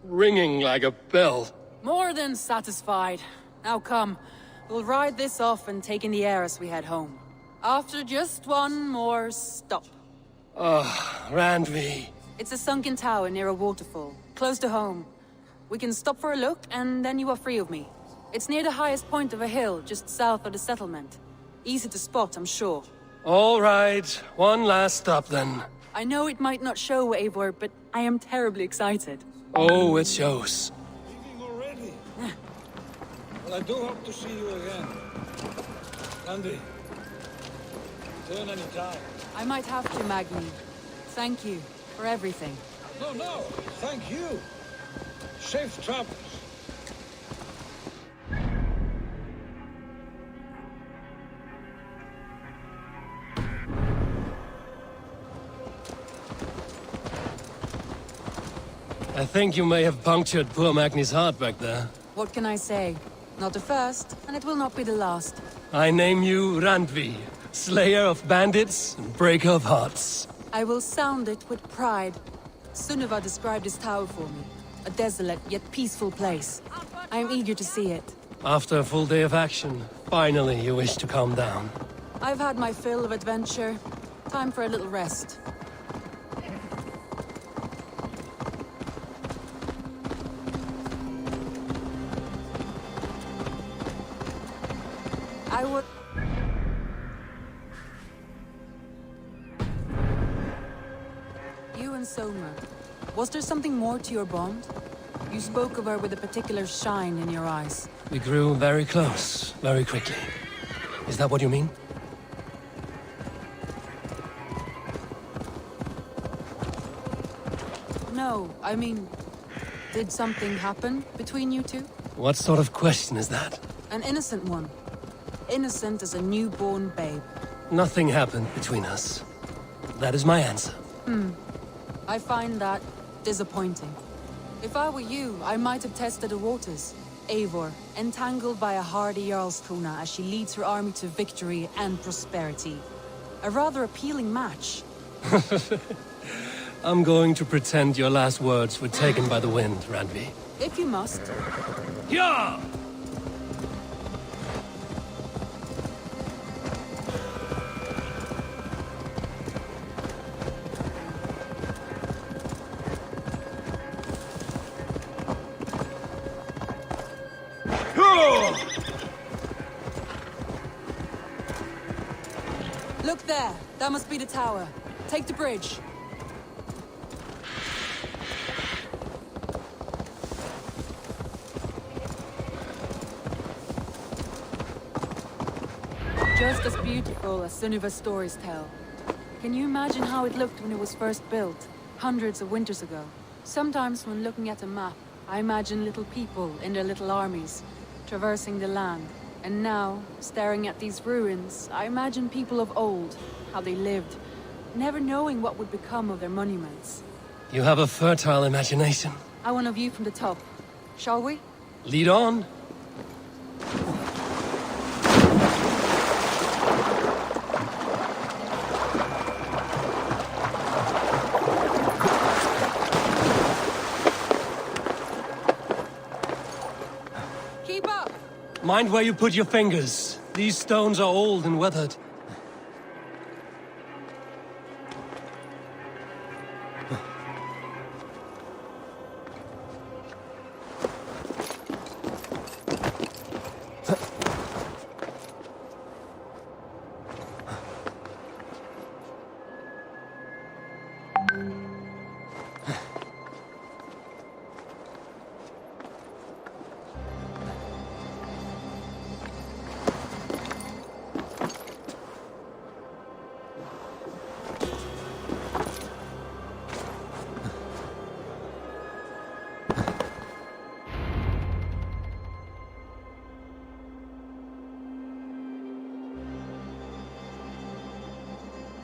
Speaker 13: ringing like a bell.
Speaker 19: More than satisfied. Now come, we'll ride this off and take in the air as we head home. After just one more stop.
Speaker 13: Oh, Randvi,
Speaker 16: It's a sunken tower near a waterfall, close to home. We can stop for a look, and then you are free of me. It's near the highest point of a hill, just south of the settlement. Easy to spot, I'm sure.
Speaker 13: All right, one last stop then.
Speaker 16: I know it might not show, Ivaar, but I am terribly excited.
Speaker 13: Oh, it shows.
Speaker 15: Leaving already? Well, I do hope to see you again. Andy, return any time.
Speaker 16: I might have to, Magni. Thank you for everything.
Speaker 15: No, thank you. Safe travels.
Speaker 13: I think you may have punctured poor Magni's heart back there.
Speaker 16: What can I say? Not the first, and it will not be the last.
Speaker 13: I name you Randvi, slayer of bandits and breaker of hearts.
Speaker 16: I will sound it with pride. Sunniva described this tower for me. A desolate yet peaceful place. I am eager to see it.
Speaker 13: After a full day of action, finally you wish to calm down.
Speaker 16: I've had my fill of adventure. Time for a little rest. I would... You and Soma. Was there something more to your bond? You spoke of her with a particular shine in your eyes.
Speaker 13: We grew very close, very quickly. Is that what you mean?
Speaker 16: No, I mean... Did something happen between you two?
Speaker 13: What sort of question is that?
Speaker 16: An innocent one. Innocent as a newborn babe.
Speaker 13: Nothing happened between us. That is my answer.
Speaker 16: I find that disappointing. If I were you, I might have tested the waters. Eivor, entangled by a hardy Jarlskona as she leads her army to victory and prosperity. A rather appealing match.
Speaker 13: I'm going to pretend your last words were taken by the wind, Randvi.
Speaker 16: If you must.
Speaker 13: Yeah!
Speaker 16: Look there! That must be the tower. Take the bridge. Just as beautiful as Sunniva's stories tell. Can you imagine how it looked when it was first built, hundreds of winters ago? Sometimes when looking at a map, I imagine little people in their little armies, traversing the land. And now, staring at these ruins, I imagine people of old, how they lived, never knowing what would become of their monuments.
Speaker 13: You have a fertile imagination.
Speaker 16: I want a view from the top. Shall we?
Speaker 13: Lead on.
Speaker 16: Keep up!
Speaker 13: Mind where you put your fingers. These stones are old and weathered.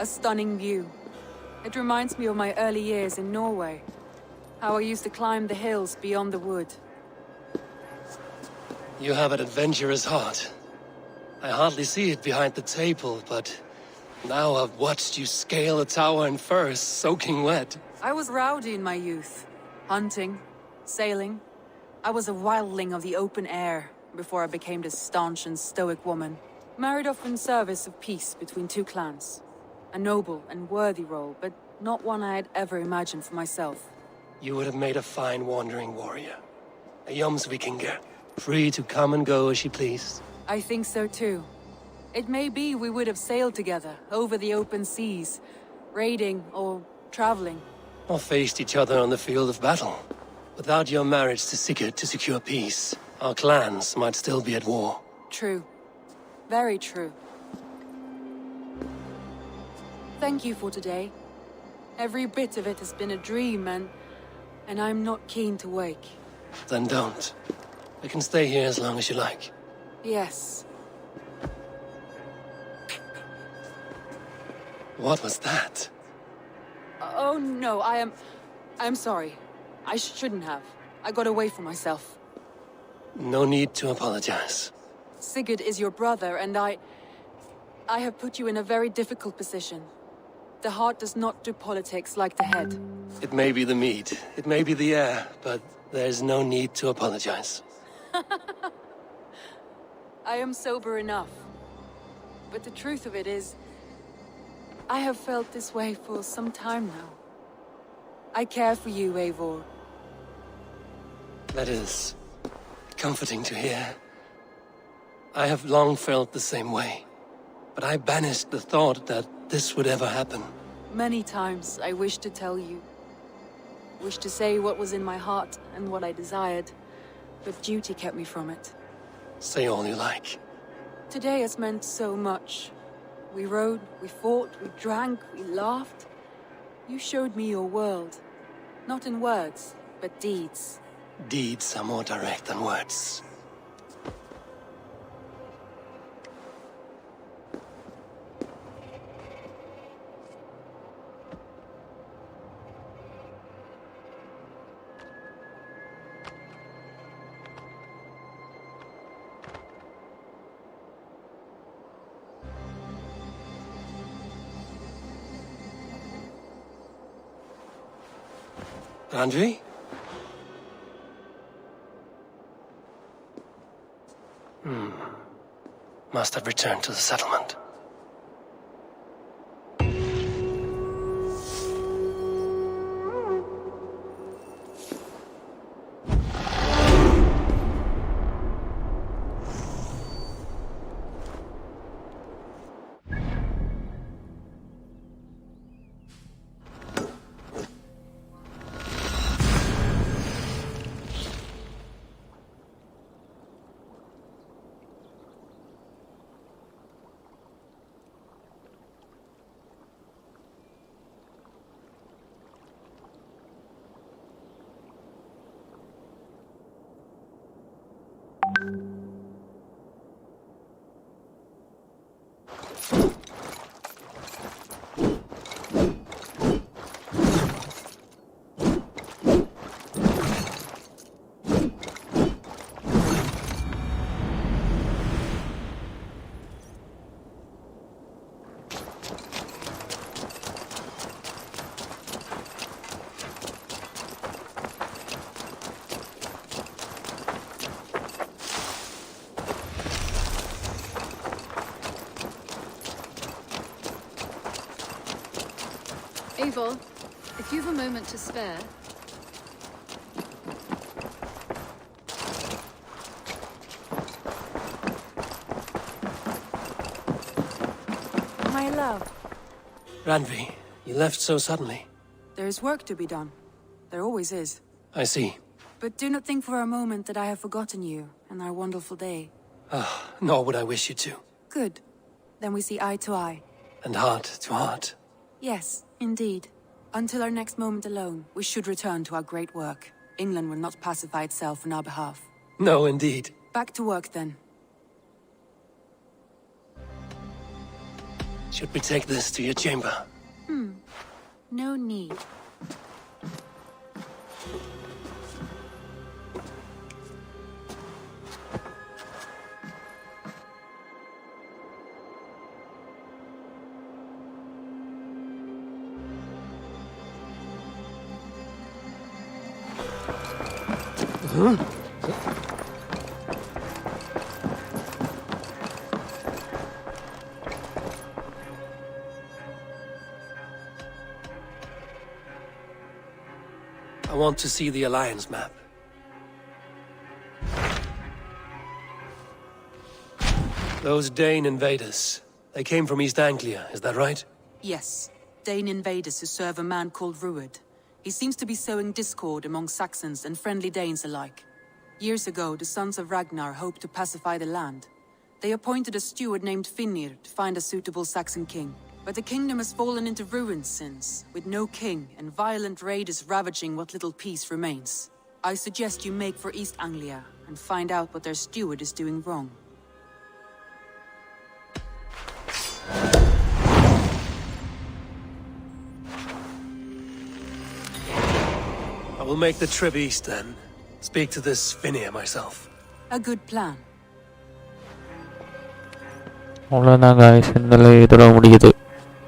Speaker 16: A stunning view. It reminds me of my early years in Norway. How I used to climb the hills beyond the wood.
Speaker 13: You have an adventurous heart. I hardly see it behind the table, but now I've watched you scale a tower in furs, soaking wet.
Speaker 16: I was rowdy in my youth. Hunting, sailing. I was a wildling of the open air before I became this staunch and stoic woman. Married off in service of peace between two clans. A noble and worthy role, but not one I had ever imagined for myself.
Speaker 13: You would have made a fine wandering warrior. A Jomsvikinger, free to come and go as she pleased.
Speaker 16: I think so too. It may be we would have sailed together, over the open seas, raiding or traveling.
Speaker 13: Or faced each other on the field of battle. Without your marriage to Sigurd to secure peace, our clans might still be at war.
Speaker 16: True. Very true. Thank you for today. Every bit of it has been a dream, and I'm not keen to wake.
Speaker 13: Then don't. We can stay here as long as you like.
Speaker 16: Yes.
Speaker 13: What was that?
Speaker 16: Oh no, I'm sorry. I shouldn't have. I got away from myself.
Speaker 13: No need to apologize.
Speaker 16: Sigurd is your brother, and I have put you in a very difficult position. The heart does not do politics like the head.
Speaker 13: It may be the meat, it may be the air, but there's no need to apologize.
Speaker 16: I am sober enough. But the truth of it is, I have felt this way for some time now. I care for you, Eivor.
Speaker 13: That is comforting to hear. I have long felt the same way, but I banished the thought that this would ever happen.
Speaker 16: Many times I wished to tell you. Wished to say what was in my heart and what I desired, but duty kept me from it.
Speaker 13: Say all you like.
Speaker 16: Today has meant so much. We rode, we fought, we drank, we laughed. You showed me your world. Not in words, but deeds.
Speaker 13: Deeds are more direct than words. Andrei? Must have returned to the settlement.
Speaker 19: Ivaar, if you've a moment to spare...
Speaker 16: My love.
Speaker 13: Randvi, you left so suddenly.
Speaker 16: There is work to be done. There always is.
Speaker 13: I see.
Speaker 16: But do not think for a moment that I have forgotten you and our wonderful day.
Speaker 13: Nor would I wish you to.
Speaker 16: Good. Then we see eye to eye.
Speaker 13: And heart to heart.
Speaker 16: Yes, indeed. Until our next moment alone, we should return to our great work. England will not pacify itself on our behalf.
Speaker 13: No, indeed.
Speaker 16: Back to work, then.
Speaker 13: Should we take this to your chamber?
Speaker 16: No need.
Speaker 13: I want to see the Alliance map. Those Dane invaders, they came from East Anglia, is that right?
Speaker 16: Yes. Dane invaders who serve a man called Ruud. He seems to be sowing discord among Saxons and friendly Danes alike. Years ago, the sons of Ragnar hoped to pacify the land. They appointed a steward named Finnir to find a suitable Saxon king. But the kingdom has fallen into ruins since, with no king and violent raiders ravaging what little peace remains. I suggest you make for East Anglia and find out what their steward is doing wrong.
Speaker 13: I will make the trip east then. Speak to this Finnir myself.
Speaker 16: A good plan.
Speaker 1: அவ்வளோதான் guys, இந்த இதோட முடியுது.